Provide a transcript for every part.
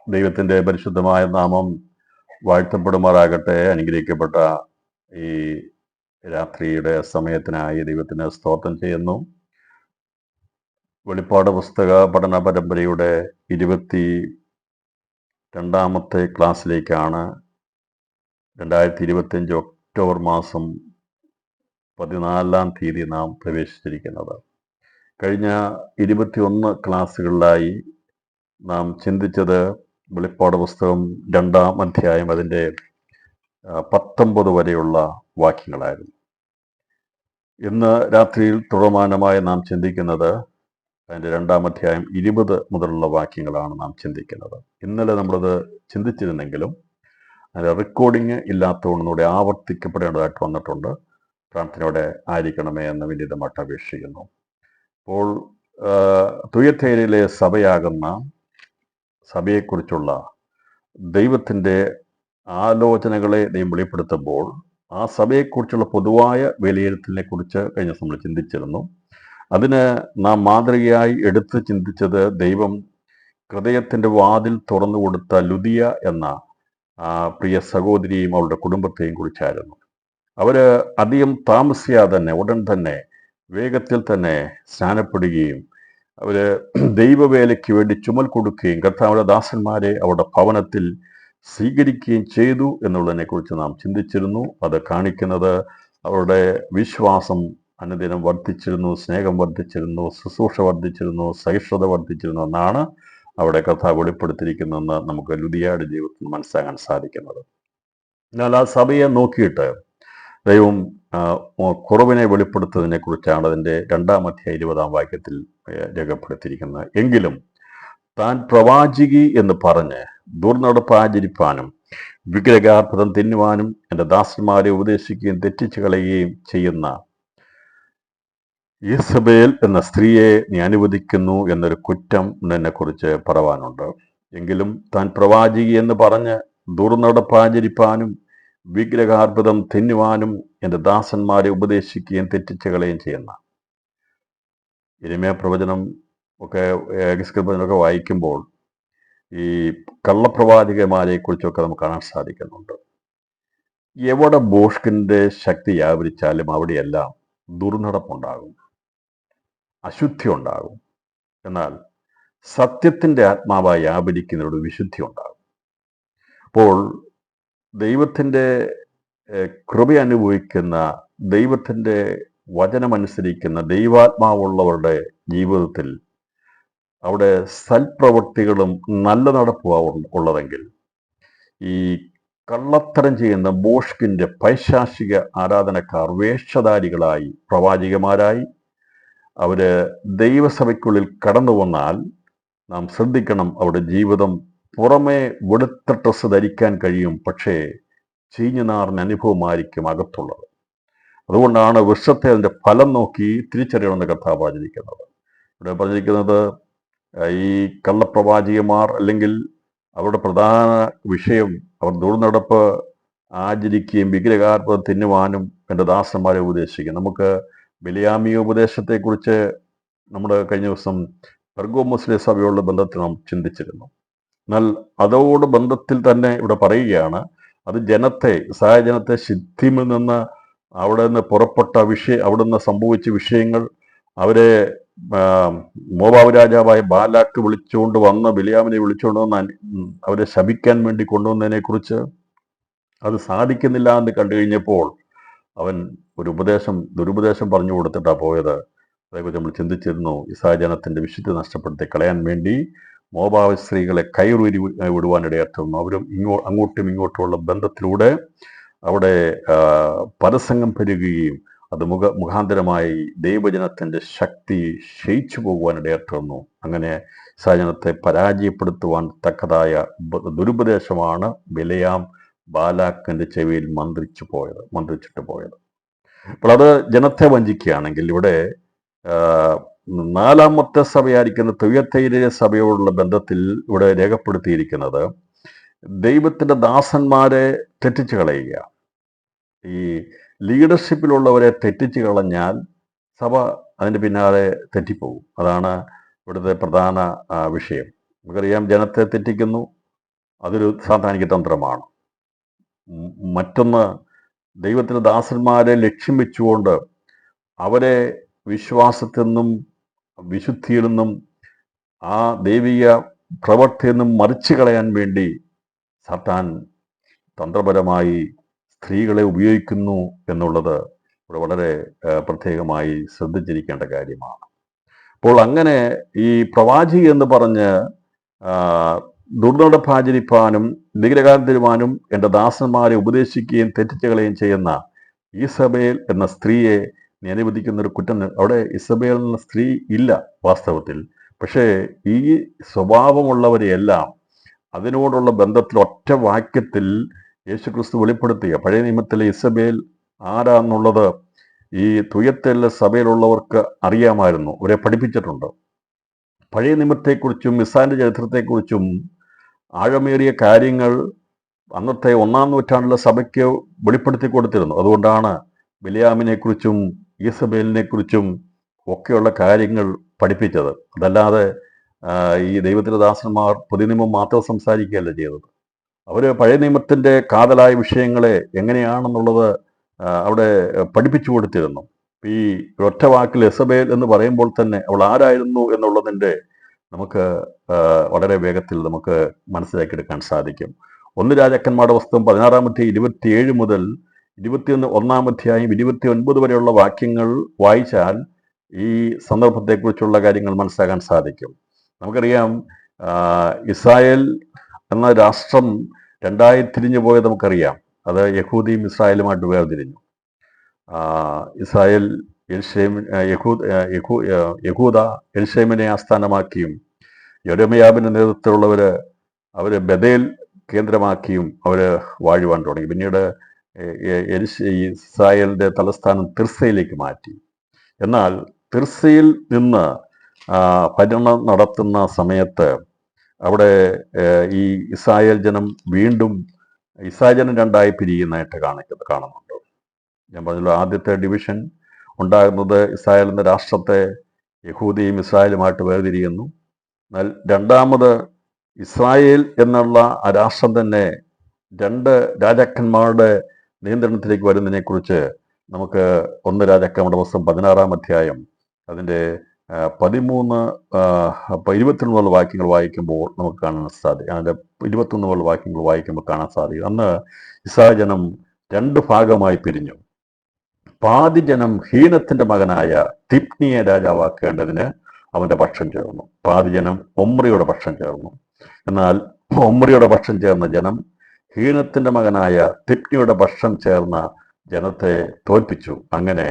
ദൈവത്തിൻ്റെ പരിശുദ്ധമായ നാമം വാഴ്ത്തപ്പെടുമാറാകട്ടെ. അനുഗ്രഹിക്കപ്പെട്ട ഈ രാത്രിയുടെ സമയത്തിനായി ദൈവത്തിന് സ്തോത്രം ചെയ്യുന്നു. വെളിപ്പാട് പുസ്തക പഠന പരമ്പരയുടെ 22ാമത്തെ ക്ലാസ്സിലേക്കാണ് 2025 ഒക്ടോബർ മാസം 14-ാം തീയതി നാം പ്രവേശിച്ചിരിക്കുന്നത്. കഴിഞ്ഞ 21 ക്ലാസ്സുകളിലായി നാം ചിന്തിച്ചത് വെളിപ്പാട് പുസ്തകം 2-ാം അധ്യായം അതിൻ്റെ 19 വരെയുള്ള വാക്യങ്ങളായിരുന്നു. ഇന്ന് രാത്രിയിൽ തുടർമാനമായി നാം ചിന്തിക്കുന്നത് അതിൻ്റെ 2-ാം അധ്യായം 20 മുതലുള്ള വാക്യങ്ങളാണ് നാം ചിന്തിക്കുന്നത്. ഇന്നലെ നമ്മളത് ചിന്തിച്ചിരുന്നെങ്കിലും അതിൻ്റെ റെക്കോർഡിങ് ഇല്ലാത്തതുകൊണ്ടുകൂടെ ആവർത്തിക്കപ്പെടേണ്ടതായിട്ട് വന്നിട്ടുണ്ട്. പ്രാർത്ഥനയോടെ ആയിരിക്കണമേ എന്ന് വിനീതമായിട്ട് അപേക്ഷിക്കുന്നു. അപ്പോൾ തുയഥൈരയിലെ സഭയാകുന്ന സഭയെക്കുറിച്ചുള്ള ദൈവത്തിൻ്റെ ആലോചനകളെ ദൈവം വെളിപ്പെടുത്തുമ്പോൾ ആ സഭയെക്കുറിച്ചുള്ള പൊതുവായ വിലയിരുത്തലിനെ കുറിച്ച് കഴിഞ്ഞ നമ്മൾ ചിന്തിച്ചിരുന്നു. അതിന് നാം മാതൃകയായി എടുത്ത് ചിന്തിച്ചത് ദൈവം ഹൃദയത്തിൻ്റെ വാതിൽ തുറന്നു കൊടുത്ത ലുദിയ എന്ന പ്രിയ സഹോദരിയും അവളുടെ കുടുംബത്തെയും കുറിച്ചായിരുന്നു. അവർ അധികം താമസിയാതെ തന്നെ ഉടൻ തന്നെ വേഗത്തിൽ തന്നെ സ്നാനപ്പെടുകയും അവർ ദൈവവേലയ്ക്ക് വേണ്ടി ചുമൽ കൊടുക്കുകയും കർത്താവിന്റെ ദാസന്മാരെ അവരുടെ ഭവനത്തിൽ സ്വീകരിക്കുകയും ചെയ്തു എന്നുള്ളതിനെ കുറിച്ച് നാം ചിന്തിച്ചിരുന്നു. അത് കാണിക്കുന്നത് അവരുടെ വിശ്വാസം അനുദിനം വർദ്ധിച്ചിരുന്നു, സ്നേഹം വർദ്ധിച്ചിരുന്നു, ശുശ്രൂഷ വർദ്ധിച്ചിരുന്നു, സഹിഷ്ണുത വർദ്ധിച്ചിരുന്നു എന്നാണ് അവിടെ കർത്താവ് വെളിപ്പെടുത്തിയിരിക്കുന്നതെന്ന് നമുക്ക് ലുദിയയുടെ ജീവിതത്തിൽ മനസ്സിലാക്കാൻ സാധിക്കുന്നത്. എന്നാൽ ആ സഭയെ നോക്കിയിട്ട് ദൈവം കുറവിനെ വെളിപ്പെടുത്തുന്നതിനെ കുറിച്ചാണ് അതിൻ്റെ 2-ാം അധ്യായം 20-ാം വാക്യത്തിൽ രേഖപ്പെടുത്തിയിരിക്കുന്നത്. എങ്കിലും താൻ പ്രവാചകി എന്ന് പറഞ്ഞ് ദുർനടപ്പ് ആചരിപ്പാനും വിഗ്രഹാർപ്പതം തിന്നുവാനും എൻ്റെ ദാസന്മാരെ ഉപദേശിക്കുകയും തെറ്റിച്ചു കളയുകയും ചെയ്യുന്ന യെസബേൽ എന്ന സ്ത്രീയെ നീ അനുവദിക്കുന്നു എന്നൊരു കുറ്റം എന്നെ കുറിച്ച് പറവാനുണ്ട്. എങ്കിലും താൻ പ്രവാചകി എന്ന് പറഞ്ഞ് ദുർനടപ്പ് ആചരിപ്പാനും വിഗ്രഹാർപ്പതം തിന്നുവാനും എൻ്റെ ദാസന്മാരെ ഉപദേശിക്കുകയും തെറ്റിച്ചു കളയുകയും ചെയ്യുന്ന യിരെമ്യാ പ്രവചനം ഒക്കെ പ്രവചനമൊക്കെ വായിക്കുമ്പോൾ ഈ കള്ളപ്രവാചകന്മാരെ കുറിച്ചൊക്കെ നമുക്ക് കാണാൻ സാധിക്കുന്നുണ്ട്. എവിടെ ബോഷ്കിന്റെ ശക്തി വ്യാപരിച്ചാലും അവിടെയെല്ലാം ദുർനടപ്പുണ്ടാകും, അശുദ്ധി ഉണ്ടാകും. എന്നാൽ സത്യത്തിൻ്റെ ആത്മാവായി വ്യാപരിക്കുന്നവരുടെ വിശുദ്ധി ഉണ്ടാകും. അപ്പോൾ ദൈവത്തിൻ്റെ കൃപ അനുഭവിക്കുന്ന, ദൈവത്തിൻ്റെ വചനമനുസരിക്കുന്ന ദൈവാത്മാവുള്ളവരുടെ ജീവിതത്തിൽ അവിടെ സൽപ്രവൃത്തികളും നല്ല നടപ്പും ഉള്ളതെങ്കിൽ ഈ കള്ളത്തരം ചെയ്യുന്ന ബോഷ്കിന്റെ പൈശാചിക ആരാധനക്കാർ വേഷധാരികളായി പ്രവാചകന്മാരായി അവര് ദൈവസഭയ്ക്കുള്ളിൽ കടന്നു വന്നാൽ നാം ശ്രദ്ധിക്കണം. അവരുടെ ജീവിതം പുറമേ വെളുത്ത ഡ്രസ്സ് ധരിക്കാൻ കഴിയും, പക്ഷേ ചീഞ്ഞു നാറിന് അനുഭവമായിരിക്കും അകത്തുള്ളത്. അതുകൊണ്ടാണ് വൃക്ഷത്തെ അതിൻ്റെ ഫലം നോക്കി തിരിച്ചറിയണമെന്ന് കർത്താവ് പറഞ്ഞിരിക്കുന്നത്. ഇവിടെ പറഞ്ഞിരിക്കുന്നത് ഈ കള്ളപ്രവാചകന്മാർ അല്ലെങ്കിൽ അവരുടെ പ്രധാന വിഷയം അവർ ദുർനടപ്പ് ആചരിക്കുകയും വിഗ്രഹാർപ്പതം തിന്നുവാനും എൻ്റെ ദാസന്മാരെ ഉപദേശിക്കും. നമുക്ക് ബിലിയാമിയ ഉപദേശത്തെക്കുറിച്ച് നമ്മുടെ കഴിഞ്ഞ ദിവസം പെർഗാമോസിലെ സഭയുള്ള ബന്ധത്തിൽ നാം ചിന്തിച്ചിരുന്നു. എന്നാൽ അതോട് ബന്ധത്തിൽ തന്നെ ഇവിടെ പറയുകയാണ്, അത് ഇസ്രായേൽ ജനത്തെ സിദ്ധിമിൽ നിന്ന് അവിടെ നിന്ന് പുറപ്പെട്ട അവിടെ നിന്ന് സംഭവിച്ച വിഷയങ്ങൾ അവരെ മോവാബ് രാജാവായ ബാലാക്ക് വിളിച്ചുകൊണ്ട് വന്ന് ബിലിയാമിനെ വിളിച്ചുകൊണ്ട് വന്ന് അവരെ ശപിക്കാൻ വേണ്ടി കൊണ്ടുവന്നതിനെ കുറിച്ച് അത് സാധിക്കുന്നില്ല എന്ന് കണ്ടു കഴിഞ്ഞപ്പോൾ അവൻ ദുരുപദേശം പറഞ്ഞു കൊടുത്തിട്ടാണ് പോയത്. അതേക്കുറിച്ച് നമ്മൾ ചിന്തിച്ചിരുന്നു. ഇസ്രായേൽ ജനത്തിന്റെ വിശുദ്ധി നഷ്ടപ്പെടുത്തി കളയാൻ വേണ്ടി മോവാബ് സ്ത്രീകളെ കയറുരി വിടുവാനിടയായിരുന്നു. അവരും അങ്ങോട്ടും ഇങ്ങോട്ടുമുള്ള ബന്ധത്തിലൂടെ അവിടെ പരസംഗം പെരുകുകയും അത് മുഖാന്തരമായി ദൈവജനത്തിന്റെ ശക്തി ക്ഷയിച്ചു പോകുവാനിടയായിരുന്നു. അങ്ങനെ ഇസ്രായേൽ പരാജയപ്പെടുത്തുവാൻ തക്കതായ ദുരുപദേശമാണ് ബിലെയാം ബാലാക്കിന്റെ ചെവിയിൽ മന്ത്രിച്ചിട്ട് പോയത്. അപ്പോൾ അത് ജനത്തെ വഞ്ചിക്കുകയാണെങ്കിൽ ഇവിടെ 4-ാമത്തെ സഭയായിരിക്കുന്ന തുയഥൈര സഭയോടുള്ള ബന്ധത്തിൽ ഇവിടെ രേഖപ്പെടുത്തിയിരിക്കുന്നത് ദൈവത്തിന്റെ ദാസന്മാരെ തെറ്റിച്ചു കളയുക. ഈ ലീഡർഷിപ്പിലുള്ളവരെ തെറ്റിച്ചു കളഞ്ഞാൽ സഭ അതിൻ്റെ പിന്നാലെ തെറ്റിപ്പോകും. അതാണ് ഇവിടുത്തെ പ്രധാന വിഷയം. നമുക്കറിയാം, ജനത്തെ തെറ്റിക്കുന്നു, അതൊരു സാത്താനിക തന്ത്രമാണ്. മറ്റൊന്ന്, ദൈവത്തിൻ്റെ ദാസന്മാരെ ലക്ഷ്യം വെച്ചുകൊണ്ട് അവരെ വിശ്വാസത്തിൽ നിന്നും വിശുദ്ധിയിൽ നിന്നും ആ ദൈവിക പ്രവൃത്തിയിൽ നിന്നും മറിച്ചു കളയാൻ വേണ്ടി സാത്താൻ തന്ത്രപരമായി സ്ത്രീകളെ ഉപയോഗിക്കുന്നു എന്നുള്ളത് ഇവിടെ വളരെ പ്രത്യേകമായി ശ്രദ്ധിച്ചിരിക്കേണ്ട കാര്യമാണ്. അപ്പോൾ അങ്ങനെ ഈ പ്രവാചി എന്ന് പറഞ്ഞ് ദുർനടപ്പാചരിപ്പാനും വിഗ്രഹാരം തരുവാനും എൻ്റെ ദാസന്മാരെ ഉപദേശിക്കുകയും തെറ്റിച്ചുകളയും ചെയ്യുന്ന ഈസബേൽ എന്ന സ്ത്രീയെ നീ അനുവദിക്കുന്ന ഒരു കുറ്റം. അവിടെ ഇസബേൽ എന്ന സ്ത്രീ ഇല്ല വാസ്തവത്തിൽ. പക്ഷേ ഈ സ്വഭാവമുള്ളവരെയെല്ലാം അതിനോടുള്ള ബന്ധത്തിൽ ഒറ്റ വാക്യത്തിൽ യേശുക്രിസ്തു വെളിപ്പെടുത്തിയ പഴയ നിയമത്തിലെ ഇസബേൽ ആരാന്നുള്ളത് ഈ തുയത്തേലിലെ സഭയിലുള്ളവർക്ക് അറിയാമായിരുന്നു, അവരെ പഠിപ്പിച്ചിട്ടുണ്ട്. പഴയ നിയമത്തെക്കുറിച്ചും ഇസ്രായേലിന്റെ ചരിത്രത്തെക്കുറിച്ചും ആഴമേറിയ കാര്യങ്ങൾ അന്നത്തെ 1-ാം നൂറ്റാണ്ടിലെ സഭയ്ക്ക് വെളിപ്പെടുത്തി കൊടുത്തിരുന്നു. അതുകൊണ്ടാണ് ബിലിയാമിനെക്കുറിച്ചും ഈസബേലിനെക്കുറിച്ചും ഒക്കെയുള്ള കാര്യങ്ങൾ പഠിപ്പിച്ചത്. അതല്ലാതെ ഈ ദൈവത്തിൻ്റെ ദാസന്മാർ പുതിയ നിയമം മാത്രം സംസാരിക്കുകയല്ല ചെയ്തത്. അവർ പഴയ നിയമത്തിൻ്റെ കാതലായ വിഷയങ്ങളെ എങ്ങനെയാണെന്നുള്ളത് അവിടെ പഠിപ്പിച്ചു കൊടുത്തിരുന്നു. ഈ ഒറ്റ വാക്കിൽ യെസബേൽ എന്ന് പറയുമ്പോൾ തന്നെ അവൾ ആരായിരുന്നു എന്നുള്ളതിൻ്റെ നമുക്ക് വളരെ വേഗത്തിൽ നമുക്ക് മനസ്സിലാക്കിയെടുക്കാൻ സാധിക്കും. 1 രാജാക്കന്മാരുടെ പുസ്തകം 16-ാം അധ്യായം 27 മുതൽ 21-ാം അധ്യായം 29 വരെയുള്ള വാക്യങ്ങൾ വായിച്ചാൽ ഈ സന്ദർഭത്തെക്കുറിച്ചുള്ള കാര്യങ്ങൾ മനസ്സിലാക്കാൻ സാധിക്കും. നമുക്കറിയാം, ഇസ്രായേൽ എന്ന രാഷ്ട്രം രണ്ടായി തിരിഞ്ഞു പോയത് നമുക്കറിയാം. അത് യഹൂദിയും ഇസ്രായേലുമായിട്ട് വേർതിരിഞ്ഞു. ഇസ്രായേൽ യഹൂദ എരുശലേമിനെ ആസ്ഥാനമാക്കിയും യെരമ്യാവിൻ്റെ നേതൃത്വത്തിലുള്ളവർ ബഥേൽ കേന്ദ്രമാക്കിയും അവർ വാഴുവാൻ തുടങ്ങി. പിന്നീട് ഇസ്രായേലിൻ്റെ തലസ്ഥാനം തിർസയിലേക്ക് മാറ്റി. എന്നാൽ തിർസയിൽ നിന്ന് ഭരണം നടത്തുന്ന സമയത്ത് അവിടെ ഈ ഇസ്രായേൽ ജനം വീണ്ടും ഇസ്രായേൽ ജനം രണ്ടായി പിരിയുന്നതായിട്ട് കാണുന്നുണ്ട്. ഞാൻ പറഞ്ഞല്ലോ, ആദ്യത്തെ ഡിവിഷൻ ഉണ്ടാകുന്നത് ഇസ്രായേൽ എന്ന രാഷ്ട്രത്തെ യഹൂദിയും ഇസ്രായേലുമായിട്ട് വേർതിരിയുന്നു. എന്നാൽ രണ്ടാമത് ഇസ്രായേൽ എന്നുള്ള ആ രാഷ്ട്രം തന്നെ 2 രാജാക്കന്മാരുടെ നിയന്ത്രണത്തിലേക്ക് വരുന്നതിനെക്കുറിച്ച് നമുക്ക് 1 രാജാക്കന്മാരുടെ പുസ്തകം 16-ാം അധ്യായം അതിൻ്റെ 21 വാക്യങ്ങൾ വായിക്കുമ്പോൾ നമുക്ക് കാണാൻ സാധിക്കും. അതിൻ്റെ 21 വാക്യങ്ങൾ വായിക്കുമ്പോൾ കാണാൻ സാധിക്കും. അന്ന് ഇസ്രായേൽ ജനം 2 ഭാഗമായി പിരിഞ്ഞു. പാതി ജനം ഹീനത്തിന്റെ മകനായ തിബ്നിയെ രാജാവാക്കേണ്ടതിന് അവന്റെ പക്ഷം ചേർന്നു. പാതി ജനം ഒമ്രിയുടെ പക്ഷം ചേർന്നു. എന്നാൽ ഒമ്രിയുടെ പക്ഷം ചേർന്ന ജനം ഹീനത്തിന്റെ മകനായ തിബ്നിയുടെ പക്ഷം ചേർന്ന ജനത്തെ തോൽപ്പിച്ചു. അങ്ങനെ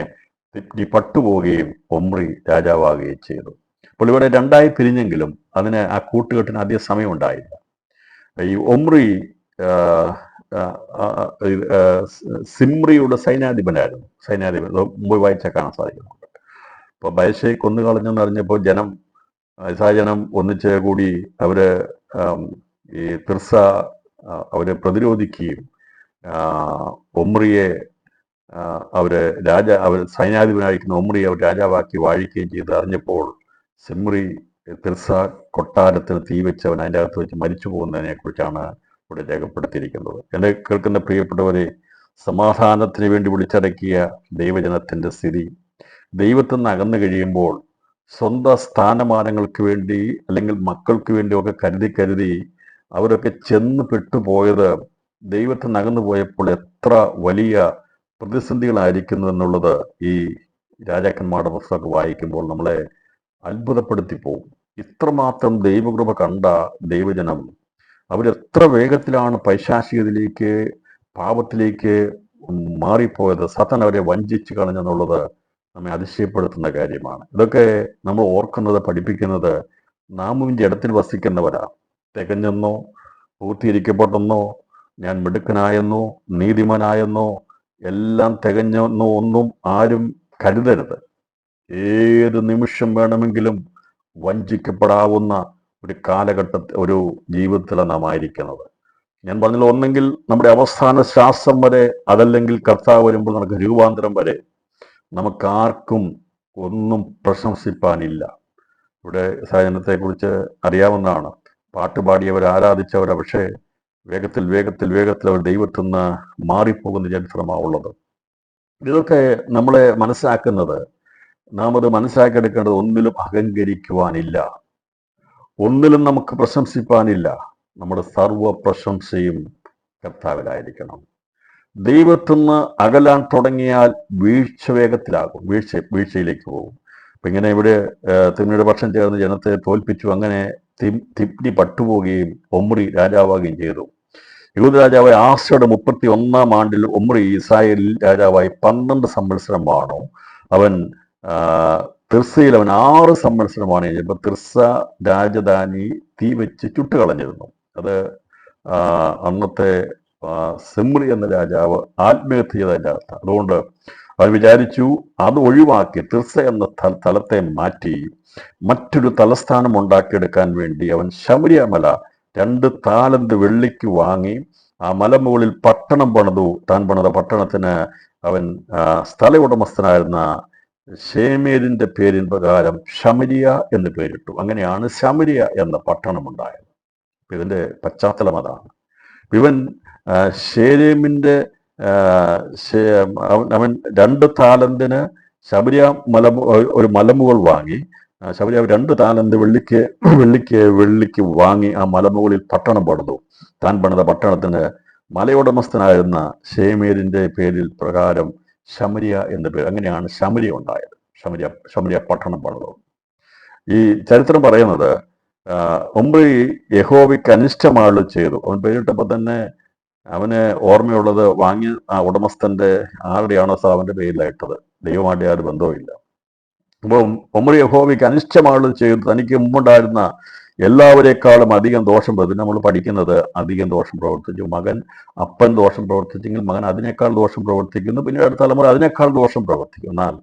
തിബ്നി പട്ടുപോവുകയും ഒമ്രി രാജാവാകുകയും ചെയ്തു. അപ്പോൾ ഇവിടെ രണ്ടായി പിരിഞ്ഞെങ്കിലും അതിന് ആ കൂട്ടുകെട്ടിന് അധികം സമയം ഉണ്ടായില്ല. ഈ ഒമ്രി സിമ്രിയുടെ സൈന്യാധിപനായിരുന്നു. മുമ്പ് വായിച്ചാൽ കാണാൻ സാധിക്കുന്നുണ്ട്. അപ്പോൾ ബയശയെ കൊന്നു കളഞ്ഞെന്ന് അറിഞ്ഞപ്പോൾ ഇസ്രായേൽ ജനം ഒന്നിച്ച് കൂടി അവര് ഈ തിർസ അവരെ പ്രതിരോധിക്കുകയും ഒമ്രിയെ അവർ സൈന്യാധിപനായിരിക്കുന്ന ഒമ്രിയെ അവർ രാജാവാക്കി വാഴിക്കുകയും ചെയ്ത് അറിഞ്ഞപ്പോൾ സിമ്രി തിർസ കൊട്ടാരത്തിന് തീ വെച്ച് അവൻ അതിൻ്റെ അകത്ത് വെച്ച് മരിച്ചു പോകുന്നതിനെ കുറിച്ചാണ് ഇവിടെ രേഖപ്പെടുത്തിയിരിക്കുന്നത്. എന്നെ കേൾക്കുന്ന പ്രിയപ്പെട്ടവരെ, സമാധാനത്തിന് വേണ്ടി വിളിച്ചടക്കിയ ദൈവജനത്തിൻ്റെ സ്ഥിതി ദൈവത്തിൽ നിന്ന് അകന്നു കഴിയുമ്പോൾ സ്വന്തം സ്ഥാനമാനങ്ങൾക്ക് വേണ്ടി അല്ലെങ്കിൽ മക്കൾക്ക് വേണ്ടിയൊക്കെ കരുതി അവരൊക്കെ ചെന്ന് പെട്ടുപോയത് ദൈവത്തിൽ നിന്ന് അകന്നു പോയപ്പോൾ എത്ര വലിയ പ്രതിസന്ധികളായിരിക്കുന്നു എന്നുള്ളത് ഈ രാജാക്കന്മാരുടെ പുസ്തകം വായിക്കുമ്പോൾ നമ്മളെ അത്ഭുതപ്പെടുത്തി പോകും. ഇത്രമാത്രം ദൈവകൃപ കണ്ട ദൈവജനം അവരെത്ര വേഗത്തിലാണ് പൈശാചികതയിലേക്ക്, പാപത്തിലേക്ക് മാറിപ്പോയത്. സത്താൻ അവരെ വഞ്ചിച്ച് കളഞ്ഞെന്നുള്ളത് നമ്മെ അതിശയപ്പെടുത്തുന്ന കാര്യമാണ്. ഇതൊക്കെ നമ്മൾ ഓർക്കുന്നത്, പഠിപ്പിക്കുന്നത് നാമും ജഡത്തിൽ വസിക്കുന്നവരാ. തികഞ്ഞെന്നോ പൂർത്തീകരിക്കപ്പെട്ടെന്നോ ഞാൻ മിടുക്കനായെന്നോ നീതിമാനായെന്നോ എല്ലാം തികഞ്ഞെന്നോ ഒന്നും ആരും കരുതരുത്. ഏത് നിമിഷം വേണമെങ്കിലും വഞ്ചിക്കപ്പെടാവുന്ന ഒരു ഒരു ജീവിതത്തിലാണ് നാം ആയിരിക്കുന്നത്. ഞാൻ പറഞ്ഞല്ലോ, ഒന്നെങ്കിൽ നമ്മുടെ അവസാന ശ്വാസം വരെ, അതല്ലെങ്കിൽ കർത്താവ് വരുമ്പോൾ നമുക്ക് രൂപാന്തരം വരെ നമുക്കാർക്കും ഒന്നും പ്രശംസിപ്പാനില്ല. ഇവിടെ സാജനത്തെക്കുറിച്ച് അറിയാവുന്നതാണ്. പാട്ടുപാടിയവർ, ആരാധിച്ചവർ, പക്ഷേ വേഗത്തിൽ വേഗത്തിൽ വേഗത്തിൽ അവർ ദൈവത്തിൽ നിന്ന് മാറിപ്പോകുന്ന ചരിത്രമാണ് ഉള്ളത്. ഇതൊക്കെ നമ്മളെ മനസ്സിലാക്കുന്നത്, നാം അത് മനസ്സിലാക്കിയെടുക്കേണ്ടത്, ഒന്നിലും അഹങ്കരിക്കുവാനില്ല, ഒന്നിലും നമുക്ക് പ്രശംസിപ്പാനില്ല. നമ്മുടെ സർവ്വ പ്രശംസയും കർത്താവിലായിരിക്കണം. ദൈവത്തിൽ നിന്ന് അകലാൻ തുടങ്ങിയാൽ വീഴ്ച വേഗത്തിലാകും, വീഴ്ചയിലേക്ക് പോകും. അപ്പൊ ഇങ്ങനെ ഇവിടെ തിമ്മിയുടെ പക്ഷം ചേർന്ന് ജനത്തെ തോൽപ്പിച്ചു. അങ്ങനെ തിപ്നി പട്ടുപോവുകയും ഒമ്രി രാജാവാകുകയും ചെയ്തു. യൂദ രാജാവായ ആസയുടെ 31-ാം ആണ്ടിൽ ഒമ്രി ഇസ്രായേലിൽ രാജാവായി 12 സംവത്സരം വാണു. അവൻ തിർസയിൽ അവൻ 6 സംവത്സരമാണ് കഴിഞ്ഞപ്പോൾ തിർസ രാജധാനി തീ വെച്ച് ചുട്ടുകളഞ്ഞിരുന്നു. അത് അന്നത്തെ സിമ്രി എന്ന രാജാവ് ആത്മഹത്യ ചെയ്തതിൻ്റെ അർത്ഥം. അതുകൊണ്ട് അവൻ വിചാരിച്ചു അത് ഒഴിവാക്കി തിർസ എന്ന സ്ഥലത്തെ മാറ്റി മറ്റൊരു തലസ്ഥാനം ഉണ്ടാക്കിയെടുക്കാൻ വേണ്ടി അവൻ ശമരിയ മല 2 താലന്ത് വെള്ളിക്ക് വാങ്ങി ആ മലമുകളിൽ പട്ടണം പണിതു. താൻ പണിത പട്ടണത്തിന് അവൻ സ്ഥല ഉടമസ്ഥനായിരുന്ന ശേമേരിന്റെ പേരിൻ പ്രകാരം ശമരിയ എന്ന് പേരിട്ടു. അങ്ങനെയാണ് ശമരിയ എന്ന പട്ടണം ഉണ്ടായത്. ഇതിന്റെ പശ്ചാത്തലം അതാണ്. ഇവൻ ശേരേമിന്റെ അവൻ 2 താലന്തിന് ശബരിയ ഒരു മലമുകൾ വാങ്ങി. ശബരിയ 2 താലന്ത് വെള്ളിക്ക് വാങ്ങി ആ മലമുകളിൽ പട്ടണം പണിതു. താൻ പണിത പട്ടണത്തിന് മലയുടമസ്ഥനായിരുന്ന ശേമേരിന്റെ പേരിൽ പ്രകാരം ശമരിയ എന്ന പേര്. അങ്ങനെയാണ് ശമരിയ ഉണ്ടായത്. ശമരിയ പട്ടണം പണിതു. ഈ ചരിത്രം പറയുന്നത് ഒമ്രി യഹോവയ്ക്ക് അനിഷ്ടമായുള്ളത് ചെയ്തു. അവൻ പേരിട്ടപ്പോൾ തന്നെ അവന് ഓർമ്മയുള്ളത് വാങ്ങിയ ആ ഉടമസ്ഥന്റെ ആരുടെയാണോ അവന്റെ പേരിലായിട്ടത്. ദൈവമായിട്ട് യാതൊരു ബന്ധവുമില്ല. അപ്പം ഒമ്രി യഹോവയ്ക്ക് അനിഷ്ടമായുള്ളത് ചെയ്തു. തനിക്ക് മുമ്പുണ്ടായിരുന്ന എല്ലാവരെക്കാളും അധികം ദോഷം പ്രവർത്തിച്ചു. നമ്മൾ പഠിക്കുന്നത് അധികം ദോഷം പ്രവർത്തിച്ചു. മകൻ അപ്പൻ ദോഷം പ്രവർത്തിച്ചെങ്കിൽ മകൻ അതിനേക്കാൾ ദോഷം പ്രവർത്തിക്കുന്നു. പിന്നീട് അടുത്ത തലമുറ അതിനേക്കാൾ ദോഷം പ്രവർത്തിക്കും. എന്നാൽ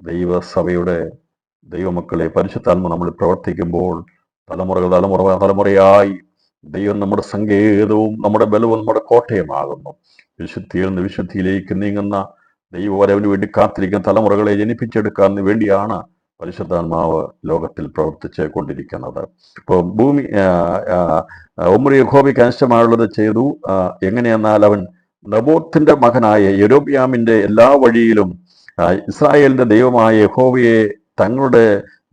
ദൈവസഭയുടെ ദൈവമക്കളെ പരിശുദ്ധാത്മ നമ്മൾ പ്രവർത്തിക്കുമ്പോൾ തലമുറയായി ദൈവം നമ്മുടെ സങ്കേതവും നമ്മുടെ ബലവും നമ്മുടെ കോട്ടയമാകുന്നു. വിശുദ്ധിയിൽ നിന്ന് വിശുദ്ധിയിലേക്ക് നീങ്ങുന്ന ദൈവവരവിന് വേണ്ടി കാത്തിരിക്കുന്ന തലമുറകളെ ജനിപ്പിച്ചെടുക്കാൻ വേണ്ടിയാണ് പരിശുദ്ധാത്മാവ് ലോകത്തിൽ പ്രവർത്തിച്ച് കൊണ്ടിരിക്കുന്നത്. ഇപ്പോൾ ഒമ്രി യഹോവയ്ക്ക് അനിഷ്ടമായുള്ളത് ചെയ്തു. എങ്ങനെയെന്നാൽ അവൻ നബോത്തിന്റെ മകനായ യൊരോബെയാമിന്റെ എല്ലാ വഴിയിലും ഇസ്രായേലിന്റെ ദൈവമായ യഹോവയെ തങ്ങളുടെ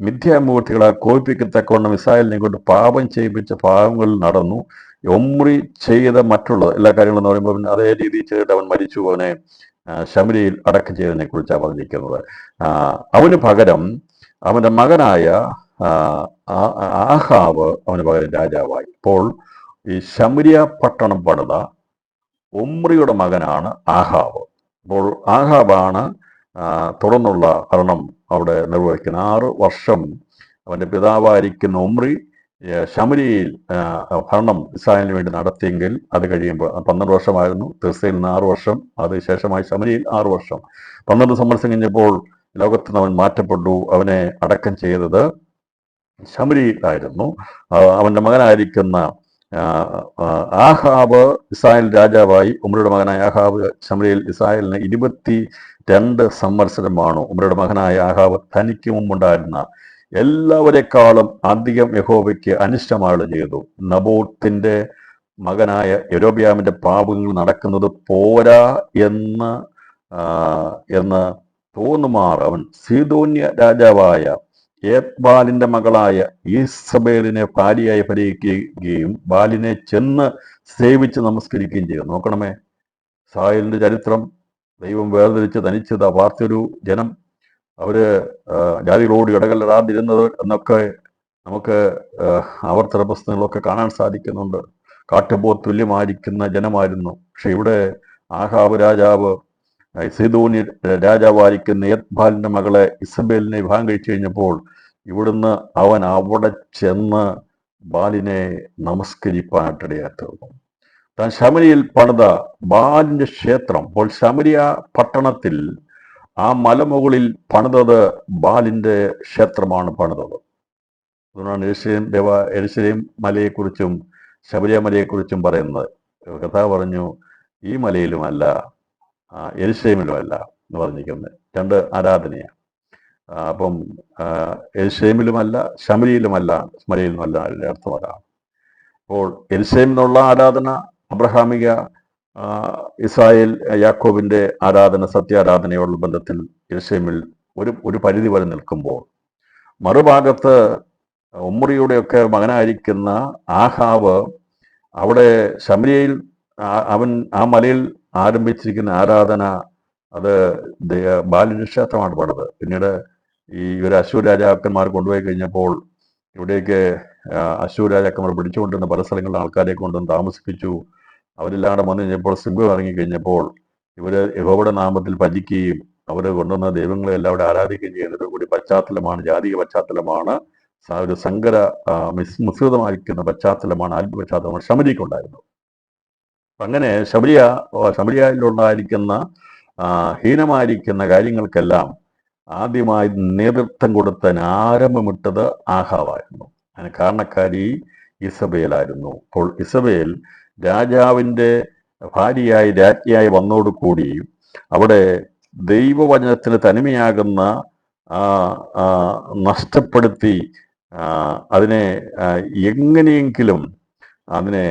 മിഥ്യാമൂർത്തികളെ കോപിപ്പിക്കത്തക്കവണ്ണം ഇസ്രായേലിനെ കൊണ്ട് പാപം ചെയ്യിപ്പിച്ച പാപങ്ങളിൽ നടന്നു. ഒമ്രി ചെയ്ത മറ്റുള്ള എല്ലാ കാര്യങ്ങളും എന്ന് പറയുമ്പോൾ അതേ രീതിയിൽ ചെയ്തിട്ട് അവൻ മരിച്ചു. അവനെ ശമരിയിൽ അടക്കം ചെയ്തതിനെ കുറിച്ചാണ് പറഞ്ഞിരിക്കുന്നത്. അവന് പകരം അവന്റെ മകനായ ആഹാവ് അവന് പകരം രാജാവായി. ഇപ്പോൾ ഈ ശമരിയ പട്ടണം പണിത ഒമ്രിയുടെ മകനാണ് ആഹാവ്. അപ്പോൾ ആഹാബാണ് തുടർന്നുള്ള ഭരണം അവിടെ നിർവഹിക്കുന്ന. 6 വർഷം അവന്റെ പിതാവായിരിക്കുന്ന ഒമ്രി ശമരിയിൽ ഭരണം ഇസ്രായേലിന് വേണ്ടി നടത്തിയെങ്കിൽ അത് കഴിയുമ്പോൾ 12 വർഷമായിരുന്നു. തിർസയിൽ നിന്ന് 6 വർഷം, അതിനുശേഷമായി ശമരിയിൽ 6 വർഷം. 12 സംവത്സരം കഴിഞ്ഞപ്പോൾ ലോകത്ത് നിന്ന് അവൻ മാറ്റപ്പെട്ടു. അവനെ അടക്കം ചെയ്തത് ശമരിയിലായിരുന്നു. അവന്റെ മകനായിരിക്കുന്ന ആഹാബ് ഇസ്രായേൽ രാജാവായി. ഉമ്രിയുടെ മകനായ ആഹാബ് ശമരിയിൽ ഇസ്രായേലിന് 22 സംവത്സരമാണ്. ഉമ്രിയുടെ മകനായ ആഹാബ് തനിക്ക് മുമ്പുണ്ടായിരുന്ന എല്ലാവരെക്കാളും അധികം യഹോവയ്ക്ക് അനിഷ്ടമായുള്ളത് ചെയ്തു. നബോത്തിന്റെ മകനായ യൊരോബെയാമിന്റെ പാപങ്ങൾ നടക്കുന്നത് പോരാ എന്ന് തോന്നുമാർ അവൻ സീദോന്യ രാജാവായ ഏത്ബാലിന്റെ മകളായ ഈസബേലിനെ ഭാര്യയായി പരിഹരിക്കുകയും ബാലിനെ ചെന്ന് സേവിച്ച് നമസ്കരിക്കുകയും ചെയ്തു. നോക്കണമേ, ഇസ്രായേലിന്റെ ചരിത്രം. ദൈവം വേർതിരിച്ച് തനിച്ചത് വാർത്തൊരു ജനം. അവര് ജാതികളോട് ഇടകലരാതിരുന്നത് എന്നൊക്കെ നമുക്ക് ആവർത്തന പുസ്തകങ്ങളൊക്കെ കാണാൻ സാധിക്കുന്നുണ്ട്. കാട്ടുപോത്ത് തുല്യമായിരിക്കുന്ന ജനമായിരുന്നു. പക്ഷെ ഇവിടെ ആഹാബ് രാജാവ് സീദോന്യ രാജാവായിരിക്കുന്ന ഏത്ബാലിന്റെ മകളെ ഇസബേലിനെ വിവാഹം കഴിച്ചു കഴിഞ്ഞപ്പോൾ ഇവിടുന്ന് അവൻ അവിടെ ചെന്ന് ബാലിനെ നമസ്കരിപ്പാനായിട്ടിടയായി തീർന്നു. താൻ ശമരിയിൽ പണിത ബാലിന്റെ ക്ഷേത്രം. അപ്പോൾ ശമരിയ പട്ടണത്തിൽ ആ മലമുകളിൽ പണിതത് ബാലിന്റെ ക്ഷേത്രമാണ് പണിതത്. അതുകൊണ്ടാണ് യെരൂശലേം മലയെക്കുറിച്ചും ശമരിയ മലയെക്കുറിച്ചും പറയുന്നത്. കർത്താവ് പറഞ്ഞു, ഈ മലയിലുമല്ല യെരൂശലേമിലുമല്ല എന്ന് പറഞ്ഞിരിക്കുന്നത്. 2 ആരാധനയാണ്. അപ്പം യെരൂശലേമിലുമല്ല ശമരിയിലുമല്ല, മലയിലുമല്ല, അതിൻ്റെ അർത്ഥം അതാണ്. അപ്പോൾ യെരുശലേമിൽ നിന്നുള്ള ആരാധന അബ്രഹാമിക, ആ, ഇസ്രായേൽ യാക്കോബിന്റെ ആരാധന, സത്യാരാധനയോടുള്ള ബന്ധത്തിൽ യെരുശലേമിൽ ഒരു പരിധി വരെ നിൽക്കുമ്പോൾ, മറുഭാഗത്ത് ഉമ്രിയുടെയൊക്കെ മകനായിരിക്കുന്ന ആഹാവ് അവിടെ ശമരിയയിൽ അവൻ ആ മലയിൽ ആരംഭിച്ചിരിക്കുന്ന ആരാധന അത് ബാലിന്റെ ക്ഷേത്രമാണ് പണിത്. പിന്നീട് ഈ ഒരു അശൂർ രാജാക്കന്മാർ കൊണ്ടുപോയി കഴിഞ്ഞപ്പോൾ ഇവിടേക്ക് അശൂർ രാജാക്കന്മാർ പിടിച്ചുകൊണ്ടിരുന്ന പല സ്ഥലങ്ങളിലെ ആൾക്കാരെ കൊണ്ടുവന്ന് താമസിപ്പിച്ചു. അവരെല്ലാം വന്നു കഴിഞ്ഞപ്പോൾ സിംഹം ഇറങ്ങിക്കഴിഞ്ഞപ്പോൾ ഇവര് യഹോവയുടെ നാമത്തിൽ ഭജിക്കുകയും അവർ കൊണ്ടുവന്ന ദൈവങ്ങളെ എല്ലാം അവിടെ ആരാധിക്കുകയും ചെയ്യുന്നത് കൂടി പശ്ചാത്തലമാണ്, ജാതീയ പശ്ചാത്തലമാണ്, ഒരു സങ്കര മിശ്രിതമായിരിക്കുന്ന പശ്ചാത്തലമാണ്, ആത്മീയ പശ്ചാത്തലമാണ് ശമരിക്കുണ്ടായിരുന്നത്. അങ്ങനെ ശമരിയയിലുണ്ടായിരിക്കുന്ന ഹീനമായിരിക്കുന്ന കാര്യങ്ങൾക്കെല്ലാം ആദ്യമായി നേതൃത്വം കൊടുത്തതിന് ആരംഭമിട്ടത് ആഹാവായിരുന്നു. അതിന് കാരണക്കാരി ഇസബേലായിരുന്നു. അപ്പോൾ ഇസബേൽ രാജാവിൻ്റെ ഭാര്യയായി രാജ്ഞിയായി വന്നതോടുകൂടി അവിടെ ദൈവവചനത്തിന് തനിമയാകുന്ന നഷ്ടപ്പെടുത്തി അതിനെ എങ്ങനെയെങ്കിലും അതിനെ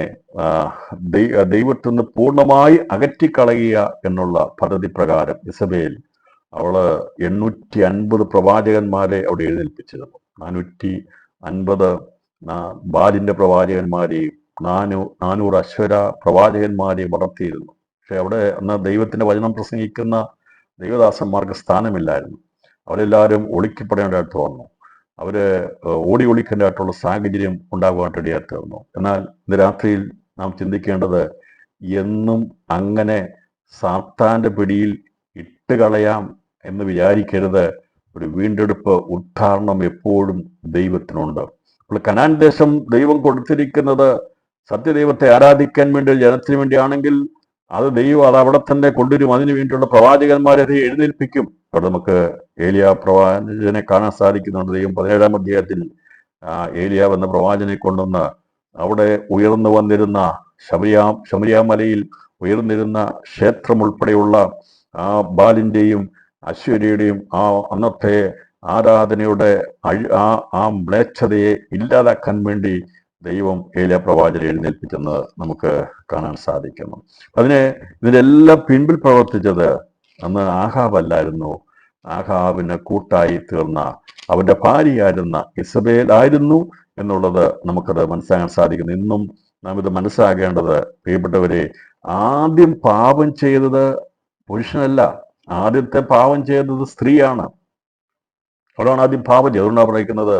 ദൈവത്തിൽ നിന്ന് പൂർണ്ണമായി അകറ്റിക്കളയുക എന്നുള്ള പദ്ധതി പ്രകാരം ഇസബേൽ അവള് 850 പ്രവാചകന്മാരെ അവിടെ എഴുന്നേൽപ്പിച്ചിരുന്നു. 450 ബാലിന്റെ പ്രവാചകന്മാരെയും 400 അശ്വര പ്രവാചകന്മാരെയും വളർത്തിയിരുന്നു. പക്ഷെ അവിടെ അന്ന് ദൈവത്തിന്റെ വചനം പ്രസംഗിക്കുന്ന ദൈവദാസന്മാർക്ക് സ്ഥാനമില്ലായിരുന്നു. അവരെല്ലാവരും ഒളിക്കപ്പെടേണ്ടതായിട്ട് വന്നു. അവര് ഒളിക്കേണ്ടതായിട്ടുള്ള സാഹചര്യം ഉണ്ടാകുവാനായിട്ട് ഇടയായിട്ട് വന്നു. എന്നാൽ ഇന്ന് രാത്രിയിൽ നാം ചിന്തിക്കേണ്ടത്, എന്നും അങ്ങനെ സാത്താന്റെ പിടിയിൽ ഇട്ടുകളയാം എന്ന് വിചാരിക്കരുത്. ഒരു വീണ്ടെടുപ്പ്, ഉദ്ധാരണം എപ്പോഴും ദൈവത്തിനുണ്ട്. അപ്പോൾ കനാൻ ദേശം ദൈവം കൊടുത്തിരിക്കുന്നത് സത്യദൈവത്തെ ആരാധിക്കാൻ വേണ്ടി ജനത്തിന് വേണ്ടിയാണെങ്കിൽ അത് ദൈവം അത് അവിടെ തന്നെ കൊണ്ടുവരും. അതിനു വേണ്ടിയുള്ള പ്രവാചകന്മാരെ അത് എഴുന്നേൽപ്പിക്കും. അവിടെ നമുക്ക് ഏലിയ പ്രവാചകനെ കാണാൻ സാധിക്കുന്നുണ്ട്. ദൈവം 17-ാം അധ്യായത്തിൽ ഏലിയാവ് എന്ന പ്രവാചകനെ കൊണ്ടുവന്ന് അവിടെ ഉയർന്നു വന്നിരുന്ന ശമരിയ മലയിൽ ഉയർന്നിരുന്ന ക്ഷേത്രം ഉൾപ്പെടെയുള്ള ആ ബാലിന്റെയും അശ്വര്യയുടെയും ആ അന്നത്തെ ആരാധനയുടെ ആ മ്ലേച്ഛതയെ ഇല്ലാതാക്കാൻ വേണ്ടി ദൈവം ഏലിയ പ്രവാചകനെ എഴുന്നേൽപ്പിച്ചെന്ന് നമുക്ക് കാണാൻ സാധിക്കുന്നു. ഇതിന്റെ എല്ലാം പിൻപിൽ പ്രവർത്തിച്ചത് അന്ന് ആഹാബല്ലായിരുന്നു. ആഹാബിന് കൂട്ടായി തീർന്ന അവന്റെ ഭാര്യയായിരുന്ന ഇസബേൽ ആയിരുന്നു എന്നുള്ളത് നമുക്കത് മനസ്സിലാക്കാൻ സാധിക്കുന്നു. ഇന്നും നാം ഇത് മനസ്സിലാക്കേണ്ടത്, പ്രിയപ്പെട്ടവരെ, ആദ്യം പാപം ചെയ്തത് പുരുഷനല്ല, ആദ്യത്തെ പാപം ചെയ്തത് സ്ത്രീയാണ്. അവളാണ് ആദ്യം പാപം ചെയ്തത്. അതുകൊണ്ടാണ് പറയുന്നത്,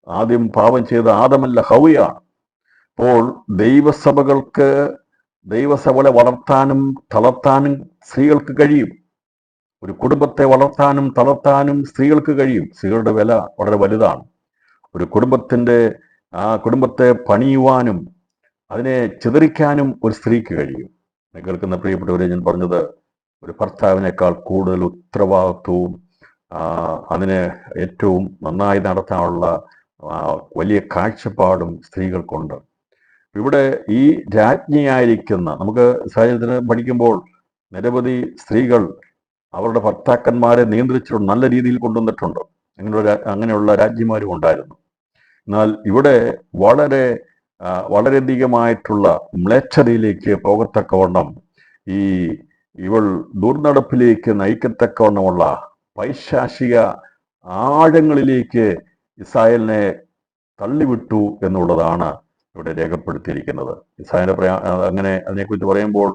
ആദ്യം പാപം ചെയ്ത ആദമല്ല, ഹൗവയാണ്. അപ്പോൾ ദൈവസഭകളെ വളർത്താനും തളർത്താനും സ്ത്രീകൾക്ക് കഴിയും. ഒരു കുടുംബത്തെ വളർത്താനും തളർത്താനും സ്ത്രീകൾക്ക് കഴിയും. സ്ത്രീകളുടെ വില വളരെ വലുതാണ്. ഒരു കുടുംബത്തെ പണിയുവാനും അതിനെ ചിതറിക്കാനും ഒരു സ്ത്രീക്ക് കഴിയും. കേൾക്കുന്ന പ്രിയപ്പെട്ടവരെ, ഞാൻ പറഞ്ഞത്, ഒരു ഭർത്താവിനേക്കാൾ കൂടുതൽ ഉത്തരവാദിത്വവും അതിനെ ഏറ്റവും നന്നായി നടത്താനുള്ള വലിയ കാഴ്ചപ്പാടും സ്ത്രീകൾക്കുണ്ട്. ഇവിടെ ഈ രാജ്ഞിയായിരിക്കുന്ന, നമുക്ക് സാഹചര്യത്തിന് പഠിക്കുമ്പോൾ നിരവധി സ്ത്രീകൾ അവരുടെ ഭർത്താക്കന്മാരെ നിയന്ത്രിച്ചു നല്ല രീതിയിൽ കൊണ്ടുവന്നിട്ടുണ്ട്. അങ്ങനെയുള്ള രാജ്ഞിമാരും ഉണ്ടായിരുന്നു. എന്നാൽ ഇവിടെ വളരെയധികമായിട്ടുള്ള മ്ലേച്ഛതയിലേക്ക് പോകത്തക്കവണ്ണം ഇവൾ ദുർനടപ്പിലേക്ക് നയിക്കത്തക്കവണ്ണമുള്ള പൈശാചിക ആഴങ്ങളിലേക്ക് ഇസ്രായേലിനെ തള്ളിവിട്ടു എന്നുള്ളതാണ് ഇവിടെ രേഖപ്പെടുത്തിയിരിക്കുന്നത്. ഇസ്രായേലിനെ അങ്ങനെ അതിനെക്കുറിച്ച് പറയുമ്പോൾ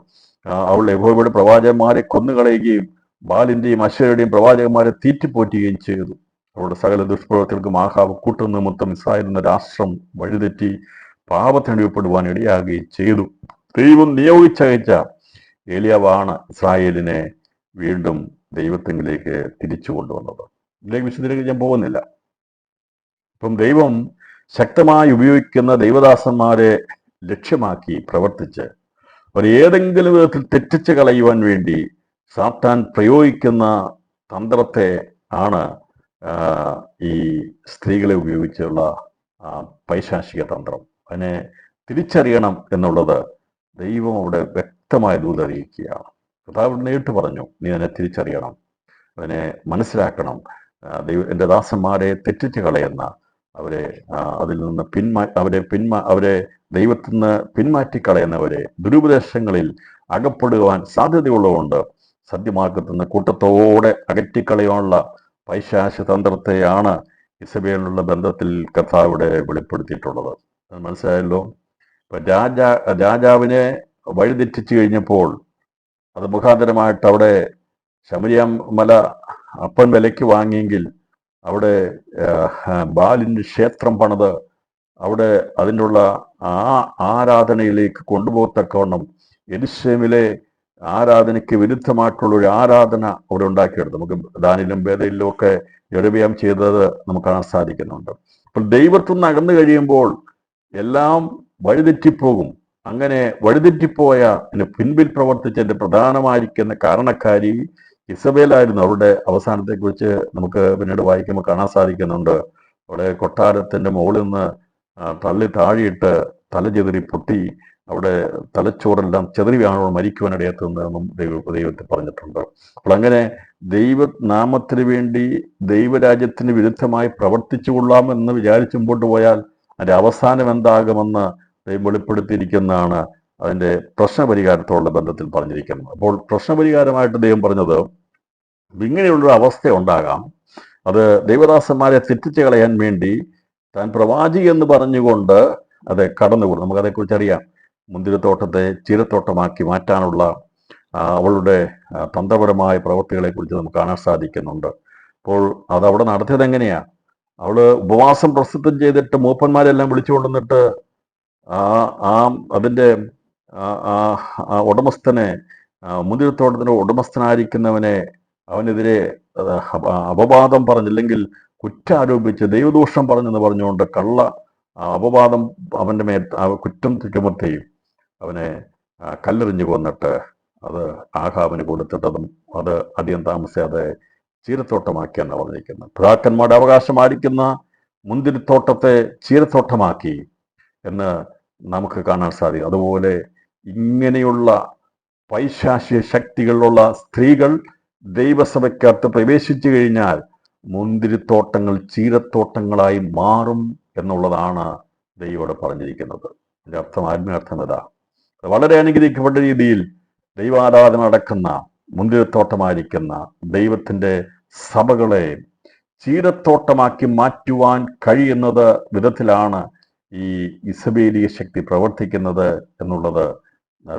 അവൾ യഹോവയുടെ പ്രവാചകന്മാരെ കൊന്നുകളയുകയും ബാലിന്റെയും അശ്വരയുടെയും പ്രവാചകന്മാരെ തീറ്റിപ്പോറ്റുകയും ചെയ്തു. അവരുടെ സകല ദുഷ്പ്രവർത്തികൾക്കും ആഹാബ് കൂട്ടുനിമിത്തം ഇസ്രായേൽ എന്ന രാഷ്ട്രം വഴിതെറ്റി പാപത്തിനടിപ്പെടുവാൻ ഇടയാകുകയും ചെയ്തു. ദൈവം നിയോഗിച്ചയച്ച ഏലിയാവാണ് ഇസ്രായേലിനെ വീണ്ടും ദൈവത്തിലേക്ക് തിരിച്ചു കൊണ്ടുവന്നത്. ഇതിലേക്ക് വിശദീകരിക്കാൻ ഞാൻ പോകുന്നില്ല. ഇപ്പം ദൈവം ശക്തമായി ഉപയോഗിക്കുന്ന ദൈവദാസന്മാരെ ലക്ഷ്യമാക്കി പ്രവർത്തിച്ച് ഏതെങ്കിലും വിധത്തിൽ തെറ്റിച്ച് കളയുവാൻ വേണ്ടി സാത്താൻ പ്രയോഗിക്കുന്ന തന്ത്രത്തെ ആണ് ഈ സ്ത്രീകളെ ഉപയോഗിച്ചുള്ള പൈശാചിക തന്ത്രം. അതിനെ തിരിച്ചറിയണം എന്നുള്ളത് ദൈവം അവിടെ വ്യക്തമായ ദൂതറിയിക്കുകയാണ്. കർത്താവ് നേരിട്ട് പറഞ്ഞു, നീ അതിനെ തിരിച്ചറിയണം, അതിനെ മനസ്സിലാക്കണം. എൻ്റെ ദാസന്മാരെ തെറ്റിച്ച് കളയുന്ന അവരെ അതിൽ നിന്ന് അവരെ ദൈവത്തിൽ നിന്ന് പിന്മാറ്റിക്കളയുന്നവരെ ദുരുപദേശങ്ങളിൽ അകപ്പെടുവാൻ സാധ്യതയുള്ളതുകൊണ്ട് സത്യമാർഗത്തിൽ നിന്ന് കൂട്ടത്തോടെ അകറ്റിക്കളയാനുള്ള പൈശാചിക തന്ത്രത്തെയാണ് ഇസബേലുള്ള ബന്ധത്തിൽ കർത്താവിടെ വെളിപ്പെടുത്തിയിട്ടുള്ളത്. അത് മനസ്സിലായല്ലോ. ഇപ്പൊ രാജാവിനെ വഴിതെറ്റിച്ചു കഴിഞ്ഞപ്പോൾ അത് മുഖാന്തരമായിട്ട് അവിടെ ശമരിയ മല അപ്പൻ വിലയ്ക്ക് വാങ്ങിയെങ്കിൽ അവിടെ ബാലിന് ക്ഷേത്രം പണിത് അവിടെ അതിനുള്ള ആരാധനയിലേക്ക് കൊണ്ടുപോകത്തക്കവണ്ണം യെരൂശലേമിലെ ആരാധനയ്ക്ക് വിരുദ്ധമായിട്ടുള്ള ഒരു ആരാധന അവിടെ ഉണ്ടാക്കിയെടുത്തു. നമുക്ക് ദാനിലും ബേദയിലും ഒക്കെ യെരൊബെയാം ചെയ്തത് നമുക്ക് കാണാൻ സാധിക്കുന്നുണ്ട്. അപ്പോൾ ദൈവത്തിൽ നിന്ന് അകന്നു കഴിയുമ്പോൾ എല്ലാം വഴിതെറ്റിപ്പോകും. അങ്ങനെ വഴിതെറ്റിപ്പോയ പിൻപിൽ പ്രവർത്തിച്ചതിന്റെ പ്രധാനമായിരിക്കുന്ന കാരണക്കാരി ഇസബേലായിരുന്നു. അവരുടെ അവസാനത്തെക്കുറിച്ച് നമുക്ക് പിന്നീട് വായിക്കുമ്പോൾ കാണാൻ സാധിക്കുന്നുണ്ട്. അവിടെ കൊട്ടാരത്തിന്റെ മുകളിൽ നിന്ന് തള്ളി താഴെയിട്ട് തല ചെതറി പൊട്ടി അവിടെ തലച്ചോറെല്ലാം ചെതറി വീണോ മരിക്കുവാനിടയത്തുന്നതെന്നും ദൈവത്തെ പറഞ്ഞിട്ടുണ്ട്. അപ്പോൾ അങ്ങനെ ദൈവനാമത്തിന് വേണ്ടി ദൈവരാജ്യത്തിന് വിരുദ്ധമായി പ്രവർത്തിച്ചു കൊള്ളാമെന്ന് വിചാരിച്ചു മുമ്പോട്ട് പോയാൽ അതിന്റെ അവസാനം എന്താകുമെന്ന് ദൈവം വെളിപ്പെടുത്തിയിരിക്കുന്നതാണ് അതിന്റെ പ്രശ്നപരിഹാരത്തോടുള്ള ബന്ധത്തിൽ പറഞ്ഞിരിക്കുന്നത്. അപ്പോൾ പ്രശ്നപരിഹാരമായിട്ട് ദൈവം പറഞ്ഞത് ഇങ്ങനെയുള്ളൊരു അവസ്ഥ ഉണ്ടാകാം. അത് ദൈവദാസന്മാരെ തെറ്റിച്ച് കളയാൻ വേണ്ടി താൻ പ്രവാചി എന്ന് പറഞ്ഞുകൊണ്ട് അത് കടന്നുകൂടും. നമുക്കതേക്കുറിച്ച് അറിയാം. മുന്തിരിത്തോട്ടത്തെ ചീരത്തോട്ടമാക്കി മാറ്റാനുള്ള അവളുടെ തന്ത്രപരമായ പ്രവൃത്തികളെ കുറിച്ച് നമുക്ക് കാണാൻ സാധിക്കുന്നുണ്ട്. അപ്പോൾ അത് അവിടെ നടത്തിയത് എങ്ങനെയാ? അവള് ഉപവാസം പ്രസിദ്ധം ചെയ്തിട്ട് മൂപ്പന്മാരെല്ലാം വിളിച്ചു കൊണ്ടുവന്നിട്ട് അതിൻ്റെ ഉടമസ്ഥനെ, മുന്തിരിത്തോട്ടത്തിന്റെ ഉടമസ്ഥനായിരിക്കുന്നവനെ അവനെതിരെ അപവാദം പറഞ്ഞില്ലെങ്കിൽ കുറ്റാരോപിച്ച് ദൈവദോഷം പറഞ്ഞെന്ന് പറഞ്ഞുകൊണ്ട് കള്ള അപവാദം അവൻ്റെ കുറ്റം ചുമത്തുകയും അവനെ കല്ലെറിഞ്ഞു കൊന്നിട്ട് അത് ആഹാബിന് കൊടുത്തിട്ടതും അത് അധികം താമസിയാതെ ചീരത്തോട്ടമാക്കിയെന്ന് പറഞ്ഞിരിക്കുന്നത്. പിതാക്കന്മാരുടെ അവകാശമായിരിക്കുന്ന മുന്തിരിത്തോട്ടത്തെ ചീരത്തോട്ടമാക്കി എന്ന് നമുക്ക് കാണാൻ സാധിക്കും. അതുപോലെ ഇങ്ങനെയുള്ള പൈശാചിക ശക്തികളുള്ള സ്ത്രീകൾ ദൈവസഭയ്ക്കകത്ത് പ്രവേശിച്ചു കഴിഞ്ഞാൽ മുന്തിരിത്തോട്ടങ്ങൾ ചീരത്തോട്ടങ്ങളായി മാറും എന്നുള്ളതാണ് ദൈവോട് പറഞ്ഞിരിക്കുന്നത്. ഇതിന്റെ അർത്ഥം, ആത്മീയാർത്ഥം ഇതാ. വളരെ അനുഗ്രഹിക്കപ്പെട്ട രീതിയിൽ ദൈവാരാധന നടക്കുന്ന മുന്തിരിത്തോട്ടമായിരിക്കുന്ന ദൈവത്തിന്റെ സഭകളെ ചീരത്തോട്ടമാക്കി മാറ്റുവാൻ കഴിയുന്നത് വിധത്തിലാണ് ഈ ഇസബേലിയ ശക്തി പ്രവർത്തിക്കുന്നത് എന്നുള്ളത്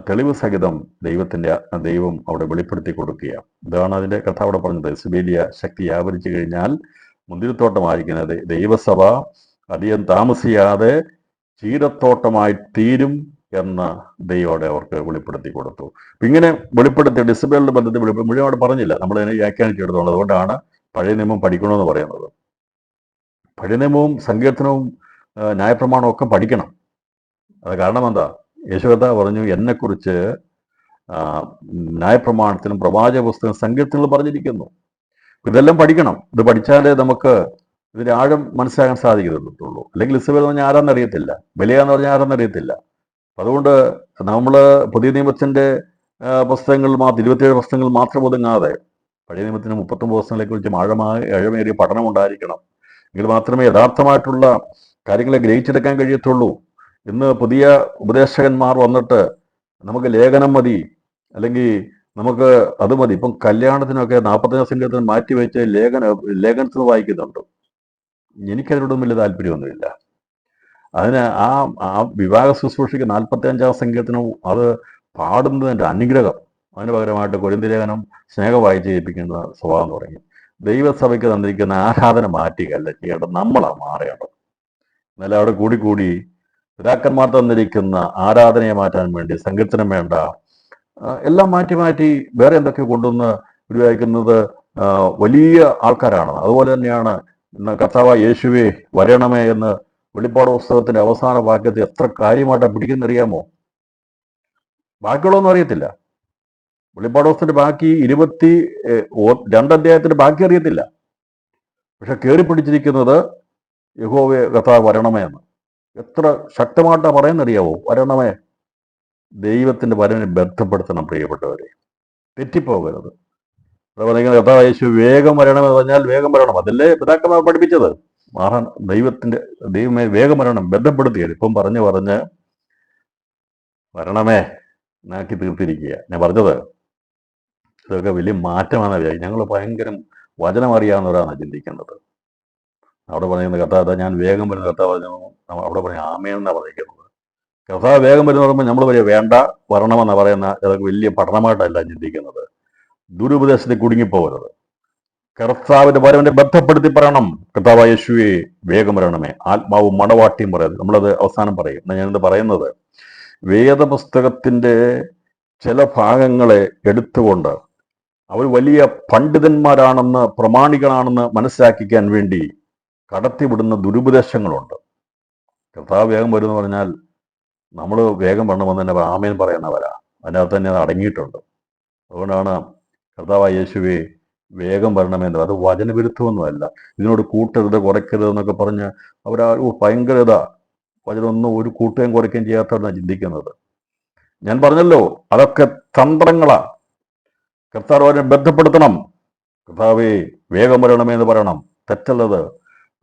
തെളിവ് സഹിതം ദൈവം അവിടെ വെളിപ്പെടുത്തി കൊടുക്കുകയാണ്. ഇതാണ് അതിന്റെ കഥ അവിടെ പറഞ്ഞത്. ഇസബേലിയ ശക്തി വ്യാപരിച്ചു കഴിഞ്ഞാൽ മുന്തിരിത്തോട്ടമായിരിക്കുന്നത് ദൈവസഭ അധികം താമസിയാതെ ചീരത്തോട്ടമായി തീരും എന്ന് ദൈവോടെ അവർക്ക് വെളിപ്പെടുത്തി കൊടുത്തു. അപ്പൊ ഇങ്ങനെ വെളിപ്പെടുത്തി ഇസബേലിന്റെ ബന്ധത്തിൽ മുഴുവൻ അവിടെ പറഞ്ഞില്ല, നമ്മൾ അതിനെ വ്യാഖ്യാനിച്ചെടുത്തോളൂ. അതുകൊണ്ടാണ് പഴയ നിയമം പഠിക്കണമെന്ന് പറയുന്നത്. പഴയ നിയമവും സങ്കീർത്തനവും ന്യായപ്രമാണവും ഒക്കെ പഠിക്കണം. അത് കാരണം എന്താ? യേശുദാ പറഞ്ഞു, എന്നെക്കുറിച്ച് ന്യായപ്രമാണത്തിലും പ്രവാചക പുസ്തകം സങ്കീർത്തനങ്ങൾ പറഞ്ഞിരിക്കുന്നു. ഇതെല്ലാം പഠിക്കണം. ഇത് പഠിച്ചാലേ നമുക്ക് ഇതിന്റെ ആഴം മനസ്സിലാക്കാൻ സാധിക്കത്തുള്ളൂ. അല്ലെങ്കിൽ ഇസബേൽ എന്ന് പറഞ്ഞാൽ ആരാന്നറിയത്തില്ല, ബലിയാന്ന് പറഞ്ഞാൽ ആരാന്നറിയത്തില്ല. അതുകൊണ്ട് നമ്മൾ പുതിയ നിയമത്തിന്റെ പുസ്തകങ്ങൾ 27 പുസ്തകങ്ങൾ മാത്രം ഒതുങ്ങാതെ പഴയ നിയമത്തിന് 39 പുസ്തകങ്ങളെ കുറിച്ച് ആഴമേറിയ പഠനം ഉണ്ടായിരിക്കണം. എങ്കിൽ മാത്രമേ യഥാർത്ഥമായിട്ടുള്ള കാര്യങ്ങളെ ഗ്രഹിച്ചെടുക്കാൻ കഴിയത്തുള്ളൂ. ഇന്ന് പുതിയ ഉപദേശകന്മാർ വന്നിട്ട് നമുക്ക് ലേഖനം മതി, അല്ലെങ്കിൽ നമുക്ക് അത് മതി. ഇപ്പം കല്യാണത്തിനൊക്കെ 45 സങ്കീർത്തനം മാറ്റിവെച്ച് ലേഖനത്തിൽ വായിക്കുന്നുണ്ട്. എനിക്കതിനോടൊന്നും വലിയ താല്പര്യമൊന്നുമില്ല. അതിന് ആ വിവാഹ ശുശ്രൂഷയ്ക്ക് 45 സങ്കീർത്തനം അത് പാടുന്നതിൻ്റെ അനുഗ്രഹം, അതിന് പകരമായിട്ട് കൊരിന്ത്യർ ലേഖനം സ്നേഹം വായിച്ച് ചെയ്യിപ്പിക്കുന്ന സ്വഭാവം തുടങ്ങി. ദൈവസഭയ്ക്ക് തന്നിരിക്കുന്ന ആരാധന മാറ്റുകയല്ല ചെയ്യേണ്ടത്, നമ്മളാണ് മാറേണ്ടത്. എന്നാലും അവിടെ കൂടി പിതാക്കന്മാർ തന്നിരിക്കുന്ന ആരാധനയെ മാറ്റാൻ വേണ്ടി സങ്കീർത്തനം വേണ്ട, എല്ലാം മാറ്റി വേറെ എന്തൊക്കെ കൊണ്ടുവന്ന് ഉപയോഗിക്കുന്നത് വലിയ ആൾക്കാരാണ്. അതുപോലെ തന്നെയാണ് കർത്താവായ യേശുവേ വരണമേ എന്ന് വെളിപ്പാട് പുസ്തകത്തിന്റെ അവസാന വാക്യത്തിൽ എത്ര കാര്യമായിട്ടാണ് പിടിക്കുന്നറിയാമോ? ബാക്കിയുള്ളതൊന്നും അറിയത്തില്ല. വെളിപ്പാട് പുസ്തകത്തിന്റെ ബാക്കി 22 അധ്യായത്തിന്റെ ബാക്കി അറിയത്തില്ല. പക്ഷെ കയറി പിടിച്ചിരിക്കുന്നത് യഹോവേ കർത്താവ് വരണമേ എന്ന്. എത്ര ശക്തമായിട്ടാണ് പറയുന്നറിയാവോ? വരണമേ. ദൈവത്തിന്റെ വരനെ ബന്ധപ്പെടുത്തണം പ്രിയപ്പെട്ടവരെ, തെറ്റിപ്പോകരുത്. കർത്താവ് യേശു വേഗം വരണമെന്ന് പറഞ്ഞാൽ വേഗം വരണം. അതല്ലേ പിതാക്കന്മാർ പഠിപ്പിച്ചത്. മാറാൻ ദൈവമേ വേഗം വരണം, ബന്ധപ്പെടുത്തിയത് ഇപ്പം പറഞ്ഞ് വരണമേ എന്നാക്കി തീർത്തിരിക്കുക. ഞാൻ പറഞ്ഞത് ഇതൊക്കെ വലിയ മാറ്റമാണ് വിചാരിക്കും. ഞങ്ങൾ ഭയങ്കരം വചനം അറിയാവുന്നവരാണ് ചിന്തിക്കുന്നത്. അവിടെ പറയുന്നത് കർത്താവ് ഞാൻ വേഗം വരുന്ന കർത്താവ് പറഞ്ഞു, അവിടെ പറഞ്ഞ ആമേന്നാണ് പറഞ്ഞിരിക്കുന്നത്. കർത്താവ് വേഗം വരുന്ന പറയുമ്പോൾ നമ്മൾ വരെ വേണ്ട വരണമെന്ന് പറയുന്ന ഇതൊക്കെ വലിയ പഠനമായിട്ടല്ല ചിന്തിക്കുന്നത്. ദുരുപദേശത്തിൽ കുടുങ്ങിപ്പോകരുത്. കർത്താവിന്റെ വരവിനെ ബന്ധപ്പെടുത്തി പറയണം, കർത്താവ് യേശുവേ വേഗം വരണമേ, ആത്മാവും മണവാട്ടിയും പറയുന്നത്. നമ്മളത് അവസാനം പറയും. ഞാനിത് പറയുന്നത് വേദപുസ്തകത്തിന്റെ ചില ഭാഗങ്ങളെ എടുത്തുകൊണ്ട് അവർ വലിയ പണ്ഡിതന്മാരാണെന്ന് പ്രമാണികളാണെന്ന് മനസ്സിലാക്കിക്കാൻ വേണ്ടി കടത്തിവിടുന്ന ദുരുപദേശങ്ങളുണ്ട്. കർത്താവ് വേഗം വരുമെന്ന് പറഞ്ഞാൽ നമ്മൾ വേഗം വരണമെന്ന് തന്നെ ആമേൻ പറയുന്നവരാ, അതിനകത്ത് തന്നെ അത് അടങ്ങിയിട്ടുണ്ട്. അതുകൊണ്ടാണ് കർത്താവ് യേശുവേ വേഗം വരണമെന്ന്. അത് വചനവിരുദ്ധമൊന്നുമല്ല. ഇതിനോട് കൂട്ടരുത് കുറയ്ക്കരുത് എന്നൊക്കെ പറഞ്ഞ് അവരാ ഭയങ്കരത വചനമൊന്നും ഒരു കൂട്ടുകയും കുറയ്ക്കുകയും ചെയ്യാത്തവരാണ് ചിന്തിക്കുന്നത്. ഞാൻ പറഞ്ഞല്ലോ, അതൊക്കെ തന്ത്രങ്ങളാ. കർത്താവ് അവരെ ബന്ധപ്പെടുത്തണം. കർത്താവേ വേഗം വരണമെന്ന് പറയണം, തെറ്റല്ലത്.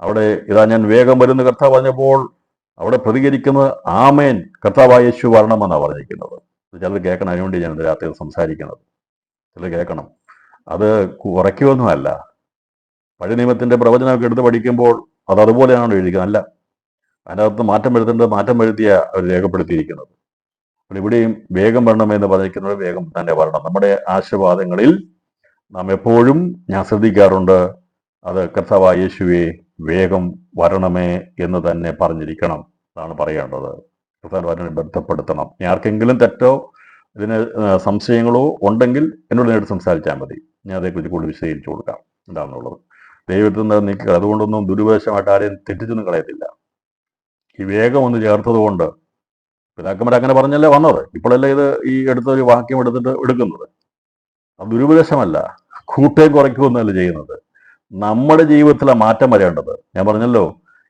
അവിടെ ഇതാ ഞാൻ വേഗം വരുന്ന കർത്താവ് പറഞ്ഞപ്പോൾ അവിടെ പ്രതികരിക്കുന്നത് ആമേൻ, കർത്താവായ യേശു വരണമെന്നാണ് പറഞ്ഞിരിക്കുന്നത്. ചിലർ കേൾക്കണം, അതിനുവേണ്ടി ഞാൻ രാത്രി സംസാരിക്കുന്നത്. ചിലർ കേൾക്കണം. അത് കുറയ്ക്കുകയൊന്നുമല്ല. പഴയ നിയമത്തിന്റെ പ്രവചനമൊക്കെ എടുത്ത് പഠിക്കുമ്പോൾ അത് അതുപോലെയാണോ എഴുതിക്കുന്നത്? അല്ല, അതിനകത്ത് മാറ്റം വരുത്തേണ്ടത് മാറ്റം വരുത്തിയ അവർ രേഖപ്പെടുത്തിയിരിക്കുന്നത്. ഇവിടെയും വേഗം വരണമെന്ന് പറഞ്ഞിരിക്കുന്നത് വേഗം തന്നെ വരണം. നമ്മുടെ ആശീർവാദങ്ങളിൽ നാം എപ്പോഴും ഞാൻ ശ്രദ്ധിക്കാറുണ്ട്, അത് കർത്താവായ യേശുവേ വേഗം വരണമേ എന്ന് തന്നെ പറഞ്ഞിരിക്കണം. അതാണ് പറയേണ്ടത്. കർത്താവിനെ ബന്ധപ്പെടുത്തണം. ഇനി ആർക്കെങ്കിലും തെറ്റോ ഇതിന് സംശയങ്ങളോ ഉണ്ടെങ്കിൽ എന്നോട് നേരിട്ട് സംസാരിച്ചാൽ മതി. ഞാൻ അതേക്കുറിച്ച് കൂടുതൽ വിശദീകരിച്ചു കൊടുക്കാം എന്താണെന്നുള്ളത്. ദൈവത്തിൽ നിന്ന് നീക്കുക. അതുകൊണ്ടൊന്നും ദുരുപദേശമായിട്ട് ആരെയും തെറ്റിച്ചൊന്നും കളയത്തില്ല. ഈ വേഗം ഒന്ന് ചേർത്തത് കൊണ്ട് പിതാക്കന്മാർ അങ്ങനെ പറഞ്ഞല്ലേ വന്നത്. ഇപ്പോഴല്ലേ ഇത് ഈ എടുത്തൊരു വാക്യം എടുക്കുന്നത്. അത് ദുരുപദേശമല്ല, കൂട്ടുകയും കുറയ്ക്കുകയൊന്നുമല്ല ചെയ്യുന്നത്. നമ്മുടെ ജീവിതത്തിലെ മാറ്റം വരേണ്ടത്. ഞാൻ പറഞ്ഞല്ലോ,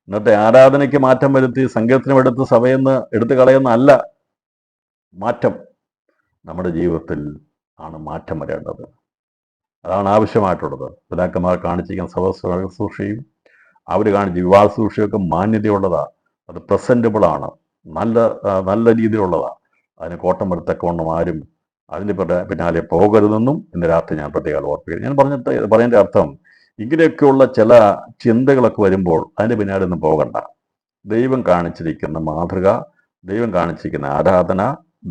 ഇന്നത്തെ ആരാധനയ്ക്ക് മാറ്റം വരുത്തി സംഗീതത്തിനും എടുത്ത് സഭയെന്ന് എടുത്തു കളയുന്നതല്ല മാറ്റം. നമ്മുടെ ജീവിതത്തിൽ ആണ് മാറ്റം വരേണ്ടത്. അതാണ് ആവശ്യമായിട്ടുള്ളത്. പിതാക്കന്മാർ കാണിച്ചിരിക്കുന്ന ശുശ്രൂഷയും അവർ കാണിച്ച വിവാഹ ശുശ്രൂഷയൊക്കെ മാന്യതയുള്ളതാണ്. അത് പ്രസന്റബിളാണ്, നല്ല രീതിയിലുള്ളതാണ്. അതിന് കോട്ടം വരുത്തക്കവണ്ണം ആരും അതിൻ്റെ പിന്നാലെ പോകരുതെന്നും ഇന്ന് രാത്രി ഞാൻ പ്രത്യേകം ഓർപ്പിക്കുന്നു. ഞാൻ പറഞ്ഞതിൻ്റെ അർത്ഥം, ഇങ്ങനെയൊക്കെയുള്ള ചില ചിന്തകളൊക്കെ വരുമ്പോൾ അതിൻ്റെ പിന്നാലെ ഒന്നും പോകണ്ട. ദൈവം കാണിച്ചിരിക്കുന്ന മാതൃക, ദൈവം കാണിച്ചിരിക്കുന്ന ആരാധന,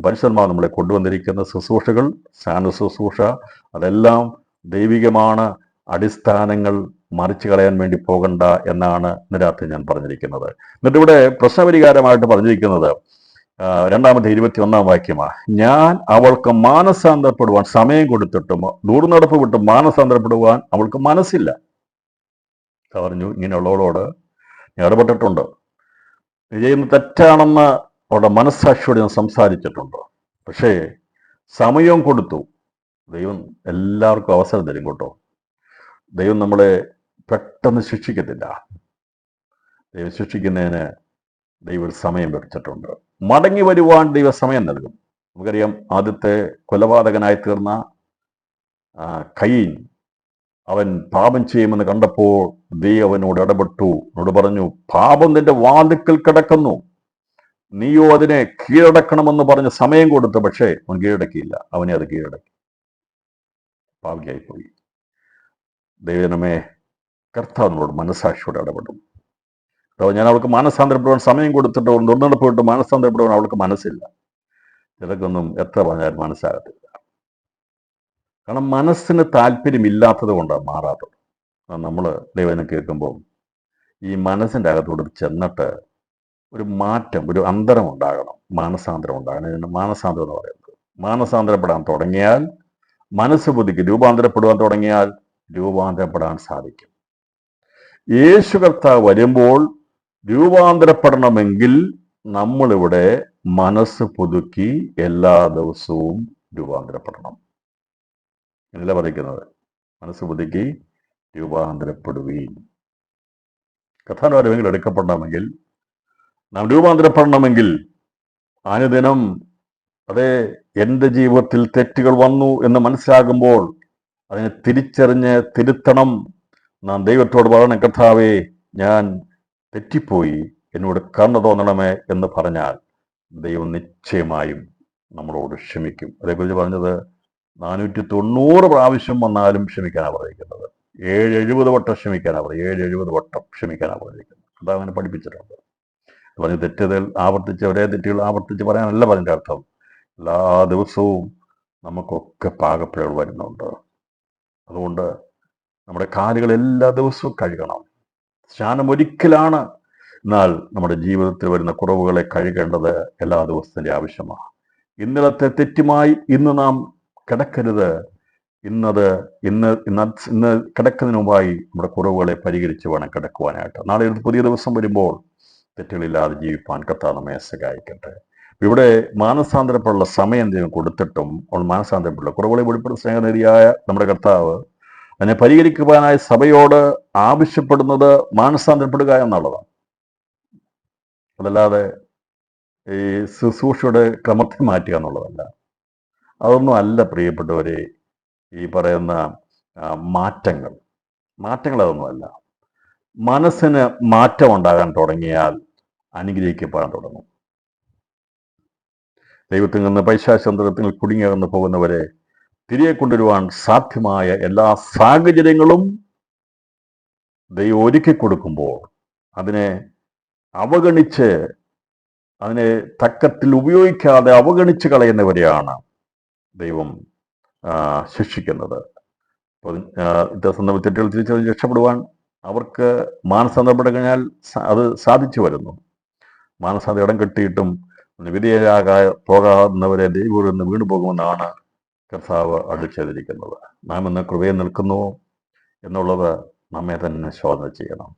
പരിശുദ്ധന്മാർ നമ്മളെ കൊണ്ടുവന്നിരിക്കുന്ന ശുശ്രൂഷകൾ, സാന്ത്വന ശുശ്രൂഷ, അതെല്ലാം ദൈവികമാണ്. അടിസ്ഥാനങ്ങൾ മറിച്ചു കളയാൻ വേണ്ടി പോകണ്ട എന്നാണ് ഇന്ന് രാത്രി ഞാൻ പറഞ്ഞിരിക്കുന്നത്. എന്നിട്ട് ഇവിടെ പ്രശ്നപരിഹാരമായിട്ട് പറഞ്ഞിരിക്കുന്നത് 21 വാക്യമാണ്. ഞാൻ അവൾക്ക് മാനസാന്തരപ്പെടുവാൻ സമയം കൊടുത്തിട്ടും ദൂർനടപ്പ് വിട്ട് മാനസാന്തരപ്പെടുവാൻ അവൾക്ക് മനസ്സില്ല. പറഞ്ഞു, ഇങ്ങനെയുള്ളവളോട് ഞാൻ ഇടപെട്ടിട്ടുണ്ട്. നീ ചെയ്യുന്ന തെറ്റാണെന്ന് അവളുടെ മനസ്സാക്ഷിയോട് ഞാൻ സംസാരിച്ചിട്ടുണ്ട്. പക്ഷേ സമയവും കൊടുത്തു. ദൈവം എല്ലാവർക്കും അവസരം തരും കേട്ടോ. ദൈവം നമ്മളെ പെട്ടെന്ന് ശിക്ഷിക്കത്തില്ല. ദൈവം ശിക്ഷിക്കുന്നതിന് ദൈവം സമയം വെച്ചിട്ടുണ്ട്. മടങ്ങി വരുവാൻ ദൈവം സമയം നൽകും. നമുക്കറിയാം, ആദ്യത്തെ കൊലപാതകനായി തീർന്ന കയീൻ, അവൻ പാപം ചെയ്യുമെന്ന് കണ്ടപ്പോൾ ദൈവം അവനോട് ഇടപെട്ടു. അവനോട് പറഞ്ഞു, പാപം നിന്റെ വാതിൽക്കൽ കിടക്കുന്നു, നീയോ അതിനെ കീഴടക്കണമെന്ന് പറഞ്ഞ് സമയം കൊടുത്തു. പക്ഷേ അവൻ കീഴടക്കിയില്ല. അവനെ അത് കീഴടക്കി. പാപിയായിപ്പോയി. ദൈവമേ, കർത്താവിനോട് മനസ്സാക്ഷിയോടെ ഇടപെടും. അപ്പോൾ ഞാൻ അവൾക്ക് മാനസാന്തരപ്പെടുവാൻ സമയം കൊടുത്തിട്ട് ദുർനടപ്പ് വിട്ട് മാനസാന്തരപ്പെടുവാൻ അവൾക്ക് മനസ്സില്ല. ചിലക്കൊന്നും എത്ര പറഞ്ഞാലും മനസ്സാകത്തില്ല. കാരണം മനസ്സിന് താല്പര്യമില്ലാത്തത് കൊണ്ടാണ് മാറാത്തത്. നമ്മൾ ദൈവനെ കേൾക്കുമ്പോൾ ഈ മനസ്സിൻ്റെ അകത്തോട് ചെന്നിട്ട് ഒരു മാറ്റം, ഒരു അന്തരം ഉണ്ടാകണം, മാനസാന്തരം ഉണ്ടാകണം. മാനസാന്തരം എന്ന് പറയുന്നത്, മാനസാന്തരപ്പെടാൻ തുടങ്ങിയാൽ, മനസ്സ് ബുദ്ധിക്ക് രൂപാന്തരപ്പെടുവാൻ തുടങ്ങിയാൽ രൂപാന്തരപ്പെടാൻ സാധിക്കും. യേശു കർത്താവ് വരുമ്പോൾ രൂപാന്തരപ്പെടണമെങ്കിൽ നമ്മളിവിടെ മനസ്സ് പുതുക്കി എല്ലാ ദിവസവും രൂപാന്തരപ്പെടണം. എന്നല്ല പറയുന്നത്, മനസ്സ് പുതുക്കി രൂപാന്തരപ്പെടുകയും. കഥാലോകമെങ്കിൽ എടുക്കപ്പെടണമെങ്കിൽ, നാം രൂപാന്തരപ്പെടണമെങ്കിൽ അനുദിനം അതേ എൻ്റെ ജീവിതത്തിൽ തെറ്റുകൾ വന്നു എന്ന് മനസ്സിലാകുമ്പോൾ അതിനെ തിരിച്ചറിഞ്ഞ് തിരുത്തണം. നാം ദൈവത്തോട് പറയണം, കർത്താവേ ഞാൻ തെറ്റിപ്പോയി, എന്നോട് കരുണ തോന്നണമേ എന്ന് പറഞ്ഞാൽ ദൈവം നിശ്ചയമായും നമ്മളോട് ക്ഷമിക്കും. അതേക്കുറിച്ച് പറഞ്ഞത് 490 പ്രാവശ്യം വന്നാലും ക്ഷമിക്കാനാണ് പറഞ്ഞിരിക്കുന്നത്. 770 വട്ടം ക്ഷമിക്കാനാണ് പറയുക. 770 വട്ടം ക്ഷമിക്കാനാണ് പറഞ്ഞിരിക്കുന്നത്. അത് അവനെ പഠിപ്പിച്ചിട്ടുണ്ട്. പറഞ്ഞ് തെറ്റുകൾ ആവർത്തിച്ച് ഒരേ തെറ്റുകൾ ആവർത്തിച്ച് പറയാനല്ല പറഞ്ഞ അർത്ഥം. എല്ലാ ദിവസവും നമുക്കൊക്കെ പാകപ്പിഴകൾ വരുന്നുണ്ട്. അതുകൊണ്ട് നമ്മുടെ കാലുകൾ എല്ലാ ദിവസവും കഴുകണം. സ്നാനം ഒരിക്കലാണ്. എന്നാൽ നമ്മുടെ ജീവിതത്തിൽ വരുന്ന കുറവുകളെ കഴുകേണ്ടത് എല്ലാ ദിവസത്തിൻ്റെ ആവശ്യമാണ്. ഇന്നലത്തെ തെറ്റുമായി ഇന്ന് നാം കിടക്കരുത്. ഇന്ന് ഇന്ന് കിടക്കുന്നതിന് മുമ്പായി നമ്മുടെ കുറവുകളെ പരിഹരിച്ച് വേണം കിടക്കുവാനായിട്ട്. നാളെ ഒരു പുതിയ ദിവസം വരുമ്പോൾ തെറ്റുകളില്ലാതെ ജീവിപ്പാൻ കർത്താവ് നമ്മെ സഹായിക്കട്ടെ. ഇവിടെ മാനസാന്തരപ്പെട്ടുള്ള സമയം ദൈവം കൊടുത്തിട്ടും അവൾ മാനസാന്തരപ്പെട്ടുള്ള കുറവുകളെ വെളിപ്പെടുന്ന സ്നേഹനിധിയായ നമ്മുടെ കർത്താവ് അതിനെ പരിഹരിക്കുവാനായി സഭയോട് ആവശ്യപ്പെടുന്നത് മാനസാന്തരപ്പെടുക എന്നുള്ളതാണ്. അതല്ലാതെ ഈ ശുശ്രൂഷയുടെ ക്രമത്തെ മാറ്റുക എന്നുള്ളതല്ല. അതൊന്നും അല്ല പ്രിയപ്പെട്ടവരെ ഈ പറയുന്ന മാറ്റങ്ങൾ അതൊന്നുമല്ല. മനസ്സിന് മാറ്റം ഉണ്ടാകാൻ തുടങ്ങിയാൽ അനുഗ്രഹിക്കപ്പെടാൻ തുടങ്ങും. ദൈവത്തിൽ നിന്ന് പൈശാചതന്ത്രത്തിൽ കുടുങ്ങിയകന്ന് പോകുന്നവരെ തിരികെ കൊണ്ടുവരുവാൻ സാധ്യമായ എല്ലാ സാഹചര്യങ്ങളും ദൈവം ഒരുക്കി കൊടുക്കുമ്പോൾ അതിനെ അവഗണിച്ച്, അതിനെ തക്കത്തിൽ ഉപയോഗിക്കാതെ അവഗണിച്ച് കളയുന്നവരെയാണ് ദൈവം ശിക്ഷിക്കുന്നത്. തെറ്റുകൾ തിരിച്ചറിഞ്ഞ് രക്ഷപ്പെടുവാൻ അവർക്ക് മാനസാന്തരപ്പെട്ട് കഴിഞ്ഞാൽ അത് സാധിച്ചു വരുന്നു. മാനസാന്തരം ഇടം കെട്ടിയിട്ടും പോകാവുന്നവരെ ദൈവം നിന്ന് വീണു പോകുമെന്നാണ് കർത്താവ് അടിച്ചേതിരിക്കുന്നത്. നാം ഇന്ന് കൃപയിൽ നിൽക്കുന്നു എന്നുള്ളത് നമ്മെ തന്നെ ശോധന ചെയ്യണം.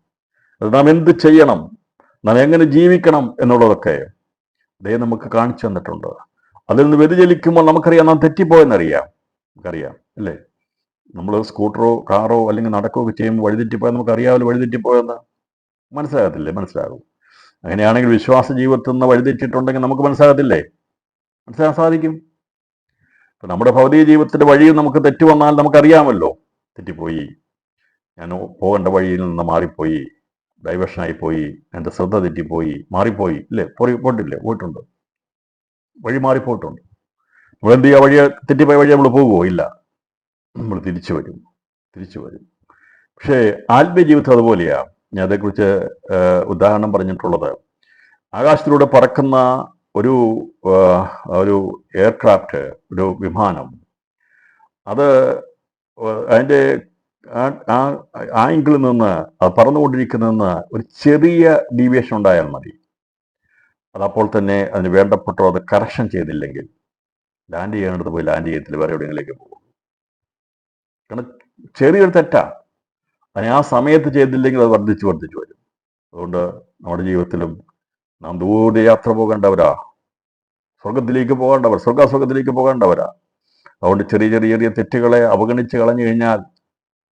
അത് നാം എന്ത് ചെയ്യണം, നാം എങ്ങനെ ജീവിക്കണം എന്നുള്ളതൊക്കെ ദൈവം നമുക്ക് കാണിച്ചു തന്നിട്ടുണ്ട്. അതിൽ നിന്ന് വ്യതിചലിക്കുമ്പോൾ നമുക്കറിയാം നാം തെറ്റിപ്പോയെന്നറിയാം. നമുക്കറിയാം അല്ലേ? നമ്മൾ സ്കൂട്ടറോ കാറോ അല്ലെങ്കിൽ നടക്കുകയൊക്കെ ചെയ്യുമ്പോൾ വഴിതെറ്റിപ്പോയാൽ നമുക്കറിയാമല്ലോ വഴിതെറ്റിപ്പോയെന്ന്. മനസ്സിലാകത്തില്ലേ? മനസ്സിലാകും. അങ്ങനെയാണെങ്കിൽ വിശ്വാസ ജീവിതത്തിൽ നിന്ന് വഴിതെറ്റിട്ടുണ്ടെങ്കിൽ നമുക്ക് മനസ്സിലാകത്തില്ലേ? മനസ്സിലാക്കാൻ സാധിക്കും. ഇപ്പം നമ്മുടെ ഭൗതിക ജീവിതത്തിൻ്റെ വഴിയിൽ നമുക്ക് തെറ്റ് വന്നാൽ നമുക്കറിയാമല്ലോ. തെറ്റിപ്പോയി, ഞാൻ പോകേണ്ട വഴിയിൽ നിന്ന് മാറിപ്പോയി, ഡൈവേഷനായി പോയി, എൻ്റെ ശ്രദ്ധ തെറ്റിപ്പോയി, മാറിപ്പോയി ഇല്ലേ? പോയിട്ടുണ്ട്, വഴി മാറിപ്പോയിട്ടുണ്ട്. നമ്മൾ എന്ത് ചെയ്യുക? വഴി തെറ്റിപ്പോയ വഴി നമ്മൾ പോകുമോ? ഇല്ല, നമ്മൾ തിരിച്ചു വരും. പക്ഷേ ആത്മീയ ജീവിതം അതുപോലെയാണ്. ഞാൻ അതേക്കുറിച്ച് ഉദാഹരണം പറഞ്ഞിട്ടുള്ളത്, ആകാശത്തിലൂടെ പറക്കുന്ന ഒരു എയർക്രാഫ്റ്റ്, ഒരു വിമാനം, അത് അതിൻ്റെ ആംഗിളിൽ നിന്ന് അത് പറന്നുകൊണ്ടിരിക്കുന്നതെന്ന് ഒരു ചെറിയ ഡീവിയേഷൻ ഉണ്ടായാൽ മതി. അതപ്പോൾ തന്നെ അതിന് വേണ്ടപ്പെട്ടോ അത് കറക്ഷൻ ചെയ്തില്ലെങ്കിൽ ലാൻഡ് ചെയ്യേണ്ടത് പോയി ലാൻഡ് ചെയ്യത്തില്ല, വേറെ എവിടെയെങ്കിലേക്ക് പോകും. കാരണം ചെറിയൊരു തെറ്റാ. അതിനെ ആ സമയത്ത് ചെയ്തില്ലെങ്കിൽ അത് വർദ്ധിച്ചു വരും. അതുകൊണ്ട് നമ്മുടെ ജീവിതത്തിലും നാം ദൂരെ യാത്ര പോകേണ്ടവരാ, സ്വർഗാസ്വർഗത്തിലേക്ക് പോകേണ്ടവരാ. അതുകൊണ്ട് ചെറിയ തെറ്റുകളെ അവഗണിച്ച് കളഞ്ഞു കഴിഞ്ഞാൽ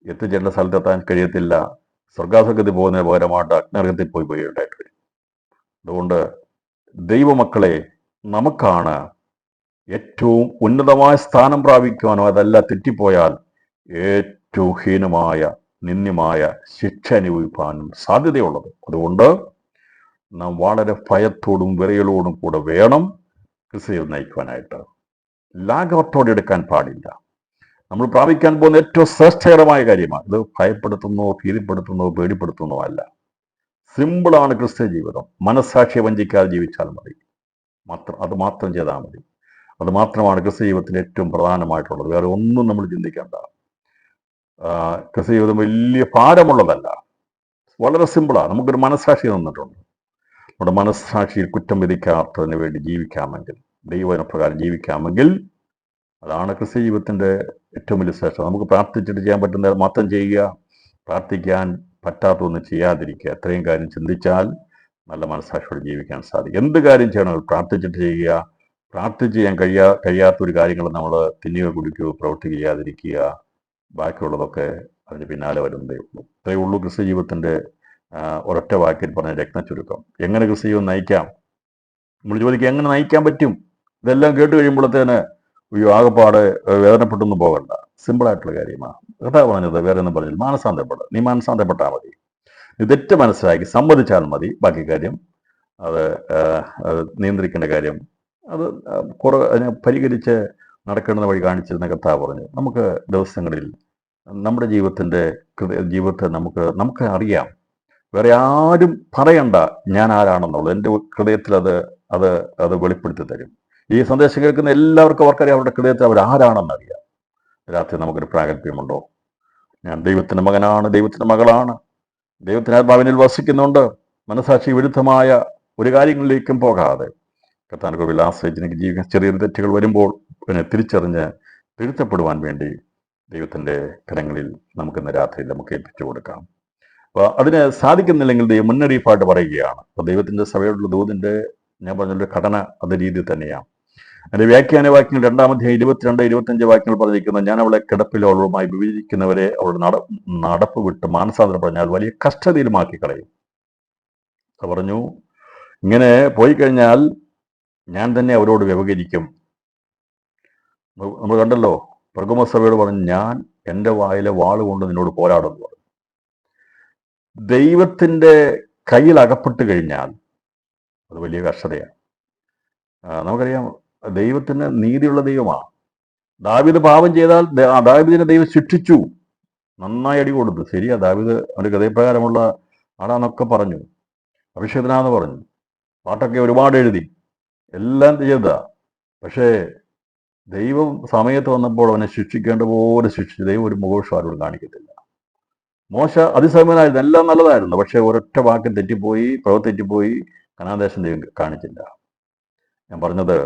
എത്തിച്ചേണ്ട സ്ഥലത്തെത്താൻ കഴിയത്തില്ല. സ്വർഗാസ്വർഗത്തിൽ പോകുന്നതിന് പകരമായിട്ട് അഗ്നർഗത്തിൽ പോയി ഉണ്ടായിട്ട് വരും. അതുകൊണ്ട് ദൈവമക്കളെ, നമുക്കാണ് ഏറ്റവും ഉന്നതമായ സ്ഥാനം പ്രാപിക്കുവാനോ അതല്ല തെറ്റിപ്പോയാൽ ഏറ്റവും ഹീനമായ നിന്ദ്യമായ ശിക്ഷ അനുഭവിക്കാനും സാധ്യതയുള്ളത്. അതുകൊണ്ട് നാം വളരെ ഭയത്തോടും വിറയലോടും കൂടെ വേണം ക്രിസ്തുവിൽ നയിക്കുവാനായിട്ട്. ലാഘവത്തോടെ എടുക്കാൻ പാടില്ല. നമ്മൾ പ്രാപിക്കാൻ പോകുന്ന ഏറ്റവും ശ്രേഷ്ഠകരമായ കാര്യമാണ്. ഇത് ഭയപ്പെടുത്തുന്നോ ഭീതിപ്പെടുത്തുന്നോ പേടിപ്പെടുത്തുന്നോ അല്ല. സിമ്പിളാണ് ക്രിസ്ത്യ ജീവിതം. മനസ്സാക്ഷിയെ വഞ്ചിക്കാതെ ജീവിച്ചാൽ മതി. അത് മാത്രം ചെയ്താൽ മതി. അത് മാത്രമാണ് ക്രിസ്ത്യ ജീവിതത്തിൽ ഏറ്റവും പ്രധാനമായിട്ടുള്ളത്. വേറെ ഒന്നും നമ്മൾ ചിന്തിക്കേണ്ട. ക്രിസ്ത്യ ജീവിതം വലിയ ഭാരമുള്ളതല്ല, വളരെ സിമ്പിളാണ്. നമുക്കൊരു മനസ്സാക്ഷി തന്നിട്ടുണ്ട്. നമ്മുടെ മനസ്സാക്ഷിയിൽ കുറ്റം വിധിക്കാത്തതിന് വേണ്ടി ജീവിക്കാമെങ്കിൽ, ദൈവപ്രകാരം ജീവിക്കാമെങ്കിൽ, അതാണ് ക്രിസ്ത്യ ജീവിതത്തിൻ്റെ ഏറ്റവും വലിയ ശ്രേഷ്ഠത. നമുക്ക് പ്രാർത്ഥിച്ചിട്ട് ചെയ്യാൻ പറ്റുന്നത് മാത്രം ചെയ്യുക, പ്രാർത്ഥിക്കാൻ പറ്റാത്തൊന്നും ചെയ്യാതിരിക്കുക. അത്രയും കാര്യം ചിന്തിച്ചാൽ നല്ല മനസ്സാക്ഷിയോടെ ജീവിക്കാൻ സാധിക്കും. എന്ത് കാര്യം ചെയ്യണം, പ്രാർത്ഥിച്ചിട്ട് ചെയ്യുക. പ്രാർത്ഥിച്ച് ചെയ്യാൻ കഴിയാത്തൊരു കാര്യങ്ങൾ നമ്മൾ തിന്നുകയോ കുടിക്കുകയോ പ്രവൃത്തി ചെയ്യാതിരിക്കുക. ബാക്കിയുള്ളതൊക്കെ അതിന് പിന്നാലെ വരുന്നതേ ഉള്ളൂ. ഇത്രയേ ഉള്ളൂ ക്രിസ്ത്യ ജീവിതത്തിൻ്റെ ഒരൊറ്റ വാക്കിൽ പറഞ്ഞ രത്നച്ചുരുക്കം. എങ്ങനെ ക്രിസ്ത്യ ജീവിതം നയിക്കാം? നമ്മൾ ചോദിക്കുക, എങ്ങനെ നയിക്കാൻ പറ്റും? ഇതെല്ലാം കേട്ട് കഴിയുമ്പോഴത്തേന് ആകെപ്പാട് വേദനപ്പെട്ടൊന്നും പോകണ്ട. സിമ്പിളായിട്ടുള്ള കാര്യമാണ്. കഥാ പറഞ്ഞത് വേറെ ഒന്നും പറഞ്ഞില്ല. നീ മാനസാന്തരപ്പെട്ടാൽ മതി. നീ തെറ്റ് മനസ്സിലാക്കി സമ്മതിച്ചാൽ മതി. ബാക്കി കാര്യം അത് അത് നിയന്ത്രിക്കേണ്ട കാര്യം അത് അതിനെ പരിഹരിച്ച് നടക്കേണ്ടുന്ന വഴി കാണിച്ചിരുന്ന കർത്താവ് പറഞ്ഞു. നമുക്ക് ദിവസങ്ങളിൽ നമ്മുടെ ജീവിതത്തെ നമുക്ക് അറിയാം. വേറെ ആരും പറയണ്ട ഞാൻ ആരാണെന്നുള്ളത്. എൻ്റെ ഹൃദയത്തിൽ അത് അത് വെളിപ്പെടുത്തി തരും. ഈ സന്ദേശം കേൾക്കുന്ന എല്ലാവർക്കും അവർക്കറിയാം അവരുടെ ഹൃദയത്തിൽ അവർ ആരാണെന്നറിയാം. രാത്രി നമുക്കൊരു പ്രാഗൽഭ്യമുണ്ടോ? ഞാൻ ദൈവത്തിൻ്റെ മകനാണ്, ദൈവത്തിൻ്റെ മകളാണ്, ദൈവത്തിൻ്റെ ആത്മാവിനിൽ വസിക്കുന്നുണ്ട്. മനസാക്ഷി വിരുദ്ധമായ ഒരു കാര്യങ്ങളിലേക്കും പോകാതെ കർത്താവിൻ്റെ കൃപയിൽ ആശ്രയിച്ച് എനിക്ക് ജീവിക്കാൻ ചെറിയ തെറ്റുകൾ വരുമ്പോൾ പിന്നെ തിരിച്ചറിഞ്ഞ് തിരുത്തപ്പെടുവാൻ വേണ്ടി ദൈവത്തിൻ്റെ കരങ്ങളിൽ നമുക്കിന്ന് രാത്രിയിൽ നമുക്ക് ഏൽപ്പിച്ചു കൊടുക്കാം. അപ്പോൾ അതിന് സാധിക്കുന്നില്ലെങ്കിൽ ദൈവം മുന്നറിയിപ്പായിട്ട് പറയുകയാണ്. അപ്പോൾ ദൈവത്തിൻ്റെ സഭയോടുള്ള ദൂതിൻ്റെ ഞാൻ പറഞ്ഞൊരു ഘടന അത് രീതി തന്നെയാണ്. അതിൻ്റെ വ്യാഖ്യാന വാക്യങ്ങൾ 2-ാം അധ്യായം 22-25 വാക്യങ്ങൾ പറഞ്ഞിരിക്കുന്നത്, ഞാൻ അവളെ കിടപ്പിലോളുമായി വിഭജിക്കുന്നവരെ അവളുടെ നടപ്പ് വിട്ട് മാനസാന്തരം പറഞ്ഞാൽ വലിയ കഷ്ടതയിലുമാക്കി കളയും. പറഞ്ഞു, ഇങ്ങനെ പോയി കഴിഞ്ഞാൽ ഞാൻ തന്നെ അവരോട് വ്യവഹരിക്കും. നമ്മൾ കണ്ടല്ലോ, പെർഗമോസ് പറഞ്ഞു, ഞാൻ എൻ്റെ വായിലെ വാളുകൊണ്ട് നിന്നോട് പോരാടുന്നു പറഞ്ഞു. ദൈവത്തിൻ്റെ കയ്യിൽ അകപ്പെട്ട് കഴിഞ്ഞാൽ അത് വലിയ കഷ്ടതയാണ്. നമുക്കറിയാം, ദൈവത്തിന് നീതിയുള്ള ദൈവമാണ്. ദാവീദ് പാപം ചെയ്താൽ ദാവീദിനെ ദൈവം ശിക്ഷിച്ചു, നന്നായി അടി കൊടുത്തു. ശരിയാ, ദാവീദ് അവൻ്റെ ഹൃദയപ്രകാരമുള്ള ആളാന്നൊക്കെ പറഞ്ഞു, അഭിഷേകനാന്ന് പറഞ്ഞു, പാട്ടൊക്കെ ഒരുപാട് എഴുതി, എല്ലാം ചെയ്തതാ. പക്ഷേ ദൈവം സമയത്ത് വന്നപ്പോൾ അവനെ ശിക്ഷിക്കേണ്ട പോലെ ശിക്ഷിച്ചു. ദൈവം ഒരു മുഖോഷാരോട് കാണിക്കത്തില്ല. മോശ അതിസമയനായിരുന്നു, എല്ലാം നല്ലതായിരുന്നു. പക്ഷേ ഒരൊറ്റ വാക്ക് തെറ്റിപ്പോയി, പ്രവൃത്തി തെറ്റിപ്പോയി, കനാദേശം ദൈവം കാണിച്ചില്ല. ഞാൻ പറഞ്ഞത്,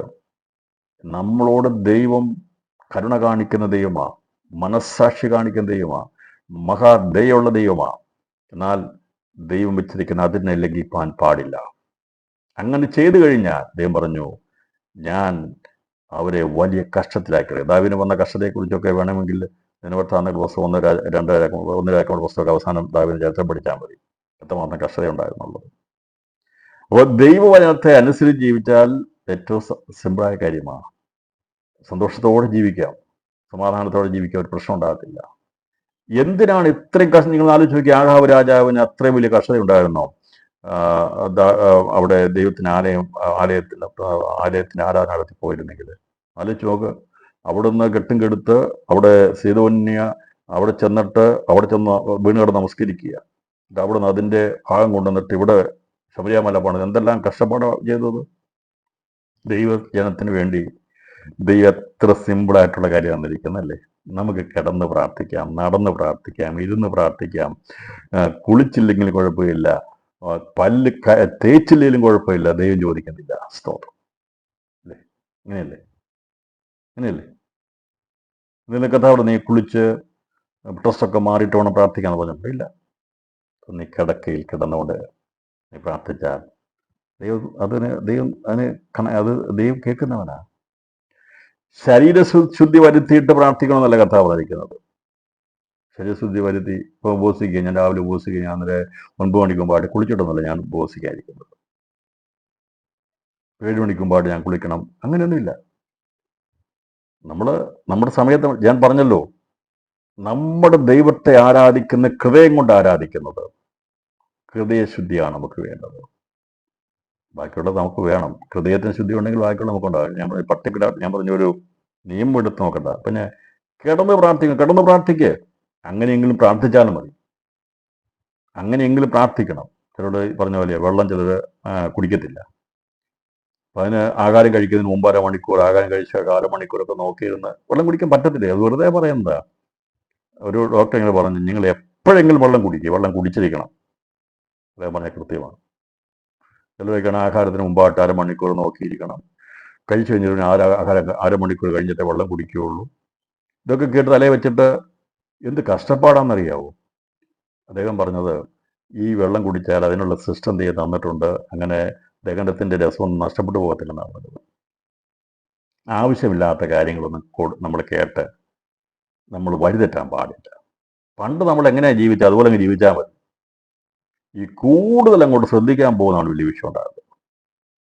നമ്മളോട് ദൈവം കരുണ കാണിക്കുന്ന ദൈവമാണ്, മനസ്സാക്ഷി കാണിക്കുന്ന ദൈവമാണ്, മഹാദയുള്ള ദൈവമാണ്. എന്നാൽ ദൈവം വെച്ചിരിക്കുന്ന അതിനെ ലംഘിപ്പാൻ പാടില്ല. അങ്ങനെ ചെയ്തു കഴിഞ്ഞാൽ ദൈവം പറഞ്ഞു, ഞാൻ അവരെ വലിയ കഷ്ടത്തിലാക്കി. ദാവീദിന് വന്ന കഷ്ടത്തെക്കുറിച്ചൊക്കെ വേണമെങ്കിൽ ദിനവൃത്താന്തങ്ങൾ പുസ്തകം 1 രാജാക്കന്മാരുടെ പുസ്തകം അവസാനം ദാവീദിന്റെ ചരിത്രം പഠിച്ചാൽ മതി, എത്രമാത്രം കഷ്ടത ഉണ്ടായിരുന്നുള്ളത്. അപ്പോൾ ദൈവവചനത്തെ അനുസരിച്ച് ജീവിച്ചാൽ ഏറ്റവും സിമ്പിളായ കാര്യമാണ്. സന്തോഷത്തോടെ ജീവിക്കാം, സമാധാനത്തോടെ ജീവിക്കാം, ഒരു പ്രശ്നം ഉണ്ടാകത്തില്ല. എന്തിനാണ് ഇത്രയും കഷ്ടം? നിങ്ങൾ ആലോചിച്ച് നോക്കി, ആഹാബ് രാജാവിന് അത്രയും വലിയ കഷ്ടത ഉണ്ടായിരുന്നോ? അവിടെ ദൈവത്തിന് ആലയത്തിന് ആരാധന നടത്തി പോയിരുന്നെങ്കിൽ ആലോചിച്ച് നോക്ക്. അവിടുന്ന് കെട്ടും കെടുത്ത് അവിടെ സീതോന്യ അവിടെ ചെന്ന് വീണുകിടന്ന് നമസ്കരിക്കുക. അവിടുന്ന് അതിൻ്റെ ഭാഗം കൊണ്ടുവന്നിട്ട് ഇവിടെ ശബരിമല പോണത് എന്തെല്ലാം കഷ്ടപ്പാടാണ് ചെയ്തത് ദൈവജനത്തിന് വേണ്ടി. ദൈവം എത്ര സിമ്പിളായിട്ടുള്ള കാര്യം തന്നിരിക്കുന്നല്ലേ. നമുക്ക് കിടന്ന് പ്രാർത്ഥിക്കാം, നടന്ന് പ്രാർത്ഥിക്കാം, ഇരുന്ന് പ്രാർത്ഥിക്കാം, കുളിച്ചില്ലെങ്കിൽ കുഴപ്പമില്ല, പല്ല് തേച്ചില്ലെങ്കിലും കുഴപ്പമില്ല, ദൈവം ചോദിക്കുന്നില്ല. സ്തോത്രം അല്ലേ? ഇങ്ങനെയല്ലേ? ഇതിൻ്റെ കഥ അവിടെ നീ കുളിച്ച് ഡ്രസ്സൊക്കെ മാറിയിട്ട് വേണം പ്രാർത്ഥിക്കാന്ന് പറഞ്ഞിട്ടില്ല. ഇല്ല, നീ കിടക്കയിൽ കിടന്നുകൊണ്ട് നീ പ്രാർത്ഥിച്ചാൽ ദൈവം കേൾക്കുന്നവനാ. ശരീരശുദ്ധി വരുത്തിയിട്ട് പ്രാർത്ഥിക്കണമെന്നല്ല കഥ പറഞ്ഞിരിക്കുന്നത്. ശരീരശുദ്ധി വരുത്തി ഇപ്പോൾ ഉപവസിക്കുക, ഞാൻ രാവിലെ ഉപവസിക്കുക, ഞാൻ 9 മണിക്ക് മുമ്പാട് കുളിച്ചിട്ടൊന്നുമല്ല ഞാൻ ഉപവസിക്കാതിരിക്കുന്നത്. 7 മണിക്ക് മുമ്പാട് ഞാൻ കുളിക്കണം, അങ്ങനെയൊന്നുമില്ല. നമ്മുടെ സമയത്ത് ഞാൻ പറഞ്ഞല്ലോ, നമ്മുടെ ദൈവത്തെ ആരാധിക്കുന്ന ഹൃദയം കൊണ്ട് ആരാധിക്കുന്നത്, ഹൃദയശുദ്ധിയാണ് നമുക്ക് വേണ്ടത്. ബാക്കിയുള്ളത് നമുക്ക് വേണം. ഹൃദയത്തിന് ശുദ്ധി ഉണ്ടെങ്കിൽ ബാക്കിയുള്ള നമുക്കുണ്ടാകും. ഞാൻ പറഞ്ഞൊരു നിയമം എടുത്ത് നോക്കണ്ട. പിന്നെ കിടന്ന് പ്രാർത്ഥിക്കുക. അങ്ങനെയെങ്കിലും പ്രാർത്ഥിച്ചാലും മതി. അങ്ങനെയെങ്കിലും പ്രാർത്ഥിക്കണം. ചിലരോട് പറഞ്ഞ പോലെ വെള്ളം ചിലർ കുടിക്കത്തില്ല. അപ്പം അതിന് ആഹാരം കഴിക്കുന്നതിന് മുമ്പ് അരമണിക്കൂർ, ആഹാരം കഴിച്ച 1/4 മണിക്കൂറൊക്കെ നോക്കിയിരുന്ന് വെള്ളം കുടിക്കാൻ പറ്റത്തില്ല. അത് വെറുതെ പറയുന്നതാ. ഒരു ഡോക്ടർ ഇങ്ങനെ പറഞ്ഞു, നിങ്ങൾ എപ്പോഴെങ്കിലും വെള്ളം കുടിക്കുക, വെള്ളം കുടിച്ചിരിക്കണം. അദ്ദേഹം പറഞ്ഞ കൃത്യമാണ്. ചിലരൊക്കെയാണ് ആഹാരത്തിന് മുമ്പായിട്ട് 1/2 മണിക്കൂർ നോക്കിയിരിക്കണം, കഴിച്ചു കഴിഞ്ഞാൽ ആഹാരം 1/2 മണിക്കൂർ കഴിഞ്ഞിട്ടേ വെള്ളം കുടിക്കുകയുള്ളൂ. ഇതൊക്കെ കേട്ട് തലേ വെച്ചിട്ട് എന്ത് കഷ്ടപ്പാടാണെന്നറിയാവോ? അദ്ദേഹം പറഞ്ഞത്, ഈ വെള്ളം കുടിച്ചാൽ അതിനുള്ള സിസ്റ്റം തന്നിട്ടുണ്ട്, അങ്ങനെ ദഹനത്തിൻ്റെ രസമൊന്നും നഷ്ടപ്പെട്ടു പോകത്തില്ലെന്നാണ് പറഞ്ഞത്. ആവശ്യമില്ലാത്ത കാര്യങ്ങളൊന്നും നമ്മൾ കേട്ട് നമ്മൾ വഴിതെറ്റാൻ പാടില്ല. പണ്ട് നമ്മൾ എങ്ങനെയാണ് ജീവിച്ചത് അതുപോലെ അങ്ങ് ജീവിച്ചാൽ മതി. ഈ കൂടുതൽ അങ്ങോട്ട് ശ്രദ്ധിക്കാൻ പോകുന്നതാണ് വലിയ വിഷയം ഉണ്ടാകുന്നത്.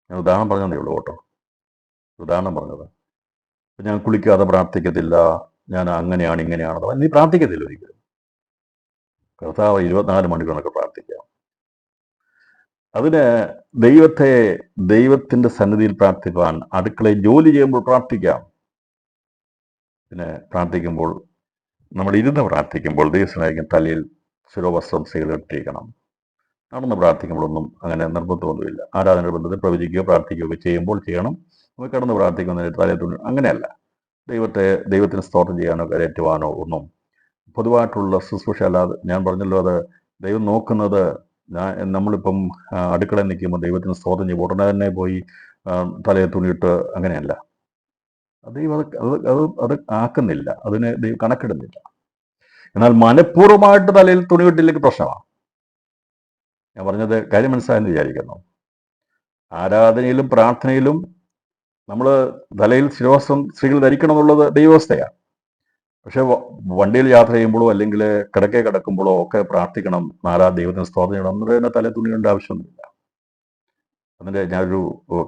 ഞാൻ ഉദാഹരണം പറഞ്ഞതേ ഉള്ളൂ കേട്ടോ, ഉദാഹരണം പറഞ്ഞത്. ഞാൻ കുളിക്കാതെ പ്രാർത്ഥിക്കത്തില്ല, ഞാൻ അങ്ങനെയാണ് ഇങ്ങനെയാണെന്ന് നീ പ്രാർത്ഥിക്കത്തില്ല ഒരിക്കലും. കർത്താവ് 24 മണിക്കൂറൊക്കെ പ്രാർത്ഥിക്കാം. അതിന് ദൈവത്തിന്റെ സന്നിധിയിൽ പ്രാർത്ഥിക്കാൻ, അടുക്കളയിൽ ജോലി ചെയ്യുമ്പോൾ പ്രാർത്ഥിക്കാം. പിന്നെ പ്രാർത്ഥിക്കുമ്പോൾ, നമ്മൾ ഇരുന്ന് പ്രാർത്ഥിക്കുമ്പോൾ ദൈവസ്നേഹിക്കും തലയിൽ ശിരോവസ്ത്രം സ്വീകരിക്കണം. നടന്ന് പ്രാർത്ഥിക്കുമ്പോഴൊന്നും അങ്ങനെ നിർബന്ധമൊന്നുമില്ല. ആരാധന ബന്ധത്തിൽ പ്രവചിക്കുകയോ പ്രാർത്ഥിക്കുകയോ ചെയ്യുമ്പോൾ ചെയ്യണം. നമുക്ക് കിടന്ന് പ്രാർത്ഥിക്കുന്നതിന് തലയിൽ അങ്ങനെയല്ല. ദൈവത്തിന് സ്തോത്രം ചെയ്യാനോ കരയറ്റുവാനോ ഒന്നും പൊതുവായിട്ടുള്ള ശുശ്രൂഷ അല്ലാതെ, ഞാൻ പറഞ്ഞല്ലോ, അത് ദൈവം നോക്കുന്നത്, നമ്മളിപ്പം അടുക്കളയിൽ നിൽക്കുമ്പോൾ ദൈവത്തിന് സ്തോത്രം ചെയ്യുമ്പോൾ ഉടനെ തന്നെ പോയി തലയെ തുണിയിട്ട് അങ്ങനെയല്ല. ദൈവം അത് ആക്കുന്നില്ല, അതിനെ ദൈവം കണക്കിടുന്നില്ല. എന്നാൽ മനഃപൂർവ്വമായിട്ട് തലയിൽ തുണിയിട്ടില്ലെങ്കിൽ പ്രശ്നമാണ്. ഞാൻ പറഞ്ഞത് കാര്യം മനസ്സിലായെന്ന് വിചാരിക്കുന്നു. ആരാധനയിലും പ്രാർത്ഥനയിലും നമ്മൾ തലയിൽ ശിരോവസ്ത്രം സ്ത്രീകൾ ധരിക്കണം എന്നുള്ളത് ദൈവവസ്ഥയാണ്. പക്ഷെ വണ്ടിയിൽ യാത്ര ചെയ്യുമ്പോഴോ അല്ലെങ്കിൽ കിടക്കുമ്പോഴോ ഒക്കെ പ്രാർത്ഥിക്കണം, ദൈവത്തിന് സ്തോത്രം ചെയ്യണം എന്നത് തന്നെ തല തുണിയേണ്ട ആവശ്യമൊന്നുമില്ല. അതിൻ്റെ ഞാനൊരു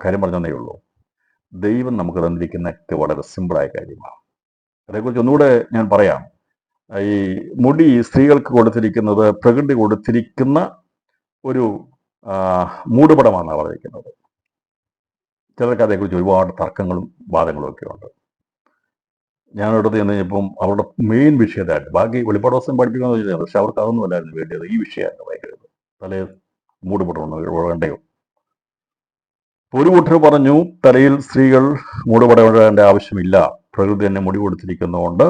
കാര്യം പറഞ്ഞതേ ഉള്ളൂ. ദൈവം നമുക്ക് തന്നിരിക്കുന്നതൊക്കെ വളരെ സിമ്പിളായ കാര്യമാണ്. അതേക്കുറിച്ച് ഒന്നുകൂടെ ഞാൻ പറയാം. ഈ മുടി സ്ത്രീകൾക്ക് കൊടുത്തിരിക്കുന്നത് പ്രകൃതി കൊടുത്തിരിക്കുന്ന ഒരു മൂടുപടമാണെന്നാണ് പറഞ്ഞിരിക്കുന്നത്. ചിലർക്ക് അതേക്കുറിച്ച് ഒരുപാട് തർക്കങ്ങളും വാദങ്ങളും ഒക്കെ ഉണ്ട്. ഞാനവിടുത്തെ ചെന്ന് കഴിഞ്ഞപ്പം അവരുടെ മെയിൻ വിഷയമായിട്ട്, ബാക്കി വെളിപ്പാട് ദിവസം പഠിപ്പിക്കാമെന്ന് വെച്ചാൽ, പക്ഷെ അവർക്ക് അതൊന്നും അല്ലായിരുന്നു വേണ്ടിയത്. ഈ വിഷയമായിരുന്നു ഭയങ്കര തലേ മൂടുപടമാണ് വേണ്ടയോ. ഒരു കൂട്ടർ പറഞ്ഞു തലയിൽ സ്ത്രീകൾ മൂടുപടേണ്ട ആവശ്യമില്ല, പ്രകൃതി തന്നെ മുടി കൊടുത്തിരിക്കുന്നതുകൊണ്ട്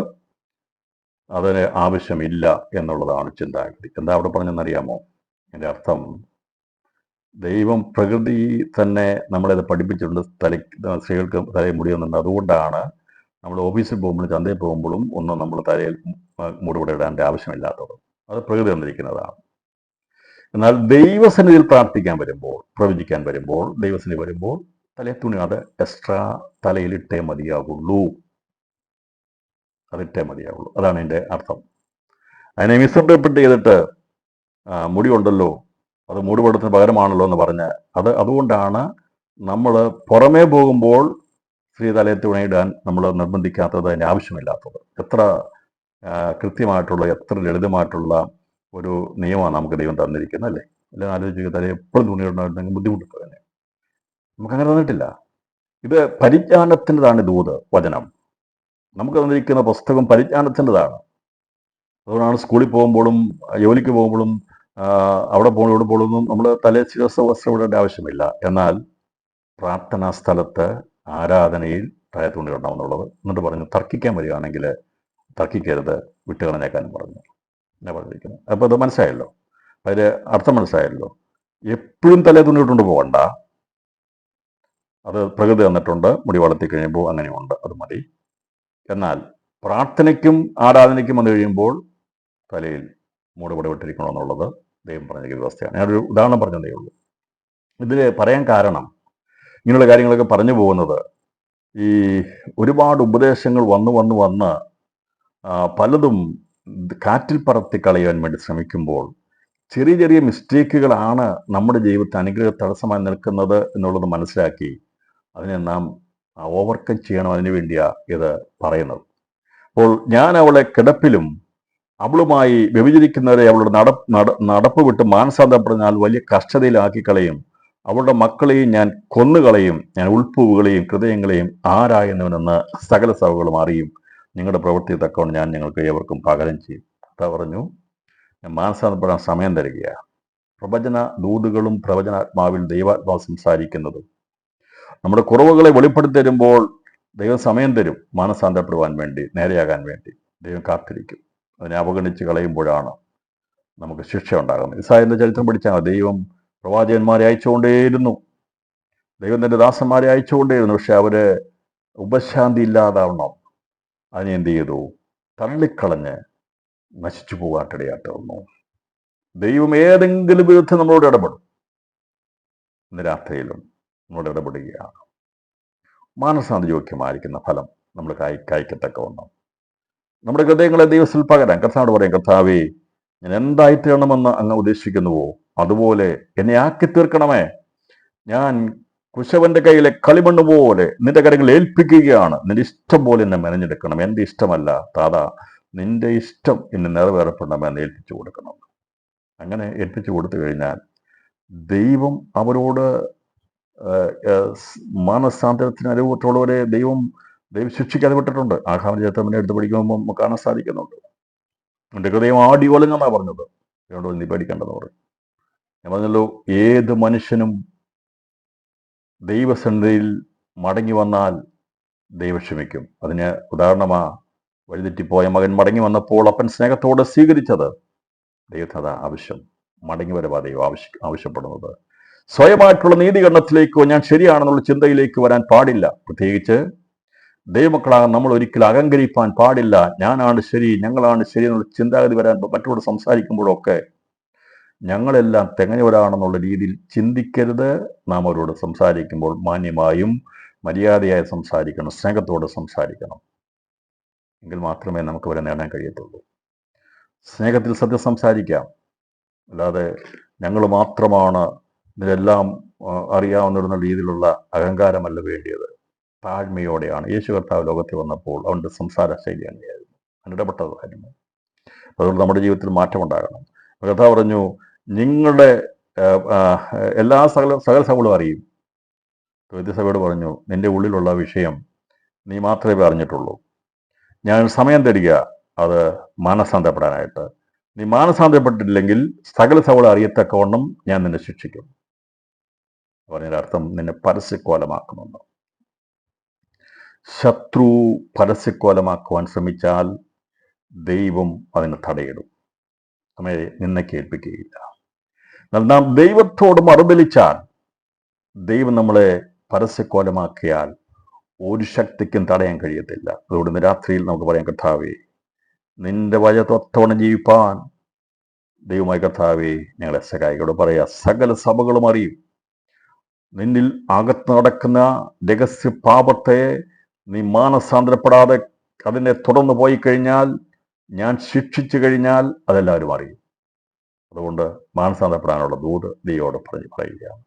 അതിന് ആവശ്യമില്ല എന്നുള്ളതാണ് ചിന്താഗതി. എന്താ അവിടെ പറഞ്ഞെന്നറിയാമോ? എൻ്റെ അർത്ഥം, ദൈവം പ്രകൃതി തന്നെ നമ്മളത് പഠിപ്പിച്ചിട്ടുണ്ട് സ്ത്രീകൾക്ക് തലയിൽ മുടിയൊന്നുണ്ട്. അതുകൊണ്ടാണ് നമ്മൾ ഓഫീസിൽ പോകുമ്പോഴും ചന്തയിൽ പോകുമ്പോഴും ഒന്നും നമ്മൾ തലയിൽ മൂടുപടേണ്ട ആവശ്യമില്ലാത്തത്. അത് പ്രകൃതി തന്നിരിക്കുന്നതാണ്. എന്നാൽ ദൈവസന്നിധിയിൽ പ്രാർത്ഥിക്കാൻ വരുമ്പോൾ, പ്രവചിക്കാൻ വരുമ്പോൾ, ദൈവസന്നിധി വരുമ്പോൾ തലയിൽ തുണി അത് എക്സ്ട്രാ തലയിലിട്ടേ മതിയാകുള്ളൂ. അതിട്ടേ മതിയാകുള്ളൂ. അതാണ് എൻ്റെ അർത്ഥം. അതിനെ മിസ്ഇൻറ്റർപ്രിറ്റ് ചെയ്തിട്ട് മുടി ഉണ്ടല്ലോ, അത് മൂടുപടത്തിന് പകരമാണല്ലോ എന്ന് പറഞ്ഞ് അതുകൊണ്ടാണ് നമ്മൾ പുറമേ പോകുമ്പോൾ സ്ത്രീ തലയിൽ തുണിയിടാൻ നമ്മൾ നിർബന്ധിക്കാത്തത്, അതിൻ്റെ ആവശ്യമില്ലാത്തത്. എത്ര കൃത്യമായിട്ടുള്ള, എത്ര ലളിതമായിട്ടുള്ള ഒരു നിയമമാണ് നമുക്ക് ദൈവം തന്നിരിക്കുന്നത്, അല്ലേ? അല്ലെങ്കിൽ ആലോചിക്കുക, തലയിൽ എപ്പോഴും തുണിയിടണമെങ്കിൽ ബുദ്ധിമുട്ട് തന്നെ. നമുക്കങ്ങനെ തന്നിട്ടില്ല. ഇത് പരിജ്ഞാനത്തിൻ്റെതാണ് ദൂത്, വചനം. നമുക്ക് തന്നിരിക്കുന്ന പുസ്തകം പരിജ്ഞാനത്തിൻ്റെതാണ്. അതുകൊണ്ടാണ് സ്കൂളിൽ പോകുമ്പോഴും ജോലിക്ക് പോകുമ്പോഴും അവിടെ പോകുമ്പോഴൊന്നും നമ്മൾ തലയിൽ ശിരസ്വസ്ത്രം ഇടേണ്ട ആവശ്യമില്ല. എന്നാൽ പ്രാർത്ഥനാ സ്ഥലത്ത്, ആരാധനയിൽ തല തുണിയിടണം എന്നുള്ളത്. എന്നിട്ട് പറഞ്ഞു, തർക്കിക്കാൻ വരികയാണെങ്കിൽ തർക്കിക്കരുത്, വിട്ടുകളഞ്ഞേക്കാനും പറഞ്ഞു. എന്നാ പറഞ്ഞിരിക്കുന്നത്. അപ്പോൾ അത് മനസ്സിലായല്ലോ, അതിൻ്റെ അർത്ഥം മനസ്സിലായല്ലോ. എപ്പോഴും തലേ തുണിയിട്ടുണ്ട് പോകണ്ട. അത് പ്രകൃതി തന്നിട്ടുണ്ട്, മുടി വളർത്തി കഴിയുമ്പോൾ അങ്ങനെയുണ്ട്, അത് മതി. എന്നാൽ പ്രാർത്ഥനയ്ക്കും ആരാധനയ്ക്കും വന്നു കഴിയുമ്പോൾ തലയിൽ മൂടുപട വിട്ടിരിക്കണമെന്നുള്ളത് ദൈവം പറഞ്ഞിരിക്കുന്ന വ്യവസ്ഥയാണ്. ഞാനൊരു ഉദാഹരണം പറഞ്ഞതേ ഉള്ളൂ. ഇതിൽ പറയാൻ കാരണം, ഇങ്ങനെയുള്ള കാര്യങ്ങളൊക്കെ പറഞ്ഞു പോകുന്നത്, ഈ ഒരുപാട് ഉപദേശങ്ങൾ വന്ന് പലതും കാറ്റിൽ പറത്തി കളയാൻ വേണ്ടി ശ്രമിക്കുമ്പോൾ ചെറിയ ചെറിയ മിസ്റ്റേക്കുകളാണ് നമ്മുടെ ജീവിതത്തിൽ അനുഗ്രഹ തടസ്സമായി നിൽക്കുന്നത് എന്നുള്ളത് മനസ്സിലാക്കി അതിനെ നാം ഓവർകം ചെയ്യണം. അതിനു വേണ്ടിയാണ് ഇത് പറയുന്നത്. അപ്പോൾ ഞാൻ അവളെ കിടപ്പിലും അവളുമായി വ്യഭിചരിക്കുന്നവരെ അവളുടെ നടപ്പ് വിട്ട് മാനസാന്തരപ്പെടാൻ വലിയ കഷ്ടതയിലാക്കി കളയും. അവളുടെ മക്കളെയും ഞാൻ കൊന്നുകളയും. ഞാൻ ഉൾപ്പൂവുകളെയും ഹൃദയങ്ങളെയും ആരായുന്നവനെന്ന് സകല സഭകളും അറിയും. നിങ്ങളുടെ പ്രവൃത്തി തക്കവണ്ണം ഞാൻ നിങ്ങൾക്ക് ഏവർക്കും പകരം ചെയ്യും. അതാ പറഞ്ഞു, ഞാൻ മാനസാന്തരപ്പെടാൻ സമയം തരികയാണ്. പ്രവചന ദൂതുകളും പ്രവചനാത്മാവിൽ ദൈവാത്മാവ് സംസാരിക്കുന്നതും നമ്മുടെ കുറവുകളെ വെളിപ്പെടുത്തി തരുമ്പോൾ ദൈവം സമയം തരും മാനസാന്തരപ്പെടുവാൻ വേണ്ടി, നേരെയാകാൻ വേണ്ടി. ദൈവം കാത്തിരിക്കും. അതിനെ അവഗണിച്ച് കളയുമ്പോഴാണ് നമുക്ക് ശിക്ഷ ഉണ്ടാകുന്നത്. ഇസ്രായേലിന്റെ ചരിത്രം പഠിച്ചാൽ ദൈവം പ്രവാചകന്മാരെ അയച്ചുകൊണ്ടേയിരുന്നു, ദൈവം തന്റെ ദാസന്മാരെ അയച്ചുകൊണ്ടേയിരുന്നു. പക്ഷെ അവര് ഉപശാന്തി ഇല്ലാതാവണം. അതിനെ എന്ത് ചെയ്തു? തള്ളിക്കളഞ്ഞ് നശിച്ചു പോകാട്ടിടയായിട്ട് വന്നു. ദൈവം ഏതെങ്കിലും വിധത്തിൽ നമ്മളോട് ഇടപെടും. ഇന്ന് രാത്രിയിലും നമ്മളോട് ഇടപെടുകയാണ്. മാനസാന്ത യോഗ്യമായിരിക്കുന്ന ഫലം നമ്മൾ കായ്ക്കത്തക്കവണ്ണം നമ്മുടെ ഹൃദയങ്ങളെ ദൈവത്തിൽ പകരാൻ കർത്താവോട് പറയും, കർത്താവേ, ഞാൻ എന്തായിത്തീരണമെന്ന് അങ്ങ് ഉദ്ദേശിക്കുന്നുവോ അതുപോലെ എന്നെ ആക്കി തീർക്കണമേ. ഞാൻ കുശവന്റെ കയ്യിലെ കളിമണ്ണ് പോലെ നിന്റെ കരങ്ങൾ ഏൽപ്പിക്കുകയാണ്. നിന്റെ ഇഷ്ടം പോലെ എന്നെ മെനഞ്ഞെടുക്കണം. എൻ്റെ ഇഷ്ടമല്ല താതാ, നിന്റെ ഇഷ്ടം എന്നെ നിറവേറപ്പെടണമെന്ന് ഏൽപ്പിച്ചു കൊടുക്കണം. അങ്ങനെ ഏൽപ്പിച്ചു കൊടുത്തു കഴിഞ്ഞാൽ ദൈവം അവരോട് മാനസാന്തരത്തിന് അനുഭവത്തോടുവരെ ദൈവം ശിക്ഷിക്കാതെ വിട്ടിട്ടുണ്ട്. ആഹാം ജേത്തമ്മനെ എടുത്ത് പഠിക്കുമ്പോൾ നമുക്ക് കാണാൻ സാധിക്കുന്നുണ്ട്. എൻ്റെ ഹൃദയം ആടി ഒലങ്ങെന്നാണ് പറഞ്ഞത്. അതുകൊണ്ട് നീ പേടിക്കേണ്ടെന്ന് പറയും. ഞാൻ പറഞ്ഞല്ലോ, ഏത് മനുഷ്യനും ദൈവസന്നിധിയിൽ മടങ്ങി വന്നാൽ ദൈവം ക്ഷമിക്കും. അതിന് ഉദാഹരണമാ വഴിതെറ്റിപ്പോയ മകൻ മടങ്ങി വന്നപ്പോൾ അപ്പൻ സ്നേഹത്തോടെ സ്വീകരിച്ചത്. ദൈവത്തിന് അതാ ആവശ്യം. മടങ്ങി വരവാ ദൈവം ആവശ്യപ്പെടുന്നത്. സ്വയമായിട്ടുള്ള നീതികരണത്തിലേക്കോ ഞാൻ ശരിയാണെന്നുള്ള ചിന്തയിലേക്ക് വരാൻ പാടില്ല. പ്രത്യേകിച്ച് ദൈവമക്കളാകാൻ നമ്മൾ ഒരിക്കലും അഹങ്കരിപ്പാൻ പാടില്ല. ഞാനാണ് ശരി, ഞങ്ങളാണ് ശരി എന്നുള്ള ചിന്താഗതി വരാൻ മറ്റോട് സംസാരിക്കുമ്പോഴൊക്കെ ഞങ്ങളെല്ലാം തികഞ്ഞവരാണെന്നുള്ള രീതിയിൽ ചിന്തിക്കരുത്. നാം അവരോട് സംസാരിക്കുമ്പോൾ മാന്യമായും മര്യാദയായി സംസാരിക്കണം, സ്നേഹത്തോടെ സംസാരിക്കണം. എങ്കിൽ മാത്രമേ നമുക്ക് അവരെ നേടാൻ കഴിയത്തുള്ളൂ. സ്നേഹത്തിൽ സത്യം സംസാരിക്കാം. അല്ലാതെ ഞങ്ങൾ മാത്രമാണ് ഇതിലെല്ലാം അറിയാവുന്ന രീതിയിലുള്ള അഹങ്കാരമല്ല വേണ്ടിയത്. താഴ്മയോടെയാണ്. യേശു കർത്താവ് ലോകത്തിൽ വന്നപ്പോൾ അവൻ്റെ സംസാര ശൈലി അങ്ങനെയായിരുന്നു, ഇടപെട്ടതായിരുന്നു. അതുകൊണ്ട് നമ്മുടെ ജീവിതത്തിൽ മാറ്റമുണ്ടാകണം. കർത്താവ് പറഞ്ഞു, നിങ്ങളുടെ എല്ലാ സകല സഭകളും അറിയും. സഭയോട് പറഞ്ഞു, നിന്റെ ഉള്ളിലുള്ള വിഷയം നീ മാത്രമേ അറിഞ്ഞിട്ടുള്ളൂ. ഞാൻ സമയം തരിക അത് മാനസാന്തരപ്പെടാനായിട്ട്. നീ മാനസാന്തരപ്പെട്ടിട്ടില്ലെങ്കിൽ സകല സഭകൾ അറിയത്തക്കവണ്ണം ഞാൻ നിന്നെ ശിക്ഷിക്കും. പറഞ്ഞതിനർത്ഥം നിന്നെ പരസ്യക്കോലമാക്കുമെന്ന്. ശത്രു പരസ്യക്കോലമാക്കുവാൻ ശ്രമിച്ചാൽ ദൈവം അതിന് തടയിടും, നമ്മെ നിന്നയ്ക്ക് ഏൽപ്പിക്കുകയില്ല. എന്നാൽ നാം ദൈവത്തോട് മറുതലിച്ചാൽ, ദൈവം നമ്മളെ പരസ്യക്കോലമാക്കിയാൽ ഒരു ശക്തിക്കും തടയാൻ കഴിയത്തില്ല. അതുകൊണ്ട് ഇന്ന് രാത്രിയിൽ നമുക്ക് പറയാം, കർത്താവേ നിന്റെ വചനത്തൊത്തവണ്ണം ജീവിപ്പാൻ ദൈവമായ കർത്താവേ ഞങ്ങളെ സഹായിക്കോട് പറയാ. സകല സഭകളും അറിയും നിന്നിൽ അകത്ത് നടക്കുന്ന രഹസ്യ പാപത്തെ. നീ മാനസാന്തരപ്പെടാതെ അതിനെ തുടർന്ന് പോയി കഴിഞ്ഞാൽ, ഞാൻ ശിക്ഷിച്ചു കഴിഞ്ഞാൽ അതെല്ലാവരും അറിയും. അതുകൊണ്ട് മാനസാന്തരപ്പെടാനുള്ള ദൂത് ദൈവത്തോട് പറയുകയാണ്.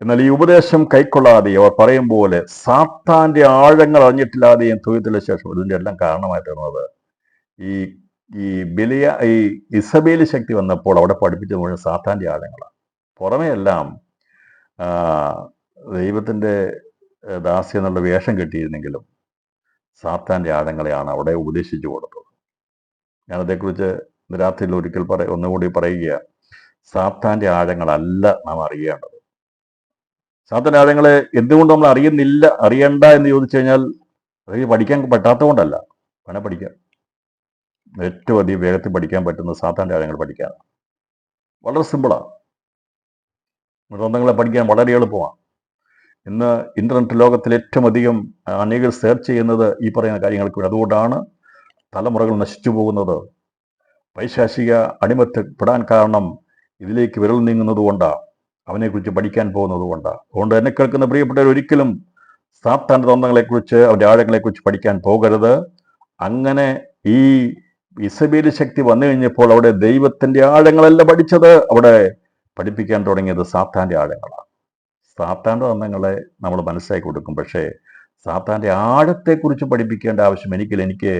എന്നാൽ ഈ ഉപദേശം കൈക്കൊള്ളാതെ അവർ പറയും പോലെ സാത്താന്റെ ആഴങ്ങൾ അറിഞ്ഞിട്ടില്ലാതെയും തുയത്തിലെ ശേഷം ഇതിൻ്റെ എല്ലാം കാരണമായി തീർന്നത് ഈ ഇസബേലി ശക്തി വന്നപ്പോൾ അവിടെ പഠിപ്പിച്ചത് മുഴുവൻ സാത്താന്റെ ആഴങ്ങളാണ്. പുറമേ എല്ലാം ദൈവത്തിൻ്റെ ദാസി എന്നുള്ള വേഷം കെട്ടിയിരുന്നെങ്കിലും സാത്താന്റെ ആഴങ്ങളെയാണ് അവിടെ ഉപദേശിച്ചു കൊടുത്തത്. ഞാനതേക്കുറിച്ച് രാത്രിയിൽ ഒരിക്കൽ ഒന്നുകൂടി പറയുക. സാത്താന്റെ ആഴങ്ങളല്ല നാം അറിയേണ്ടത്. സാത്താന്റെ ആഴങ്ങളെ എന്തുകൊണ്ട് നമ്മൾ അറിയണ്ട എന്ന് ചോദിച്ചു കഴിഞ്ഞാൽ അത് പഠിക്കാൻ പറ്റാത്തത് കൊണ്ടല്ല. വേണേൽ പഠിക്കാം. ഏറ്റവും അധികം വേഗത്തിൽ പഠിക്കാൻ പറ്റുന്നത് സാത്താന്റെ ആഴങ്ങൾ പഠിക്കാനാണ്. വളരെ സിമ്പിളാണ്. ഗ്രന്ഥങ്ങളെ പഠിക്കാൻ വളരെ എളുപ്പമാണ്. ഇന്ന് ഇന്റർനെറ്റ് ലോകത്തിൽ ഏറ്റവും അധികം അനേകർ സെർച്ച് ചെയ്യുന്നത് ഈ പറയുന്ന കാര്യങ്ങൾക്ക് വേണ്ടി. അതുകൊണ്ടാണ് തലമുറകൾ നശിച്ചു പോകുന്നത്. പൈശാചിക അടിമത്തപ്പെടാൻ കാരണം ഇതിലേക്ക് വിരൽ നീങ്ങുന്നത് കൊണ്ടാണ്. അവനെക്കുറിച്ച് പഠിക്കാൻ പോകുന്നത് കൊണ്ടാണ്. അതുകൊണ്ട് എന്നെ കേൾക്കുന്ന പ്രിയപ്പെട്ടവർ ഒരിക്കലും സാത്താന്റെ തന്ത്രങ്ങളെക്കുറിച്ച്, അവൻ്റെ ആഴങ്ങളെക്കുറിച്ച് പഠിക്കാൻ പോകരുത്. അങ്ങനെ ഈ ഇസബേലി ശക്തി വന്നു കഴിഞ്ഞപ്പോൾ അവിടെ ദൈവത്തിന്റെ ആഴങ്ങളല്ല പഠിച്ചത്, അവിടെ പഠിപ്പിക്കാൻ തുടങ്ങിയത് സാത്താന്റെ ആഴങ്ങളാണ്. സാത്താന്റെ തന്ത്രങ്ങളെ നമ്മൾ മനസ്സിലാക്കി കൊടുക്കും. പക്ഷേ സാത്താന്റെ ആഴത്തെക്കുറിച്ച് പഠിപ്പിക്കേണ്ട ആവശ്യം എനിക്ക്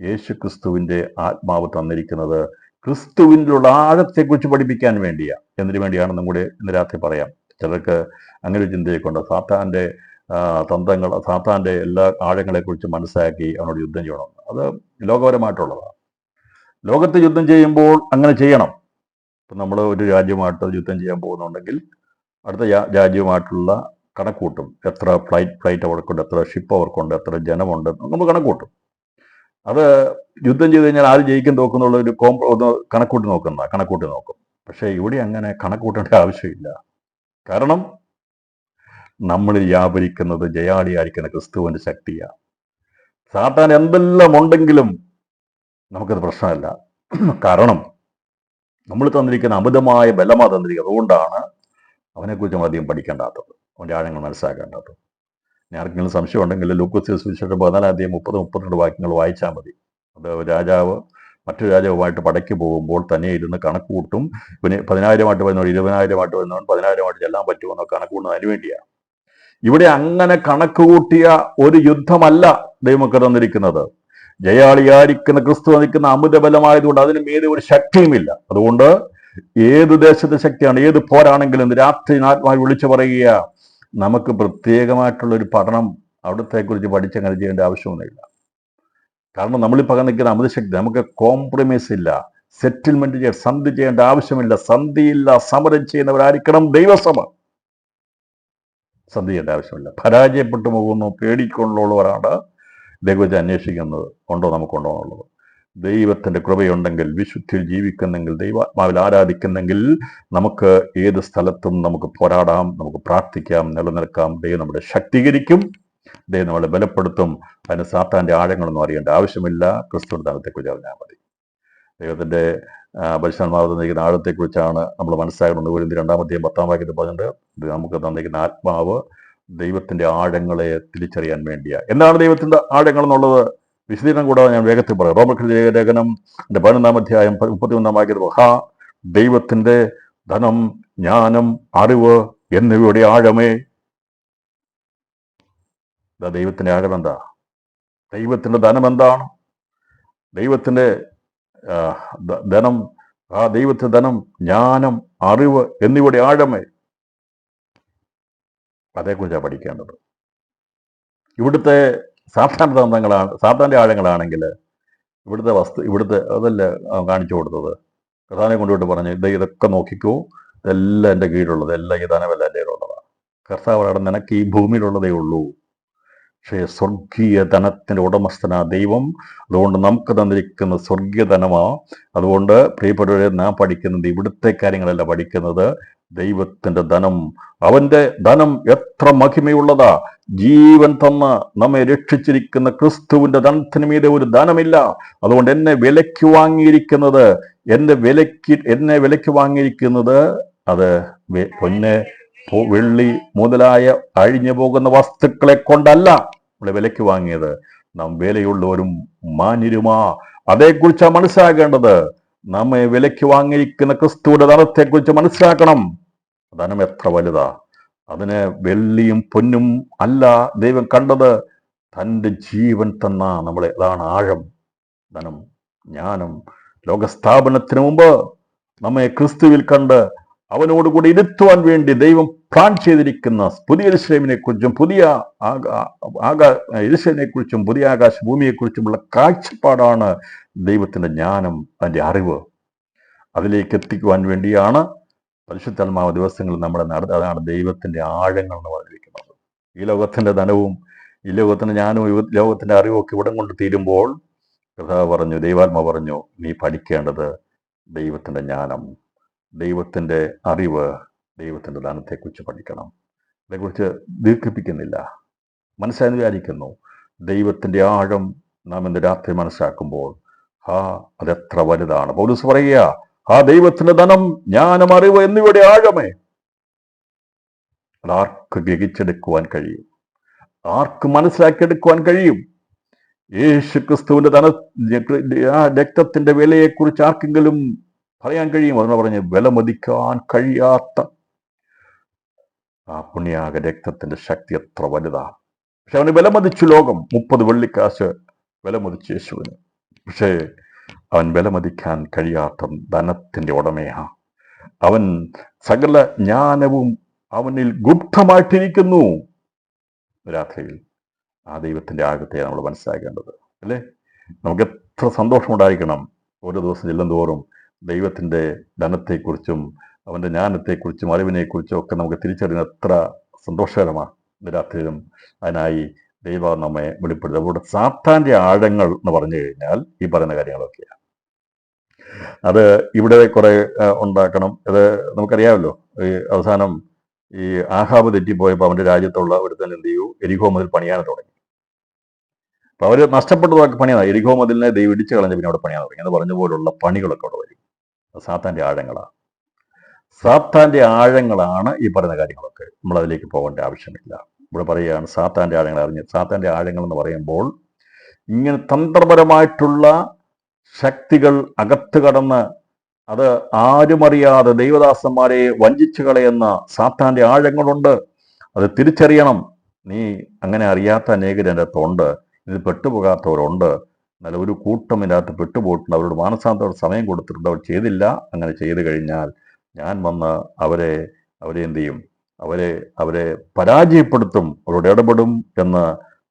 യേശു ക്രിസ്തുവിൻ്റെ ആത്മാവ് തന്നിരിക്കുന്നത് ക്രിസ്തുവിനുള്ള ആഴത്തെക്കുറിച്ച് പഠിപ്പിക്കാൻ വേണ്ടിയാണ്. എന്തിനു വേണ്ടിയാണ് നമ്മുടെ ഇന്ന് രാത്രി പറയാം. ചിലർക്ക് അങ്ങനെ ഒരു ചിന്തയൊക്കെയുണ്ട്. സാത്താന്റെ തന്ത്രങ്ങൾ, സാത്താന്റെ എല്ലാ ആഴങ്ങളെക്കുറിച്ച് മനസ്സിലാക്കി അവനോട് യുദ്ധം ചെയ്യണം. അത് ലോകപരമായിട്ടുള്ളതാണ്. ലോകത്ത് യുദ്ധം ചെയ്യുമ്പോൾ അങ്ങനെ ചെയ്യണം. ഇപ്പം നമ്മൾ ഒരു രാജ്യമായിട്ട് യുദ്ധം ചെയ്യാൻ പോകുന്നുണ്ടെങ്കിൽ അടുത്ത രാജ്യവുമായിട്ടുള്ള കണക്കൂട്ടും. എത്ര ഫ്ലൈറ്റ് അവർക്കുണ്ട്, എത്ര ഷിപ്പ് അവർക്കുണ്ട്, എത്ര ജനമുണ്ട്, നമ്മൾ കണക്കൂട്ടും. അത് യുദ്ധം ചെയ്ത് കഴിഞ്ഞാൽ ആര് ജയിക്കും തോക്കുന്നുള്ള ഒരു ഒന്ന് കണക്കൂട്ടി നോക്കും. പക്ഷേ ഇവിടെ അങ്ങനെ കണക്കൂട്ടേണ്ട ആവശ്യമില്ല. കാരണം നമ്മളിൽ വ്യാപരിക്കുന്നത് ജയാളിയായിരിക്കുന്ന ക്രിസ്തുവിൻ്റെ ശക്തിയാണ്. സാത്താൻ എന്തെല്ലാം ഉണ്ടെങ്കിലും നമുക്കത് പ്രശ്നമല്ല. കാരണം നമ്മൾ തന്നിരിക്കുന്ന അമിതമായ ബലമാണ് തന്നിരിക്കുന്നത്. അതുകൊണ്ടാണ് അവനെക്കുറിച്ച് അധികം പഠിക്കേണ്ടാത്തത്, അവൻ്റെ ആഴങ്ങൾ മനസ്സിലാക്കേണ്ടത്. ഇനി ആർക്കെങ്കിലും സംശയം ഉണ്ടെങ്കിൽ ലൂക്കോസ് സുവിശേഷം 14:30-32 വാക്യങ്ങൾ വായിച്ചാൽ മതി. അത് രാജാവ് മറ്റൊരു രാജാവുമായിട്ട് പടയ്ക്ക് പോകുമ്പോൾ തന്നെ ഇരുന്ന് കണക്കൂട്ടും. പിന്നെ 10,000 വരുന്നവർ 20,000 വരുന്നവൻ 10,000 ചെല്ലാൻ പറ്റുമോ എന്നൊക്കെ കണക്കൂട്ടുന്നത് അതിന് വേണ്ടിയാണ്. ഇവിടെ അങ്ങനെ കണക്ക് കൂട്ടിയ ഒരു യുദ്ധമല്ല ദൈവമൊക്കെ തന്നിരിക്കുന്നത്. ജയാളിയായിരിക്കുന്ന ക്രിസ്തു നിൽക്കുന്ന അമിത ബലമായതുകൊണ്ട് അതിന് മീതെ ഒരു ശക്തിയുമില്ല. അതുകൊണ്ട് ഏത് ദേശത്തെ ശക്തിയാണ്, ഏത് പോരാണെങ്കിലും രാത്രി ആത്മാവ് വിളിച്ചു പറയുക. നമുക്ക് പ്രത്യേകമായിട്ടുള്ള ഒരു പഠനം അവിടത്തെക്കുറിച്ച് പഠിച്ചങ്ങനെ ചെയ്യേണ്ട ആവശ്യമൊന്നുമില്ല. കാരണം നമ്മളിപ്പോൾ നിൽക്കുന്ന അമൃതശക്തി, നമുക്ക് കോംപ്രമൈസ് ഇല്ല, സെറ്റിൽമെന്റ് ചെയ്യാൻ സന്ധി ചെയ്യേണ്ട ആവശ്യമില്ല. സന്ധിയില്ല, സമരം ചെയ്യുന്നവരായിരിക്കണം ദൈവസഭ. സന്ധി ചെയ്യേണ്ട ആവശ്യമില്ല. പരാജയപ്പെട്ടു പോകുന്നു, പേടിക്കൊണ്ടുള്ളവരാണ് ഇതേക്കുറിച്ച് അന്വേഷിക്കുന്നത്, ഉണ്ടോ നമുക്കുണ്ടോ എന്നുള്ളത്. ദൈവത്തിന്റെ കൃപയുണ്ടെങ്കിൽ, വിശുദ്ധിയിൽ ജീവിക്കുന്നെങ്കിൽ, ദൈവാത്മാവിൽ ആരാധിക്കുന്നെങ്കിൽ നമുക്ക് ഏത് സ്ഥലത്തും നമുക്ക് പോരാടാം, നമുക്ക് പ്രാർത്ഥിക്കാം, നിലനിൽക്കാം. ദൈവം നമ്മളെ ശക്തീകരിക്കും, ദൈവം നമ്മളെ ബലപ്പെടുത്തും. അതിന് സാത്താന്റെ ആഴങ്ങളൊന്നും അറിയേണ്ട ആവശ്യമില്ല. ക്രിസ്തുവിന്റെ ദാനത്തെക്കുറിച്ച് അറിഞ്ഞാൽ മതി. ദൈവത്തിന്റെ പരിശുദ്ധാത്മാവ് തന്നിരിക്കുന്ന ആഴത്തെക്കുറിച്ചാണ് നമ്മൾ മനസ്സിലാക്കുന്നത്. കൊരിന്ത്യർ 2:10 പറഞ്ഞിട്ട് നമുക്ക് തന്നിരിക്കുന്ന ആത്മാവ് ദൈവത്തിന്റെ ആഴങ്ങളെ തിരിച്ചറിയാൻ വേണ്ടിയാണ്. എന്താണ് ദൈവത്തിന്റെ ആഴങ്ങൾ എന്നുള്ളത് വിശദീകരണം കൂടാതെ ഞാൻ വേഗത്തിൽ പറയാം. റോമർക്കെഴുതിയ ലേഖനം 11:31 ദൈവത്തിന്റെ ധനം, ജ്ഞാനം, അറിവ് എന്നിവയുടെ ആഴമേ. ദൈവത്തിന്റെ ആഴം എന്താ? ദൈവത്തിന്റെ ധനം എന്താണ്? ദൈവത്തിന്റെ ധനം, ദൈവത്തിന്റെ ധനം, ജ്ഞാനം, അറിവ് എന്നിവയുടെ ആഴമേ. അതേക്കുറിച്ചാണ് പഠിക്കേണ്ടത്. ഇവിടുത്തെ സാധാരണ തന്ത്രങ്ങളാണ്, സാധാരണ ആഴങ്ങളാണെങ്കിൽ ഇവിടുത്തെ അതല്ല കാണിച്ചു കൊടുത്തത്. കർത്താവിനെ കൊണ്ടുപോയിട്ട് പറഞ്ഞു, ഇതൊക്കെ നോക്കിക്കോ, ഇതെല്ലാം എൻ്റെ കീഴിലുള്ളത്, എല്ലാം ഈ ധനമല്ല എൻ്റെ ഉള്ളതാണ്. കർത്താവ് അവിടെ നിനക്ക് ഈ ഭൂമിയിലുള്ളതേ ഉള്ളൂ, പക്ഷേ സ്വർഗീയ ധനത്തിന്റെ ഉടമസ്ഥനാ ദൈവം. അതുകൊണ്ട് നമുക്ക് തന്നിരിക്കുന്ന സ്വർഗീയ ധനമാ. അതുകൊണ്ട് പ്രിയപ്പെട്ടവരെ, നാം പഠിക്കുന്നത് ഇവിടുത്തെ കാര്യങ്ങളല്ല പഠിക്കുന്നത്, ദൈവത്തിന്റെ ധനം. അവന്റെ ധനം എത്ര മഹിമയുള്ളതാ! ജീവൻ തന്ന നമ്മെ രക്ഷിച്ചിരിക്കുന്ന ക്രിസ്തുവിന്റെ ധനത്തിന് മീതെ ഒരു ധനമില്ല. അതുകൊണ്ട് എന്നെ വിലയ്ക്ക് വാങ്ങിയിരിക്കുന്നത്, എന്നെ വിലയ്ക്ക് വാങ്ങിയിരിക്കുന്നത് അത് പൊന്ന്, വെള്ളി മുതലായ അഴിഞ്ഞു പോകുന്ന വസ്തുക്കളെ കൊണ്ടല്ല നമ്മളെ വിലയ്ക്ക് വാങ്ങിയത്. നാം വിലയുള്ളവരും മാന്യരുമാ. അതേക്കുറിച്ചാണ് മനസ്സിലാക്കേണ്ടത്. നമ്മെ വിലയ്ക്ക് വാങ്ങിയിരിക്കുന്ന ക്രിസ്തുവിന്റെ ധനത്തെക്കുറിച്ച് മനസ്സിലാക്കണം. ധനം എത്ര വലുതാ! അതിന് വെള്ളിയും പൊന്നും അല്ല ദൈവം കണ്ടത്, തൻ്റെ ജീവൻ തന്ന നമ്മളെ. അതാണ് ആഴം. ധനം, ജ്ഞാനം. ലോകസ്ഥാപനത്തിന് മുമ്പ് നമ്മെ ക്രിസ്തുവിൽ കണ്ട് അവനോടുകൂടി ഇരുത്തുവാൻ വേണ്ടി ദൈവം പ്ലാൻ ചെയ്തിരിക്കുന്ന പുതിയ യെരൂശലേമിനെ കുറിച്ചും പുതിയ യെരൂശലേമിനെ കുറിച്ചും പുതിയ ആകാശ ഭൂമിയെക്കുറിച്ചുമുള്ള കാഴ്ചപ്പാടാണ് ദൈവത്തിന്റെ ജ്ഞാനം, അതിൻ്റെ അറിവ്. അതിലേക്ക് എത്തിക്കുവാൻ വേണ്ടിയാണ് പരിശുദ്ധാത്മാവ് ദിവസങ്ങളിൽ നമ്മളെ അതാണ് ദൈവത്തിന്റെ ആഴങ്ങൾ എന്ന് പറഞ്ഞിരിക്കുന്നത്. ഈ ലോകത്തിന്റെ ധനവും ഈ ലോകത്തിന്റെ ജ്ഞാനവും ലോകത്തിന്റെ അറിവും ഒക്കെ ഇവിടം കൊണ്ട് തീരുമ്പോൾ കർത്താവ് പറഞ്ഞു, ദൈവാത്മാവ് പറഞ്ഞു, നീ പഠിക്കേണ്ടത് ദൈവത്തിന്റെ ജ്ഞാനം, ദൈവത്തിന്റെ അറിവ്, ദൈവത്തിന്റെ ധനത്തെക്കുറിച്ച് പഠിക്കണം. അതേക്കുറിച്ച് ദീർഘിപ്പിക്കുന്നില്ല, മനസ്സിലായി വിചാരിക്കുന്നു. ദൈവത്തിന്റെ ആഴം നാം ഇന്ന് രാത്രി മനസ്സിലാക്കുമ്പോൾ അതെത്ര വലുതാണ്. പൗലോസ് പറയുക, ദൈവത്തിന്റെ ധനം, ജ്ഞാനം, അറിവ് എന്നിവയുടെ ആഴമേ. അതാർക്ക് ഗ്രഹിച്ചെടുക്കുവാൻ കഴിയും? ആർക്ക് മനസ്സിലാക്കിയെടുക്കുവാൻ കഴിയും? യേശു ക്രിസ്തുവിന്റെ രക്തത്തിന്റെ വിലയെക്കുറിച്ച് ആർക്കെങ്കിലും പറയാൻ കഴിയും? അതിനെ പറഞ്ഞ് വിലമതിക്കാൻ കഴിയാത്ത പുണ്യാക രക്തത്തിന്റെ ശക്തി എത്ര വലുതാ! പക്ഷെ അവന് വിലമതിച്ചു ലോകം. 30 വെള്ളിക്കാശ് വിലമതിച്ചു യേശുവിന്. പക്ഷേ അവൻ വിലമതിക്കാൻ കഴിയാത്ത ധനത്തിന്റെ ഉടമയാ. അവൻ സകല ജ്ഞാനവും അവനിൽ ഗുപ്തമായിട്ടിരിക്കുന്നു. രാത്രിയിൽ ദൈവത്തിന്റെ ആഴത്തെ നമ്മൾ മനസ്സിലാക്കേണ്ടത് അല്ലേ? നമുക്ക് എത്ര സന്തോഷമുണ്ടായിരിക്കണം ഓരോ ദിവസം ചെല്ലുന്തോറും ദൈവത്തിന്റെ ധനത്തെക്കുറിച്ചും അവന്റെ ജ്ഞാനത്തെക്കുറിച്ചും അറിവിനെക്കുറിച്ചും ഒക്കെ നമുക്ക് തിരിച്ചറിയുന്ന എത്ര സന്തോഷകരമാണ്. ഇന്ന് രാത്രിയിലും അതിനായി ദൈവം നമ്മെ വെളിപ്പെടുത്തുക. അവിടെ സാത്താന്റെ ആഴങ്ങൾ എന്ന് പറഞ്ഞു കഴിഞ്ഞാൽ ഈ പറയുന്ന കാര്യങ്ങളൊക്കെയാണ്. അത് ഇവിടെ കുറെ ഉണ്ടാക്കണം. അത് നമുക്കറിയാമല്ലോ. ഈ അവസാനം ഈ ആഹാബ് തെറ്റിപ്പോയപ്പോൾ അവന്റെ രാജ്യത്തുള്ള ഒരുത്തൻ എന്ത് ചെയ്യൂ, എരിഹോ മതിൽ പണിയാൻ തുടങ്ങി. അപ്പൊ അവര് നഷ്ടപ്പെട്ടതൊക്കെ പണിയാണ്. എരിഹോ മതിലിനെ ദൈവം ഇടിച്ചു കളഞ്ഞ പിന്നെ അവിടെ പണിയാൻ തുടങ്ങി എന്ന് പറഞ്ഞ പോലുള്ള പണികളൊക്കെ അവിടെ വരും. സാത്താന്റെ ആഴങ്ങളാണ്. സാത്താന്റെ ആഴങ്ങളാണ് ഈ പറയുന്ന കാര്യങ്ങളൊക്കെ. നമ്മൾ അതിലേക്ക് പോകേണ്ട ആവശ്യമില്ല. ഇവിടെ പറയുകയാണ് സാത്താന്റെ ആഴങ്ങൾ അറിഞ്ഞ്. സാത്താന്റെ ആഴങ്ങൾ എന്ന് പറയുമ്പോൾ ഇങ്ങനെ തന്ത്രപരമായിട്ടുള്ള ശക്തികൾ അകത്ത് കടന്ന് അത് ആരുമറിയാതെ ദൈവദാസന്മാരെ വഞ്ചിച്ചു കളയുന്ന സാത്താന്റെ ആഴങ്ങളുണ്ട്. അത് തിരിച്ചറിയണം. നീ അങ്ങനെ അറിയാത്ത അനേകർ എൻ്റെ അകത്തുണ്ട്, ഇത് പെട്ടുപോകാത്തവരുണ്ട്. എന്നാൽ ഒരു കൂട്ടം ഇതിനകത്ത് പെട്ടുപോയിട്ടുണ്ട്. അവരോട് മാനസാന്തര സമയം കൊടുത്തിട്ടുണ്ട്, അവർ ചെയ്തില്ല. അങ്ങനെ ചെയ്തു കഴിഞ്ഞാൽ ഞാൻ വന്ന് അവരെ എന്ത് ചെയ്യും? അവരെ പരാജയപ്പെടുത്തും, അവരോട് ഇടപെടും എന്ന്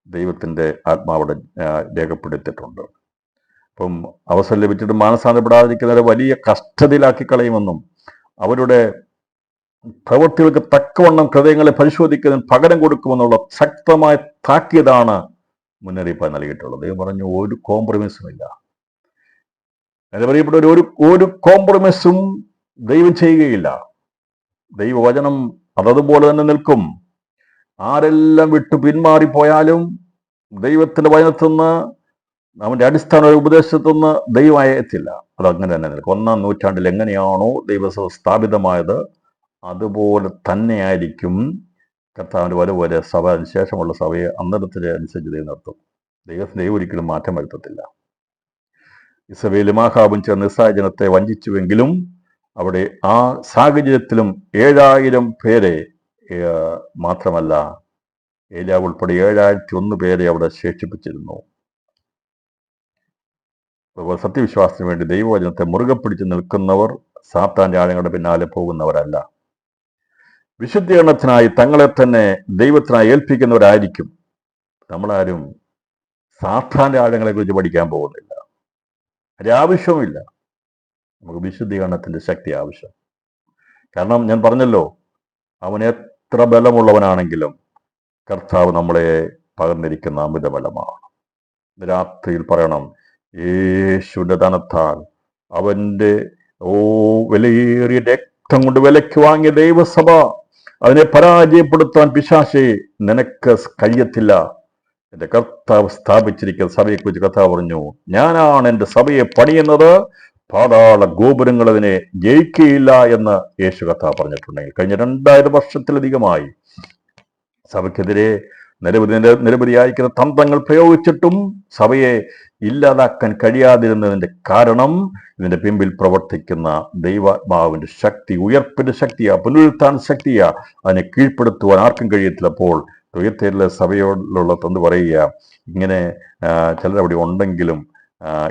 ദൈവത്തിൻ്റെ ആത്മാവിടെ രേഖപ്പെടുത്തിയിട്ടുണ്ട്. അപ്പം അവസരം ലഭിച്ചിട്ട് മാനസാന്തരപ്പെടാതിരിക്കുന്നവരെ വലിയ കഷ്ടതയിലാക്കി കളയുമെന്നും അവരുടെ പ്രവൃത്തികൾക്ക് തക്കവണ്ണം ഹൃദയങ്ങളെ പരിശോധിക്കുന്നതിന് പകരം കൊടുക്കുമെന്നുള്ള ശക്തമായ താക്കീതാണ് മുന്നറിയിപ്പായി നൽകിയിട്ടുള്ളത്. ദൈവം പറഞ്ഞു ഒരു കോംപ്രമൈസും ഇല്ല. എന്ന് പറയപ്പെട്ട ഒരു കോംപ്രമൈസും ദൈവം ചെയ്യുകയില്ല. ദൈവവചനം അതതുപോലെ തന്നെ നിൽക്കും. ആരെല്ലാം വിട്ടു പിന്മാറിപ്പോയാലും ദൈവത്തിന്റെ വചനത്തിൽ നിന്ന്, അവന്റെ അടിസ്ഥാന ഉപദേശത്തുനിന്ന് ദൈവം അയത്തില്ല. അതങ്ങനെ തന്നെ നിൽക്കും. 1-ാം നൂറ്റാണ്ടിൽ എങ്ങനെയാണോ ദൈവസഭ സ്ഥാപിതമായത് അതുപോലെ തന്നെയായിരിക്കും കർത്താവിൻ്റെ വരവ് സഭ. അതിനുശേഷമുള്ള സഭയെ അന്നേരത്തിന് അനുസരിച്ച് ദൈവം നടത്തും. ദൈവം ഒരിക്കലും മാറ്റം വരുത്തത്തില്ല. ഇസബേലും ആഹാബും ചേർന്ന് ഇസ്രായേൽ ജനത്തെ വഞ്ചിച്ചുവെങ്കിലും അവിടെ ആ സാഹചര്യത്തിലും 7000 പേരെ മാത്രമല്ല, ഏലിയാവ് ഉൾപ്പെടെ 7001 പേരെ അവിടെ ശേഷിപ്പിച്ചിരുന്നു. അതുപോലെ സത്യവിശ്വാസത്തിന് വേണ്ടി ദൈവവചനത്തെ മുറുകെ പിടിച്ച് നിൽക്കുന്നവർ സാത്താന്റെ ആഴങ്ങളുടെ പിന്നാലെ പോകുന്നവരല്ല. വിശുദ്ധീകരണത്തിനായി തങ്ങളെ തന്നെ ദൈവത്തിനായി ഏൽപ്പിക്കുന്നവരായിരിക്കും. നമ്മളാരും സാത്താന്റെ ആഴങ്ങളെ കുറിച്ച് പഠിക്കാൻ പോകുന്നില്ല. ഒരാവശ്യവുമില്ല. നമുക്ക് വിശുദ്ധീകരണത്തിന്റെ ശക്തി ആവശ്യം. കാരണം ഞാൻ പറഞ്ഞല്ലോ, അവൻ എത്ര ബലമുള്ളവനാണെങ്കിലും കർത്താവ് നമ്മളെ പകർന്നിരിക്കുന്ന അമിത ബലമാണ്. രാത്രിയിൽ പറയണം, യേശുവിന്റെ ധനത്താൽ അവന്റെ വിലയേറിയ രക്തം കൊണ്ട് വിലയ്ക്ക് വാങ്ങിയ ദൈവസഭ, അതിനെ പരാജയപ്പെടുത്താൻ പിശാചേ നിനക്ക് കഴിയത്തില്ല. എന്റെ കർത്താവ് സ്ഥാപിച്ചിരിക്കുന്ന സഭയെക്കുറിച്ച് കർത്താവ് പറഞ്ഞു, ഞാനാണ് എൻ്റെ സഭയെ പണിയുന്നത്, പാതാള ഗോപുരങ്ങൾ അതിനെ ജയിക്കുകയില്ല എന്ന് യേശു കർത്താവ് പറഞ്ഞിട്ടുണ്ടെങ്കിൽ കഴിഞ്ഞ 2000 വർഷത്തിലധികമായി സഭയ്ക്കെതിരെ നിരവധിയായിരിക്കുന്ന തന്ത്രങ്ങൾ പ്രയോഗിച്ചിട്ടും സഭയെ ഇല്ലാതാക്കാൻ കഴിയാതിരുന്നതിന്റെ കാരണം ഇതിന്റെ പിമ്പിൽ പ്രവർത്തിക്കുന്ന ദൈവാത്മാവിന്റെ ശക്തി, ഉയർപ്പിന്റെ ശക്തിയാ, പുനരുത്ഥാന ശക്തിയാ. അതിനെ കീഴ്പ്പെടുത്തുവാൻ ആർക്കും കഴിയത്തില്ല. അപ്പോൾ ഉയർത്തേരിലെ സഭയോടുള്ള തൊന്ന് പറയുക, ഇങ്ങനെ ചിലരവിടെ ഉണ്ടെങ്കിലും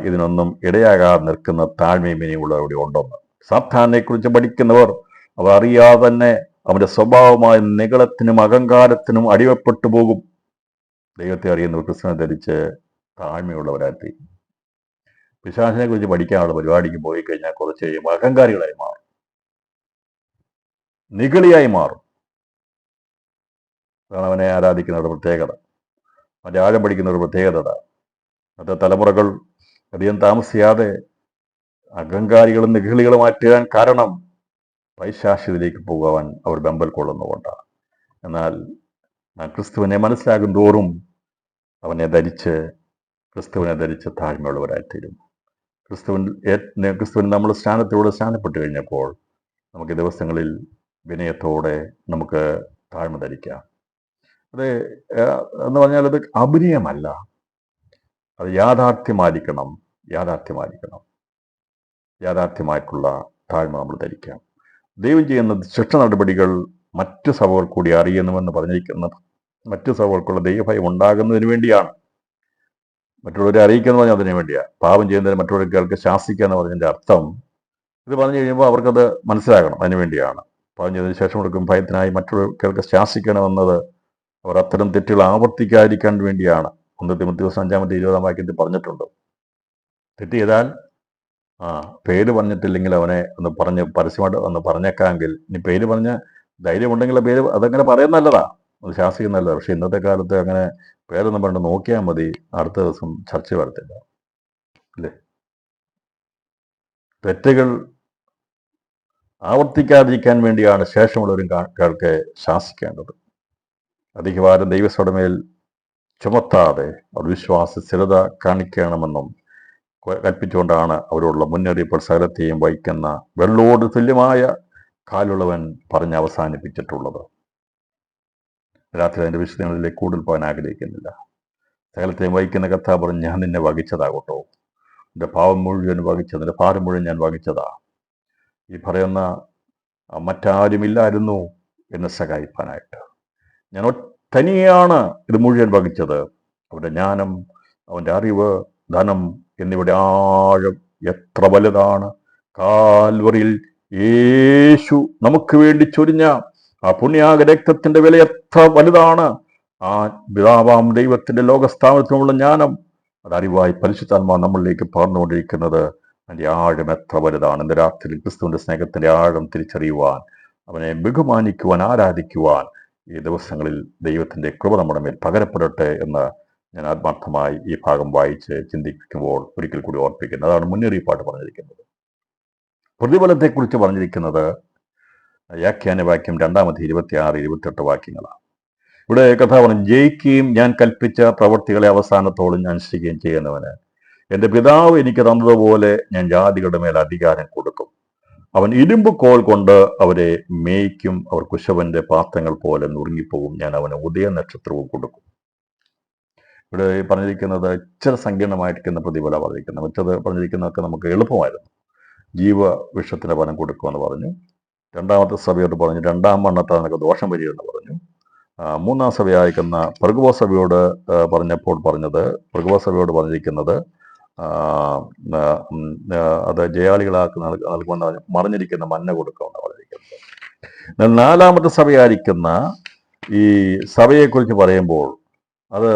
ഇതിനൊന്നും ഇടയാകാതെ നിൽക്കുന്ന താഴ്മയും ഇനിയുള്ളവർ അവിടെ ഉണ്ടെന്ന്. സാത്താനെ കുറിച്ച് പഠിക്കുന്നവർ അവർ അറിയാതെ തന്നെ അവന്റെ സ്വഭാവമായ നിഗളത്തിനും അഹങ്കാരത്തിനും അടിമപ്പെട്ടു പോകും. ദൈവത്തെ അറിയുന്നവർ ക്രിസ്തുവിനെ ധരിച്ച് താഴ്മയുള്ളവരായി. പിശാചിനെ കുറിച്ച് പഠിക്കാനുള്ള പരിപാടിക്ക് പോയി കഴിഞ്ഞാൽ കുറച്ച് കഴിയുമ്പോൾ അഹങ്കാരികളായി മാറും, നിഗളിയായി മാറും. അതാണ് അവനെ ആരാധിക്കുന്നവരുടെ പ്രത്യേകത, അവൻ്റെ ആഴം പഠിക്കുന്നവരുടെ പ്രത്യേകത. അത് തലമുറകൾ അധികം താമസിയാതെ അഹങ്കാരികളും നിഗളികളും മാറ്റാൻ കാരണം പൈശാചികതയിലേക്ക് പോകുവാൻ അവർ വെമ്പൽ കൊള്ളുന്നുകൊണ്ടാണ്. എന്നാൽ ക്രിസ്തുവിനെ മനസ്സിലാകും തോറും ക്രിസ്തുവിനെ ധരിച്ച് താഴ്മയുള്ളവരായിത്തീരും. ക്രിസ്തുവിന് നമ്മൾ സ്നാനപ്പെട്ട് കഴിഞ്ഞപ്പോൾ നമുക്ക് ദിവസങ്ങളിൽ വിനയത്തോടെ നമുക്ക് താഴ്മ ധരിക്കാം. അത് എന്ന് പറഞ്ഞാൽ അത് അഭിനയമല്ല, അത് യാഥാർത്ഥ്യമായിട്ടുള്ള താഴ്മ നമ്മൾ ധരിക്കാം. ദൈവം ചെയ്യുന്ന ശിക്ഷ നടപടികൾ മറ്റു സഭകൾ കൂടി അറിയുന്നുവെന്ന് പറഞ്ഞിരിക്കുന്നത് മറ്റു സഭകൾക്കുള്ള ദൈവഭയം ഉണ്ടാകുന്നതിന് വേണ്ടിയാണ്. മറ്റുള്ളവരെ അറിയിക്കുക പറഞ്ഞാൽ അതിനു വേണ്ടിയാണ്. പാപം ചെയ്യുന്നതിന് മറ്റുള്ളവർക്ക് ശാസിക്കുക എന്ന് പറഞ്ഞതിൻ്റെ അർത്ഥം ഇത് പറഞ്ഞു കഴിയുമ്പോൾ അവർക്കത് മനസ്സിലാകണം. അതിനു വേണ്ടിയാണ്. പാപം ചെയ്തതിന് ശേഷം കൊടുക്കും ഭയത്തിനായി മറ്റുള്ളവർക്ക് ശാസിക്കണമെന്നത് അവർ അത്തരം തെറ്റുകൾ ആവർത്തിക്കാതിരിക്കാൻ വേണ്ടിയാണ്. 1 തിമോഥെയോസ് 5-20 വാക്യത്തിൽ പറഞ്ഞിട്ടുണ്ട്. തെറ്റ് ചെയ്താൽ പേര് പറഞ്ഞിട്ടില്ലെങ്കിൽ അവനെ ഒന്ന് പറഞ്ഞ് പരസ്യമായിട്ട് ഒന്ന് പറഞ്ഞേക്കാമെങ്കിൽ, ഇനി പേര് പറഞ്ഞ് ധൈര്യമുണ്ടെങ്കിൽ പേര് അതങ്ങനെ പറയുന്ന നല്ലതാ, അത് ശാസിക്കുന്ന നല്ലതാ. പക്ഷെ ഇന്നത്തെ കാലത്ത് അങ്ങനെ പേരൊന്നും പറഞ്ഞ് നോക്കിയാൽ മതി, അടുത്ത ദിവസം ചർച്ച വരത്തില്ല അല്ലേ. തെറ്റുകൾ ആവർത്തിക്കാതിരിക്കാൻ വേണ്ടിയാണ് ശേഷമുള്ളവരും ശാസിക്കേണ്ടത്. അധികഭാരം ദൈവസഭയുടെ ചുമത്താതെ അവർ വിശ്വാസ സ്ഥിരത കാണിക്കണമെന്നും കൽപ്പിച്ചുകൊണ്ടാണ് അവരോടുള്ള മുന്നറിയിപ്പ് സകലത്തെയും വഹിക്കുന്ന വെള്ളോട് തുല്യമായ കാലുള്ളവൻ പറഞ്ഞ് അവസാനിപ്പിച്ചിട്ടുള്ളത്. രാത്രി അതിൻ്റെ വിശദങ്ങളിലേക്ക് കൂടുതൽ പോകാൻ ആഗ്രഹിക്കുന്നില്ല. സകലത്തെയും വഹിക്കുന്ന കർത്താവ് പറഞ്ഞ്, ഞാൻ നിന്നെ വഹിച്ചതാകട്ടോ, എൻ്റെ പാവം മുഴുവൻ വഹിച്ചത്, എൻ്റെ ഭാരം മുഴുവൻ ഞാൻ വഹിച്ചതാ. ഈ പറയുന്ന മറ്റാരുമില്ലായിരുന്നു എന്നെ സഹായിപ്പാനായിട്ട്. ഞാൻ തനിയാണ് ഇത് മുഴുവൻ വഹിച്ചത്. അവൻ്റെ ജ്ഞാനം, അവൻ്റെ അറിവ്, ധനം എന്നിവയുടെ ആഴം എത്ര വലുതാണ്. കാൽവറിയിൽ യേശു നമുക്ക് വേണ്ടി ചൊരിഞ്ഞ ആ പുണ്യാഗ രക്തത്തിന്റെ വില എത്ര വലുതാണ്. ആ പിതാവാം ദൈവത്തിന്റെ ലോകസ്ഥാപനത്തിനുള്ള ജ്ഞാനം അതറിവായി പരിശുദ്ധാത്മാവ് നമ്മളിലേക്ക് പകർന്നുകൊണ്ടിരിക്കുന്നത് അതിന്റെ ആഴം എത്ര വലുതാണ്. ഇന്ന് രാത്രി ക്രിസ്തുവിന്റെ സ്നേഹത്തിന്റെ ആഴം തിരിച്ചറിയുവാൻ, അവനെ ബഹുമാനിക്കുവാൻ, ആരാധിക്കുവാൻ ഈ ദിവസങ്ങളിൽ ദൈവത്തിന്റെ കൃപ നമ്മുടെ മേൽ പകരപ്പെടട്ടെ എന്ന് ഞാൻ ആത്മാർത്ഥമായി ഈ ഭാഗം വായിച്ച് ചിന്തിക്കുമ്പോൾ ഒരിക്കൽ കൂടി ഓർപ്പിക്കുന്നത്. അതാണ് മുന്നറിയിപ്പായിട്ട് പറഞ്ഞിരിക്കുന്നത്. പ്രതിഫലത്തെക്കുറിച്ച് പറഞ്ഞിരിക്കുന്നത് വ്യാഖ്യാന വാക്യം 2 26 28 വാക്യങ്ങളാണ്. ഇവിടെ കഥാ പറഞ്ഞു, ജയിക്കുകയും ഞാൻ കൽപ്പിച്ച പ്രവൃത്തികളെ അവസാനത്തോളം ഞാൻ അനുഷ്ഠിക്കുകയും ചെയ്യുന്നവന് എൻ്റെ പിതാവ് എനിക്ക് തന്നതുപോലെ ഞാൻ ജാതികളുടെ മേൽ അധികാരം കൊടുക്കും. അവൻ ഇരുമ്പ് കോൽ കൊണ്ട് അവരെ മേയ്ക്കും. അവർ കുശവന്റെ പാത്രങ്ങൾ പോലെ നുറുങ്ങിപ്പോകും. ഞാൻ അവന് ഉദയ നക്ഷത്രവും കൊടുക്കും. ഇവിടെ പറഞ്ഞിരിക്കുന്നത് ഇച്ചിരി സങ്കീർണമായിരിക്കുന്ന പ്രതിഫല പറഞ്ഞിരിക്കുന്നത്. മറ്റത് പറഞ്ഞിരിക്കുന്നതൊക്കെ നമുക്ക് എളുപ്പമായിരുന്നു. ജീവവിഷത്തിന്റെ ഫലം കൊടുക്കുമെന്ന് പറഞ്ഞു. രണ്ടാമത്തെ സഭയോട് പറഞ്ഞു, 2-ാം മണ്ണത്തെ നിനക്ക് ദോഷം വരികയെന്ന് പറഞ്ഞു. 3-ാം സഭയായിരിക്കുന്ന പെർഗമോസഭയോട് പെർഗമോസഭയോട് പറഞ്ഞിരിക്കുന്നത് അത് ജയാളികളാക്കി നൽകുമെന്ന് മറിഞ്ഞിരിക്കുന്ന മഞ്ഞ കൊടുക്കുമെന്ന് പറഞ്ഞിരിക്കുന്നത്. എന്നാൽ 4-ാമത്തെ സഭയായിരിക്കുന്ന ഈ സഭയെക്കുറിച്ച് പറയുമ്പോൾ അത്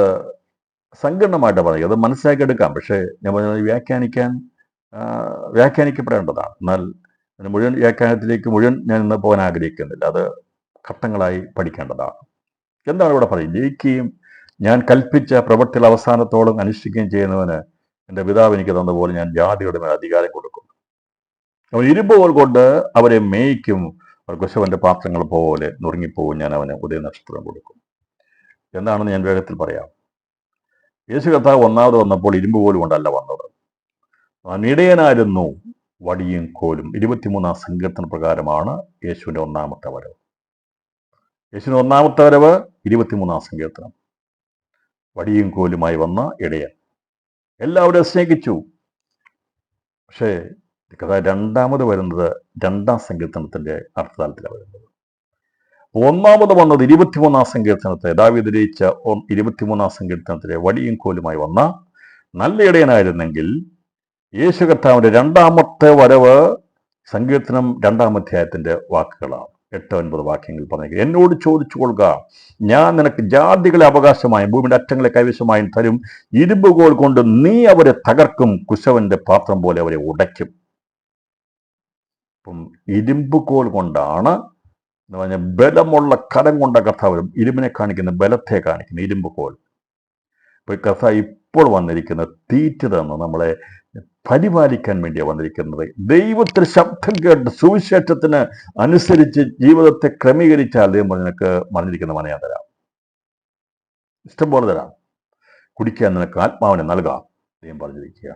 സങ്കീർണമായിട്ട് പറയും. അത് മനസ്സിലാക്കിയെടുക്കാം. പക്ഷേ ഞാൻ പറഞ്ഞത് വ്യാഖ്യാനിക്കപ്പെടേണ്ടതാണ്. എന്നാൽ മുഴുവൻ വ്യാഖ്യാനത്തിലേക്ക് ഞാൻ ഇന്ന് പോകാൻ ആഗ്രഹിക്കുന്നില്ല. അത് ഘട്ടങ്ങളായി പഠിക്കേണ്ടതാണ്. എന്താണ് ഇവിടെ പറയും? ജയിക്കുകയും ഞാൻ കൽപ്പിച്ച പ്രവൃത്തികൾ അവസാനത്തോളം അനുഷ്ഠിക്കുകയും ചെയ്യുന്നവന് എൻ്റെ പിതാവ് എനിക്ക് തന്നപോലെ ഞാൻ ജാതികളുടെ മേൽ അധികാരം കൊടുക്കും. അവൻ ഇരുമ്പ് കോൽ കൊണ്ട് അവരെ മേയ്ക്കും. അവർ കുശവന്റെ പാത്രങ്ങൾ പോലെ നുറുങ്ങിപ്പോവും. ഞാൻ അവന് ഉദയ നക്ഷത്രം കൊടുക്കും. എന്താണെന്ന് ഞാൻ വേഗത്തിൽ പറയാം. യേശു കർത്താവ് ഒന്നാമത് വന്നപ്പോൾ ഇരുമ്പ് കോൽ കൊണ്ടല്ല വന്നത്. ഇടയനായിരുന്നു വടിയും കോലും. 23-ാം സങ്കീർത്തന പ്രകാരമാണ് യേശുവിന്റെ ഒന്നാമത്തെ വരവ്. യേശുവിന്റെ ഒന്നാമത്തെ വരവ് 23-ാം സങ്കീർത്തനം. വടിയും കോലുമായി വന്ന ഇടയൻ എല്ലാവരും സ്നേഹിച്ചു. പക്ഷേ കഥ രണ്ടാമത് വരുന്നത് 2-ാം സങ്കീർത്തനത്തിന്റെ അർത്ഥതലത്തിലാണ് വരുന്നത്. ഒന്നാമത് വന്നത് 23-ാം സങ്കീർത്തനത്തെ ദാവീദ് രചിച്ച 23-ാം സങ്കീർത്തനത്തിലെ വടിയും കോലുമായി വന്ന നല്ല ഇടയനായിരുന്നെങ്കിൽ യേശു കർത്താവിന്റെ 2-ാമത്തെ വരവ് സങ്കീർത്തനം 2-ാം അധ്യായത്തിന്റെ വാക്കുകളാണ്. 8-9 വാക്യങ്ങൾ പറഞ്ഞു, എന്നോട് ചോദിച്ചു കൊള്ളുക, ഞാൻ നിനക്ക് ജാതികളെ അവകാശമായും ഭൂമിയുടെ അറ്റങ്ങളെ കൈവശമായും തരും. ഇരുമ്പ് കോൽ കൊണ്ട് നീ അവരെ തകർക്കും. കുശവന്റെ പാത്രം പോലെ അവരെ ഉടയ്ക്കും. അപ്പം ഇരുമ്പ് കോൽ കൊണ്ടാണ് എന്ന് പറഞ്ഞാൽ ബലമുള്ള കരം കൊണ്ട കർത്താവ് ഇരുമ്പിനെ കാണിക്കുന്ന ബലത്തെ കാണിക്കുന്ന ഇരുമ്പ് കോൽ. ഇപ്പൊ കഥ ഇപ്പോൾ വന്നിരിക്കുന്ന തീറ്റ് തന്ന് നമ്മളെ പരിപാലിക്കാൻ വേണ്ടിയാണ് വന്നിരിക്കുന്നത്. ദൈവത്തിന് ശബ്ദം കേട്ട് സുവിശേഷത്തിന് അനുസരിച്ച് ജീവിതത്തെ ക്രമീകരിച്ചാൽ ദൈവം നിനക്ക് മറിഞ്ഞിരിക്കുന്ന മന ഞാൻ തരാം, ഇഷ്ടംപോലെ തരാം, കുടിക്കാൻ നിനക്ക് ആത്മാവിനെ നൽകാം ദൈവം പറഞ്ഞിരിക്കുക.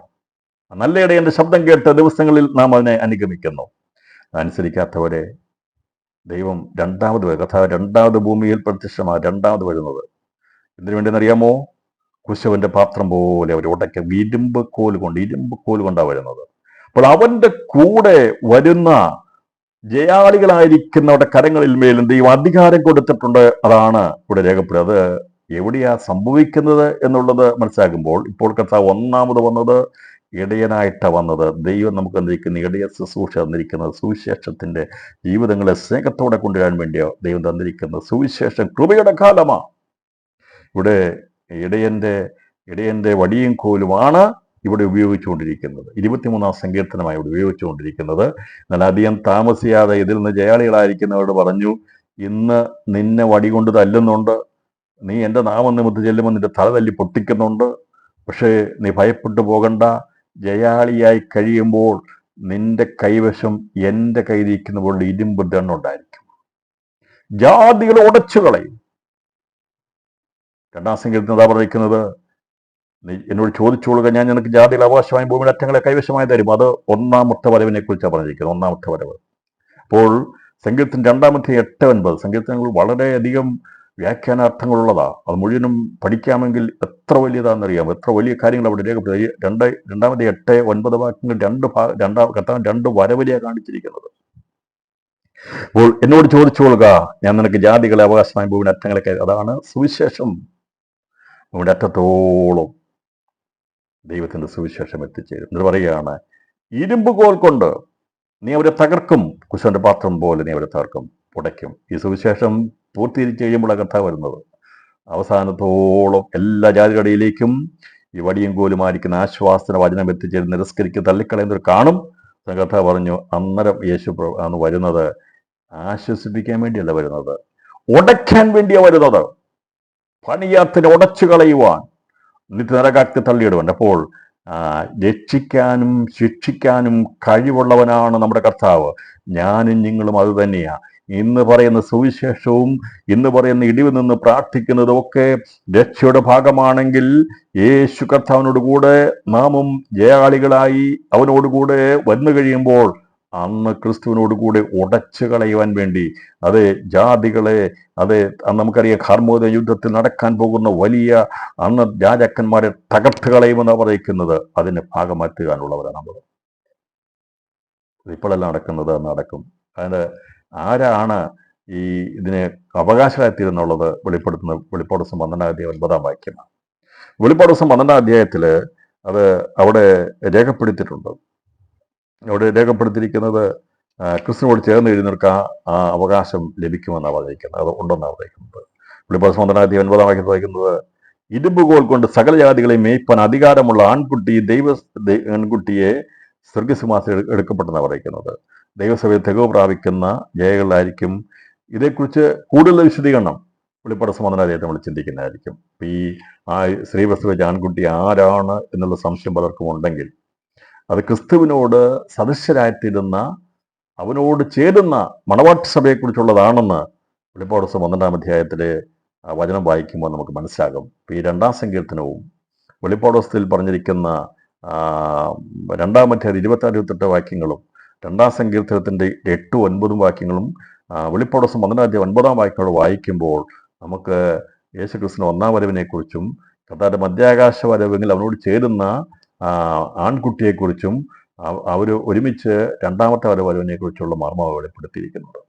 നല്ല ഇടയന്റെ ശബ്ദം കേട്ട ദിവസങ്ങളിൽ നാം അതിനെ അനുഗമിക്കുന്നു. അനുസരിക്കാത്തവരെ ദൈവം രണ്ടാമത് ഭൂമിയിൽ പ്രത്യക്ഷമാണ് രണ്ടാമത് വരുന്നത്. എന്തിനു വേണ്ടിയെന്നറിയാമോ? കുശവന്റെ പാത്രം പോലെ അവർ ഉടയ്ക്ക ഇരുമ്പ് കോൽ കൊണ്ടാണ് വരുന്നത്. അപ്പോൾ അവന്റെ കൂടെ വരുന്ന ജയാളികളായിരിക്കുന്നവരുടെ കരങ്ങളിൽ മേലും ദൈവം അധികാരം കൊടുത്തിട്ടുണ്ട്. അതാണ് ഇവിടെ രേഖപ്പെടുന്നത്. അത് എവിടെയാ സംഭവിക്കുന്നത് എന്നുള്ളത് മനസ്സിലാക്കുമ്പോൾ ഇപ്പോൾ കർത്താവ് ഒന്നാമത് വന്നത് ഇടയനായിട്ടാണ് വന്നത്. ദൈവം നമുക്ക് തന്നിരിക്കുന്ന ഇടയ ശുശ്രൂഷ തന്നിരിക്കുന്നത് സുവിശേഷത്തിന്റെ ജീവിതങ്ങളെ സ്നേഹത്തോടെ കൊണ്ടുവരാൻ വേണ്ടിയോ ദൈവം തന്നിരിക്കുന്നത് സുവിശേഷം കൃപയുടെ കാലമാണ്. ഇവിടെ ഇടയന്റെ വടിയും കോലുമാണ് ഇവിടെ ഉപയോഗിച്ചുകൊണ്ടിരിക്കുന്നത്. 23-ാം സങ്കീർത്തനമായി ഇവിടെ ഉപയോഗിച്ചുകൊണ്ടിരിക്കുന്നത്. എന്നാൽ അധികം താമസിയാതെ ഇതിൽ നിന്ന് ജയാളികളായിരിക്കുന്നവരോട് പറഞ്ഞു, ഇന്ന് നിന്നെ വടി കൊണ്ട് തല്ലുന്നുണ്ട്, നീ എൻ്റെ നാമം നിമിത്തം ചെല്ലുമ്പോൾ നിന്റെ തല തല്ലി പൊട്ടിക്കുന്നുണ്ട്. പക്ഷേ നീ ഭയപ്പെട്ടു പോകണ്ട, ജയാളിയായി കഴിയുമ്പോൾ നിന്റെ കൈവശം എൻ്റെ കയ്യിലിരിക്കുന്ന പോലെ ഇരുമ്പ് ദണ്ണുണ്ടായിരിക്കും. ജാതികളെ ഉടച്ചു കളയും. 2-ാം സങ്കീർത്തനം പറഞ്ഞിരിക്കുന്നത്, നീ എന്നോട് ചോദിച്ചോളുക, ഞാൻ നിനക്ക് ജാതികളെ അവകാശമായി ഭൂമിയുടെ അറ്റങ്ങളെ കൈവശമായി തരും. അത് ഒന്നാമത്തെ വരവിനെ കുറിച്ചാണ് പറഞ്ഞിരിക്കുന്നത്. ഒന്നാമത്തെ വരവ്. അപ്പോൾ സങ്കീർത്തനം 2-ാം അധ്യായം 8-9 സങ്കീർത്തനങ്ങൾ വളരെയധികം വ്യാഖ്യാനാർത്ഥങ്ങളുള്ളതാണ്. അത് മുഴുവനും പഠിക്കാമെങ്കിൽ എത്ര വലിയതാണെന്നറിയാം, എത്ര വലിയ കാര്യങ്ങൾ അവിടെ രേഖപ്പെടുത്തി. 2-ാമത് 8-9 വാക്യങ്ങൾ രണ്ട് വരവലിയാണ് കാണിച്ചിരിക്കുന്നത്. അപ്പോൾ എന്നോട് ചോദിച്ചോളുക, ഞാൻ നിനക്ക് ജാതികളെ അവകാശമായി ഭൂമിയുടെ അറ്റങ്ങളൊക്കെ, അതാണ് സുവിശേഷം. ഭൂമിയുടെ അറ്റത്തോളം ദൈവത്തിൻ്റെ സുവിശേഷം എത്തിച്ചേരും. എന്ന് പറയുകയാണ്, ഇരുമ്പ് കോൽ കൊണ്ട് നീ അവരെ തകർക്കും, കുശവന്റെ പാത്രം പോലെ നീ അവരെ തകർക്കും, ഉടയ്ക്കും. ഈ സുവിശേഷം പൂർത്തീകരിച്ച് കഴിയുമ്പോഴാണ് കഥ വരുന്നത്. അവസാനത്തോളം എല്ലാ ജാതികടയിലേക്കും ഈ വടിയും കോലുമായിരിക്കുന്ന ആശ്വാസന വചനം എത്തിച്ചേരും, നിരസ്കരിക്ക് തള്ളിക്കളയുന്നവർ കാണും. കഥ പറഞ്ഞു. അന്നേരം യേശു ആണ് വരുന്നത്. ആശ്വസിപ്പിക്കാൻ വേണ്ടിയല്ല വരുന്നത്, ഉടയ്ക്കാൻ വേണ്ടിയാണ് വരുന്നത്. പണിയാത്തിന് ഉടച്ചു കളയുവാൻ, നിത്യനരകാക്കി തള്ളിയിടുവാൻ. അപ്പോൾ രക്ഷിക്കാനും ശിക്ഷിക്കാനും കഴിവുള്ളവനാണ് നമ്മുടെ കർത്താവ്. ഞാനും നിങ്ങളും അത് തന്നെയാണ്. ഇന്ന് പറയുന്ന സുവിശേഷവും ഇന്ന് പറയുന്ന ഇടിവ് നിന്ന് പ്രാർത്ഥിക്കുന്നതും ഒക്കെ രക്ഷയുടെ ഭാഗമാണെങ്കിൽ യേശു കർത്താവിനോട് കൂടെ നാമും ജയാളികളായി അവനോടുകൂടെ വന്നു കഴിയുമ്പോൾ അന്ന് ക്രിസ്തുവിനോട് കൂടെ ഉടച്ചു കളയുവാൻ വേണ്ടി, അത് ജാതികളെ, അത് നമുക്കറിയാം ഹാർമോദ യുദ്ധത്തിൽ നടക്കാൻ പോകുന്ന വലിയ അന്ന് രാജാക്കന്മാരെ തകർത്ത് കളയുമെന്നാണ് പറയിക്കുന്നത്. അതിന് ഭാഗമാറ്റുവാനുള്ളവരാണ് നമ്മൾ. ഇപ്പോഴെല്ലാം നടക്കുന്നത് നടക്കും. അതിന് ആരാണ് ഈ ഇതിനെ അവകാശമായിത്തീരുന്നുള്ളത് വെളിപ്പെടുത്തുന്ന വെളിപ്പാട് ദിവസം 12-ാം അധ്യായം 9-ാം വാക്യമാണ്. വെളിപ്പാട് ദിവസം 12-ാം അധ്യായത്തിൽ അത് അവിടെ രേഖപ്പെടുത്തിയിട്ടുണ്ട്. അവിടെ രേഖപ്പെടുത്തിയിരിക്കുന്നത് ക്രിസ്തുവിനോട് ചേർന്ന് എഴുന്നേൽക്കുക ആ അവകാശം ലഭിക്കുമെന്നാണ് പറഞ്ഞിരിക്കുന്നത്. അത് ഉണ്ടെന്നാണ് പറഞ്ഞിരിക്കുന്നത്. വെളിപ്പാട് 12-ാം അധ്യായം 9-ാം വാക്യത്തിൽ വായിക്കുന്നത്, ഇരുമ്പുകോൽ കൊണ്ട് സകല ജാതികളെ മേയ്പ്പാൻ അധികാരമുള്ള ആൺകുട്ടിയെ സ്വർഗസിംഹാസനം എടുക്കപ്പെട്ടെന്നാണ് പറയുന്നത്. ദൈവസഭയിൽ തികവ് പ്രാപിക്കുന്ന ജയകളിലായിരിക്കും ഇതേക്കുറിച്ച് കൂടുതൽ വിശദീകരണം വെളിപ്പാട് 12-ാം അധ്യായത്തിൽ നമ്മൾ ചിന്തിക്കുന്നതായിരിക്കും. ഈ ശ്രീവസ്തു വെച്ച ആൺകുട്ടി ആരാണ് എന്നുള്ള സംശയം പലർക്കും ഉണ്ടെങ്കിൽ, അത് ക്രിസ്തുവിനോട് സദൃശരായിത്തീരുന്ന അവനോട് ചേരുന്ന മണവാട്ടി സഭയെക്കുറിച്ചുള്ളതാണെന്ന് വെളിപ്പാട് 12-ാം അധ്യായത്തിലെ വചനം വായിക്കുമ്പോൾ നമുക്ക് മനസ്സിലാകും. ഈ 2-ാം സങ്കീർത്തനവും വെളിപ്പാട് ദിവസത്തിൽ പറഞ്ഞിരിക്കുന്ന 2-ാം അധ്യായം 26-28 വാക്യങ്ങളും 2-ാം സങ്കീർത്തനത്തിൻ്റെ 8-9 വാക്യങ്ങളും വെളിപ്പാട് ദിവസം 12-ാം അധ്യായം 9-ാം വാക്യങ്ങൾ വായിക്കുമ്പോൾ നമുക്ക് യേശുക്രിസ്തുവിന്റെ 1-ാം വരവിനെക്കുറിച്ചും കർത്താവിന്റെ മധ്യാകാശ വരവെങ്കിൽ അവനോട് ചേരുന്ന ആൺകുട്ടിയെക്കുറിച്ചും അവർ ഒരുമിച്ച് 2-ാമത്തെ വരവിനെ കുറിച്ചുള്ള മർമ്മം വെളിപ്പെടുത്തിയിരിക്കുന്നത്.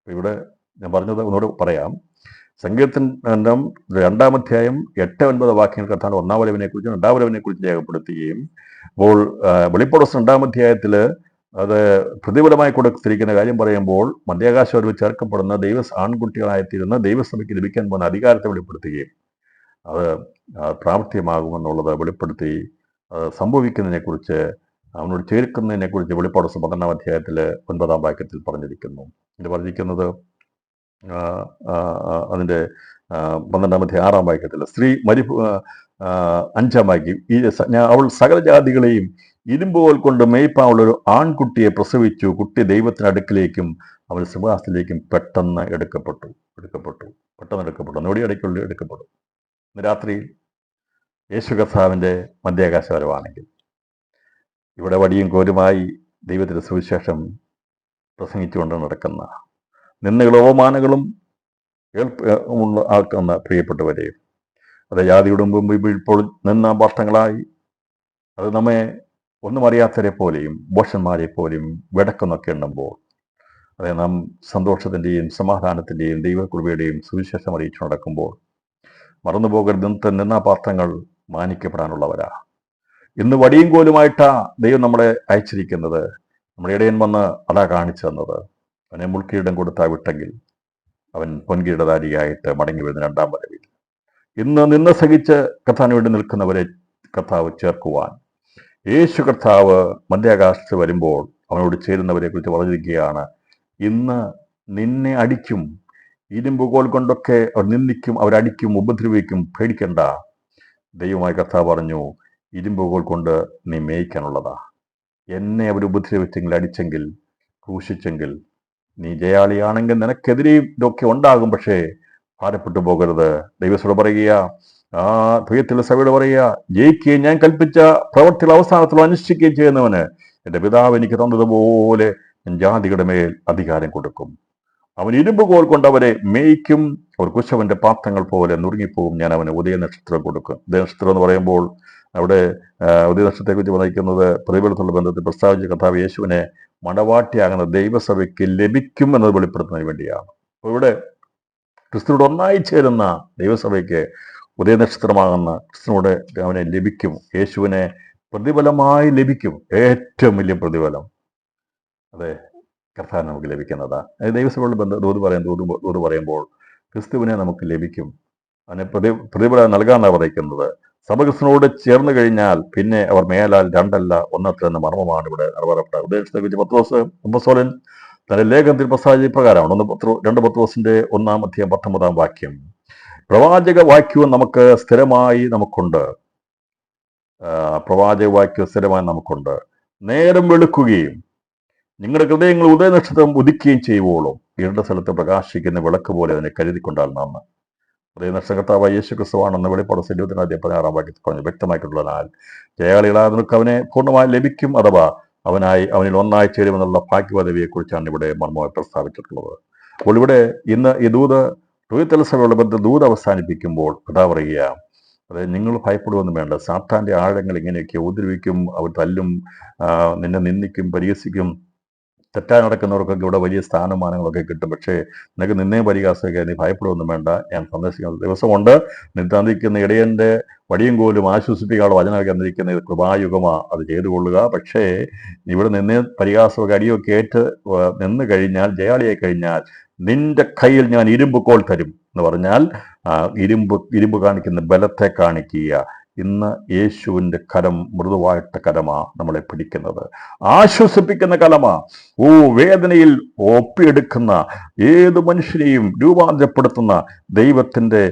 ഇവിടെ ഞാൻ പറഞ്ഞത് ഒന്നുകൂടെ പറയാം. സങ്കീർത്തനം 2-ാം അധ്യായം 8-9 വാക്യങ്ങൾ കർത്താവിന്റെ 1-ാം വരവിനെ കുറിച്ചും 2-ാം വരവിനെ കുറിച്ചും രേഖപ്പെടുത്തുകയും, അപ്പോൾ വെളിപ്പാട് 2-ാം അധ്യായത്തിൽ അത് പ്രതിഫലമായി കൊടുത്തിരിക്കുന്ന കാര്യം പറയുമ്പോൾ മധ്യാകാശ വരവ് ചേർക്കപ്പെടുന്ന ആൺകുട്ടികളായിത്തീരുന്ന ദൈവസഭയ്ക്ക് ലഭിക്കാൻ പോകുന്ന അധികാരത്തെ വെളിപ്പെടുത്തുകയും അത് പ്രാവർത്തികമാകുമെന്നുള്ളത് വെളിപ്പെടുത്തി സംഭവിക്കുന്നതിനെക്കുറിച്ച് അവനോട് ചേർക്കുന്നതിനെക്കുറിച്ച് വെളിപ്പാട് 12-ാം അധ്യായത്തിൽ 9-ാം വാക്യത്തിൽ പറഞ്ഞിരിക്കുന്നു. ഇത് പറഞ്ഞിരിക്കുന്നത് അതിൻ്റെ 12-ാം അധ്യായം 6-ാം വാക്യത്തിൽ സ്ത്രീ 5-ാം വാക്യം, അവൾ സകല ജാതികളെയും ഇരുമ്പുകോൽ കൊണ്ട് മേയ്പ്പാനുള്ളൊരു ആൺകുട്ടിയെ പ്രസവിച്ചു. കുട്ടി ദൈവത്തിന് അടുക്കിലേക്കും അവൻ സിംഹാസനത്തിലേക്കും പെട്ടെന്ന് എടുക്കപ്പെട്ടു. നൊടിയടയ്ക്കുള്ളിൽ എടുക്കപ്പെട്ടു. ഇന്ന് രാത്രിയിൽ യേശു കർത്താവിൻ്റെ മധ്യാകാശ വരവാണെങ്കിൽ ഇവിടെ വടിയും കോലുമായി ദൈവത്തിൻ്റെ സുവിശേഷം പ്രസംഗിച്ചുകൊണ്ട് നടക്കുന്ന നിന്ദകളും അവമാനങ്ങളും ആക്കുന്ന പ്രിയപ്പെട്ടവരെ, അത് ജാതിയുടെ മുമ്പ് ഇപ്പോൾ നിന്ന വർഷങ്ങളായി അത് നമ്മെ ഒന്നും അറിയാത്തവരെ പോലെയും ഭോഷന്മാരെ പോലെയും വിടക്കുന്നൊക്കെ ഉണ്ടുമ്പോൾ, അതെ നാം സന്തോഷത്തിൻ്റെയും സമാധാനത്തിൻ്റെയും ദൈവകൃപയുടെയും സുവിശേഷം അറിയിച്ചു നടക്കുമ്പോൾ മറന്നുപോകരുത്. നിന്ന പാത്രങ്ങൾ മാനിക്കപ്പെടാനുള്ളവരാ. ഇന്ന് വടിയും കോലുമായിട്ടാ ദൈവം നമ്മളെ അയച്ചിരിക്കുന്നത്. നമ്മുടെ ഇടയൻ വന്ന് അതാ കാണിച്ചു തന്നത്. അവനെ മുൾക്കിരീടം കൊടുത്താ വിട്ടെങ്കിൽ അവൻ പൊൻകിരീടധാരിയായിട്ട് മടങ്ങി വരുന്ന 2-ാം വരവിൽ ഇന്ന് നിന്ന് സഹിച്ച് കർത്താവിന് വേണ്ടി നിൽക്കുന്നവരെ കർത്താവ് ചേർക്കുവാൻ യേശു കർത്താവ് മധ്യാകാശത്ത് വരുമ്പോൾ അവനോട് ചേരുന്നവരെ കുറിച്ച് പറഞ്ഞിരിക്കുകയാണ്. ഇന്ന് നിന്നെ അടിക്കും, ഇരുമ്പുകോൽ കൊണ്ടൊക്കെ അവർ നിന്ദിക്കും, അവരടിക്കും, ഉപദ്രവിക്കും, പേടിക്കണ്ട. ദൈവമായ കർത്താവ് പറഞ്ഞു, ഇരുമ്പുകോൽ കൊണ്ട് നീ മേയ്ക്കാനുള്ളതാ. എന്നെ അവർ ഉപദ്രവിച്ചെങ്കിൽ, അടിച്ചെങ്കിൽ, ക്രൂശിച്ചെങ്കിൽ നീ ജയാളിയാണെങ്കിൽ നിനക്കെതിരെയും ഇതൊക്കെ ഉണ്ടാകും. പക്ഷേ ഭാരപ്പെട്ടു പോകരുത്. ദൈവത്തോട് പറയുക, ആ ദ്വയത്തിലുള്ള സഭയോട് പറയുക, ജയിക്കുകയും ഞാൻ കൽപ്പിച്ച പ്രവർത്തികൾ അവസാനത്തിൽ അനുഷ്ഠിക്കുകയും ചെയ്യുന്നവന് എൻ്റെ പിതാവ് എനിക്ക് തന്നതുപോലെ ഞാൻ ജാതികളുടെ മേൽ അധികാരം കൊടുക്കും. അവൻ ഇരുമ്പുകോൽ കൊണ്ട് അവരെ മേയ്ക്കും, അവർ കുശവന്റെ പാത്രങ്ങൾ പോലെ നുറുങ്ങിപ്പോവും. ഞാൻ അവന് ഉദയനക്ഷത്രം കൊടുക്കും. ഉദയനക്ഷത്രം എന്ന് പറയുമ്പോൾ അവിടെ ഉദയനക്ഷത്രത്തെക്കുറിച്ച് പറഞ്ഞിരിക്കുന്നത് പ്രതിഫലത്തുള്ള ബന്ധത്തിൽ പ്രസ്താവിച്ച കർത്താവ് യേശുവിനെ മണവാട്ടിയാകുന്ന ദൈവസഭയ്ക്ക് ലഭിക്കും എന്നത് വെളിപ്പെടുത്തുന്നതിന് വേണ്ടിയാണ്. അപ്പോൾ ഇവിടെ ക്രിസ്തുവിനോട് ഒന്നായി ചേരുന്ന ദൈവസഭയ്ക്ക് ഉദയനക്ഷത്രമാകുന്ന ക്രിസ്തുവിനോട് അവനെ ലഭിക്കും. യേശുവിനെ പ്രതിഫലമായി ലഭിക്കും. ഏറ്റവും വലിയ പ്രതിഫലം അതെ കർത്താവ് നമുക്ക് ലഭിക്കുന്നതാണ്. ദൈവസഭയോട് ദൂത് പറയുമ്പോൾ ക്രിസ്തുവിനെ നമുക്ക് ലഭിക്കും. അതിന് പ്രതിഫലം നൽകാനാണ് പറയുന്നത്. സഭ ക്രിസ്തുവിനോട് ചേർന്ന് കഴിഞ്ഞാൽ പിന്നെ അവർ മേലാൽ രണ്ടല്ല ഒന്നത്ര എന്ന മർമ്മമാണ് ഇവിടെ പറയപ്പെട്ടത്. ഉദ്ദേശത്തെ കുറിച്ച് പത്രോസ് തന്റെ ലേഖനത്തിൽ പ്രസ്താവിച്ച പ്രകാരമാണ്. 2 പത്രോസിന്റെ 1-19 വാക്യം. പ്രവാചക വാക്യവും നമുക്ക് സ്ഥിരമായി നമുക്കുണ്ട്. നേരം വെളുക്കുകയും നിങ്ങളുടെ ഹൃദയങ്ങൾ ഉദയനക്ഷത്രം ഉദിക്കുകയും ചെയ്യുവോളും ഇരുണ്ട സ്ഥലത്ത് പ്രകാശിക്കുന്ന വിളക്ക് പോലെ അതിനെ കരുതിക്കൊണ്ടാൽ നാം ഉദയനക്ഷത്രകർത്താവായ യേശു ക്രിസ്തുവാണെന്ന് വെളിപ്പാട് 20-16 വാക്യത്തിൽ പറഞ്ഞു വ്യക്തമായിട്ടുള്ളതിനാൽ ജയാളികളായ നിനക്ക് അവനെ പൂർണ്ണമായി ലഭിക്കും, അഥവാ അവനിൽ ഒന്നായി ചേരുമെന്നുള്ള ഭാഗ്യപദവിയെക്കുറിച്ചാണ് ഇവിടെ മർമ്മമായി പ്രസ്താവിച്ചിട്ടുള്ളത്. അപ്പോൾ ഇവിടെ ഇന്ന് ഈ തുയത്തല സഭയുള്ള ദൂത് അവസാനിപ്പിക്കുമ്പോൾ കഥാ പറയുക, അതായത് നിങ്ങൾ ഭയപ്പെടുവൊന്നും വേണ്ട. സാത്താന്റെ ആഴങ്ങൾ ഇങ്ങനെയൊക്കെ ഉപദ്രവിക്കും, അവർ തല്ലും, നിന്നെ നിന്ദിക്കും, പരിഹസിക്കും. തെറ്റാൻ നടക്കുന്നവർക്കൊക്കെ ഇവിടെ വലിയ സ്ഥാനമാനങ്ങളൊക്കെ കിട്ടും. പക്ഷേ നിനക്ക് നിന്നെയും പരിഹാസമൊക്കെ നീ ഭയപ്പെടുവൊന്നും വേണ്ട. ഞാൻ സന്ദർശിക്കുന്ന ദിവസമുണ്ട്. നിർത്താന്തിക്കുന്ന ഇടയന്റെ വടിയും കോലും ആശ്വസിപ്പിക്കാനുള്ള വചനമൊക്കെ എന്നിരിക്കുന്ന കൃപായുഗമാ, അത് ചെയ്തു കൊള്ളുക. പക്ഷേ ഇവിടെ നിന്നെ പരിഹാസമൊക്കെ അടിയൊക്കെ ഏറ്റ് നിന്ന് കഴിഞ്ഞാൽ, ജയാളിയായി കഴിഞ്ഞാൽ, നിന്റെ കയ്യിൽ ഞാൻ ഇരുമ്പ് കോൽ തരും എന്ന് പറഞ്ഞാൽ ഇരുമ്പ് കാണിക്കുന്ന ബലത്തെ കാണിക്കുക. ഇന്ന് യേശുവിൻ്റെ കരം മൃദുവായിട്ട കരമാ നമ്മളെ പിടിക്കുന്നത്, ആശ്വസിപ്പിക്കുന്ന കലമാ. വേദനയിൽ ഒപ്പിയെടുക്കുന്ന ഏത് മനുഷ്യനെയും രൂപാന്തരപ്പെടുത്തുന്ന ദൈവത്തിൻ്റെ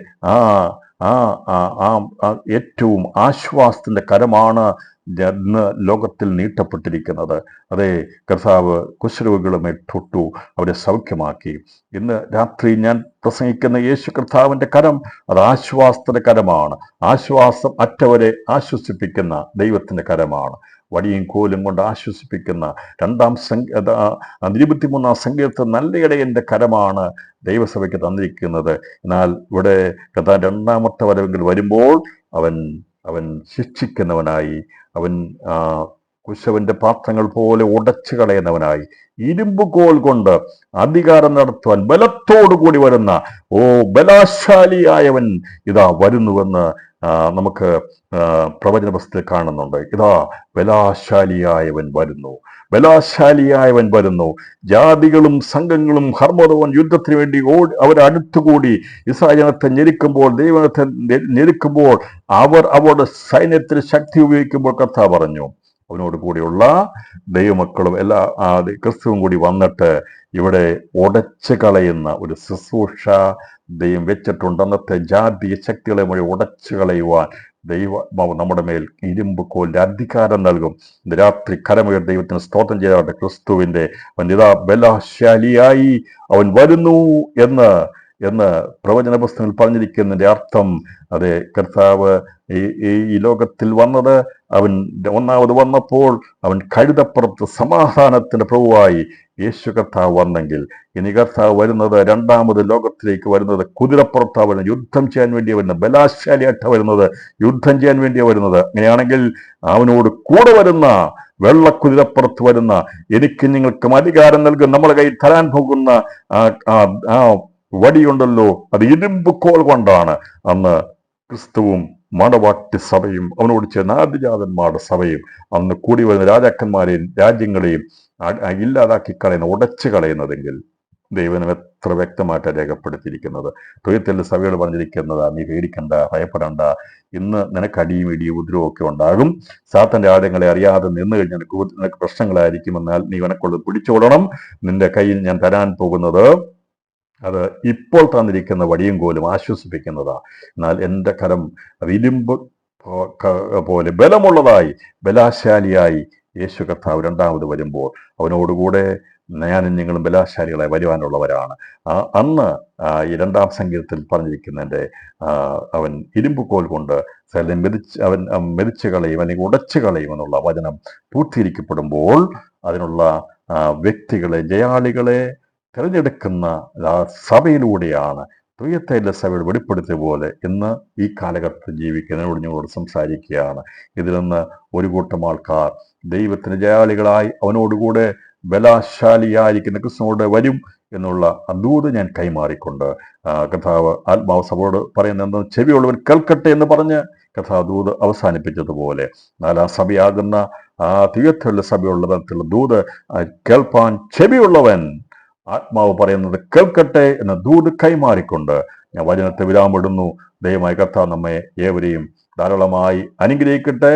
ഏറ്റവും ആശ്വാസത്തിൻ്റെ കരമാണ് ഇന്ന് ലോകത്തിൽ നീട്ടപ്പെട്ടിരിക്കുന്നത്. അതേ കർത്താവ് കുഷ്ഠരോഗികളുമേ തൊട്ടു, അവരെ സൗഖ്യമാക്കി. ഇന്ന് രാത്രി ഞാൻ പ്രസംഗിക്കുന്ന യേശു കർത്താവിൻ്റെ കരം അത് ആശ്വാസത്തിൻ്റെ കരമാണ്. ആശ്വാസം അറ്റവരെ ആശ്വസിപ്പിക്കുന്ന ദൈവത്തിൻ്റെ കരമാണ്. വടിയും കോലും കൊണ്ട് ആശ്വസിപ്പിക്കുന്ന 23-ാം സങ്കീർത്തനം നല്ല ഇടയൻ്റെ കരമാണ് ദൈവസഭയ്ക്ക് തന്നിരിക്കുന്നത്. എന്നാൽ ഇവിടെ കഥ 2-ാമത്തെ വരവെങ്കിൽ വരുമ്പോൾ അവൻ ശിക്ഷിക്കുന്നവനായി, അവൻ കുശവന്റെ പാത്രങ്ങൾ പോലെ ഉടച്ചു കളയുന്നവനായി, ഇരുമ്പ് കോൽ കൊണ്ട് അധികാരം നടത്തുവാൻ ബലത്തോടുകൂടി വരുന്ന ബലാശാലിയായവൻ ഇതാ വരുന്നുവെന്ന് നമുക്ക് പ്രവചന പുസ്തകത്തിൽ കാണുന്നുണ്ട്. ഇതാ ബലാശാലിയായവൻ വരുന്നു. ജാതികളും സംഘങ്ങളും ഹർമ്മോദവൻ യുദ്ധത്തിന് വേണ്ടി അവരടുത്തുകൂടി ഇസ്രായേൽ ജനത്തെ ഞെരുക്കുമ്പോൾ, ദൈവത്തെ ഞെരുക്കുമ്പോൾ, അവരുടെ സൈന്യത്തിന് ശക്തി ഉപയോഗിക്കുമ്പോൾ കർത്താവ് പറഞ്ഞു, അവനോട് കൂടിയുള്ള ദൈവമക്കളും ക്രിസ്തുവും കൂടി വന്നിട്ട് ഇവിടെ ഉടച്ചു കളയുന്ന ഒരു ശുശ്രൂഷ ദൈവം വെച്ചിട്ടുണ്ട്. അന്നത്തെ ജാതീയ ശക്തികളെ മുഴുവൻ ഉടച്ചു കളയുവാൻ നമ്മുടെ മേൽ ഇരുമ്പ് കോലിന്റെ അധികാരം നൽകും. ഇന്ന് രാത്രി കരമുയർ ദൈവത്തിന് സ്തോത്രം ചെയ്യാറുണ്ട്. ക്രിസ്തുവിന്റെ ഇതാ ബലശാലിയായി അവൻ വരുന്നു എന്ന് പ്രവചന പുസ്തകത്തിൽ പറഞ്ഞിരിക്കുന്നതിന്റെ അർത്ഥം, അതെ കർത്താവ് ഈ ലോകത്തിൽ വന്നത്, അവൻ ഒന്നാമത് വന്നപ്പോൾ അവൻ കഴുതപ്പുറത്ത് സമാധാനത്തിന്റെ പ്രഭുവായി യേശു കർത്താവ് വന്നെങ്കിൽ, ഇനി കർത്താവ് വരുന്നത് രണ്ടാമത് ലോകത്തിലേക്ക് വരുന്നത് കുതിരപ്പുറത്താ വരുന്നത്, യുദ്ധം ചെയ്യാൻ വേണ്ടിയാ വരുന്നത്, ബലാശാലിയായിട്ടാ വരുന്നത്, യുദ്ധം ചെയ്യാൻ വേണ്ടിയാ വരുന്നത്. അങ്ങനെയാണെങ്കിൽ അവനോട് കൂടെ വരുന്ന വെള്ളക്കുതിരപ്പുറത്ത് വരുന്ന എനിക്ക് നിങ്ങൾക്കും അധികാരം നൽകും, നമ്മളെ കയ്യിൽ തരാൻ പോകുന്ന ആ വടിയുണ്ടല്ലോ, അത് ഇരുമ്പ് കോൽ കൊണ്ടാണ്. അന്ന് ക്രിസ്തുവും മണവാട്ടി സഭയും അവനോട് ചേർന്ന ആദിജാതന്മാരുടെ സഭയും അന്ന് കൂടി വരുന്ന രാജാക്കന്മാരെയും രാജ്യങ്ങളെയും ഇല്ലാതാക്കി കളയുന്ന, ഉടച്ചു കളയുന്നതെങ്കിൽ ദൈവം എത്ര വ്യക്തമായിട്ട് രേഖപ്പെടുത്തിയിരിക്കുന്നത്. തൊയ്യത്തിൽ സഭയോട് പറഞ്ഞിരിക്കുന്നത്, നീ പേടിക്കണ്ട, ഭയപ്പെടണ്ട, ഇന്ന് നിനക്ക് അടിയും ഇടിയും ഉപദ്രവവും ഒക്കെ ഉണ്ടാകും. സാത്താന്റെ ആഴങ്ങളെ അറിയാതെ നിന്ന് കഴിഞ്ഞാൽ നിനക്ക് പ്രശ്നങ്ങളായിരിക്കും. എന്നാൽ നീ എനക്കുള്ളത് പിടിച്ചോടണം. നിന്റെ കയ്യിൽ ഞാൻ തരാൻ പോകുന്നത് അത് ഇപ്പോൾ തന്നിരിക്കുന്ന വടിയും കോലും ആശ്വസിപ്പിക്കുന്നതാ. എന്നാൽ എൻ്റെ കരം അത് ഇരുമ്പ് പോലെ ബലമുള്ളതായി, ബലാശാലിയായി യേശു കർത്താവ് രണ്ടാമത് വരുമ്പോൾ അവനോടുകൂടെ ഞാനും നിങ്ങളും ബലാശാലികളായി വരുവാനുള്ളവരാണ്. അന്ന് ഈ 2-ാം സങ്കീർത്തനത്തിൽ പറഞ്ഞിരിക്കുന്നതിൻ്റെ അവൻ ഇരുമ്പ് കോൽ കൊണ്ട് അവൻ മെതിച്ചു കളയും, അല്ലെങ്കിൽ ഉടച്ചു കളയും എന്നുള്ള വചനം പൂർത്തീകരിക്കപ്പെടുമ്പോൾ അതിനുള്ള വ്യക്തികളെ, ജയാളികളെ തിരഞ്ഞെടുക്കുന്ന സഭയിലൂടെയാണ് തുയത്തയിലെ സഭയുടെ വെളിപ്പെടുത്തിയ പോലെ ഇന്ന് ഈ കാലഘട്ടത്തിൽ ജീവിക്കുന്നതിനോട് ഞങ്ങളോട് സംസാരിക്കുകയാണ്. ഇതിൽ നിന്ന് ഒരു കൂട്ടം ആൾക്കാർ ദൈവത്തിന് ജയാളികളായി അവനോടുകൂടെ ബലശാലിയായിരിക്കുന്ന ക്രിസ്തുവോട് വരും എന്നുള്ള ദൂത് ഞാൻ കൈമാറിക്കൊണ്ട് കർത്താവ് ആത്മാവ് സഭയോട് പറയുന്ന എന്താ, ചെവിയുള്ളവൻ കേൾക്കട്ടെ എന്ന് പറഞ്ഞ് കർത്താവ് ദൂത് അവസാനിപ്പിച്ചതുപോലെ നാലാം സഭയാകുന്ന തികച്ചുള്ള സഭയുള്ള തരത്തിലുള്ള ദൂത് കേൾപ്പാൻ ചെവിയുള്ളവൻ ആത്മാവ് പറയുന്നത് കേൾക്കട്ടെ എന്ന ദൂത് കൈമാറിക്കൊണ്ട് ഞാൻ വചനത്തെ വിരാമിടുന്നു. ദയമായി കർത്താവ് നമ്മെ ഏവരെയും ധാരാളമായി അനുഗ്രഹിക്കട്ടെ.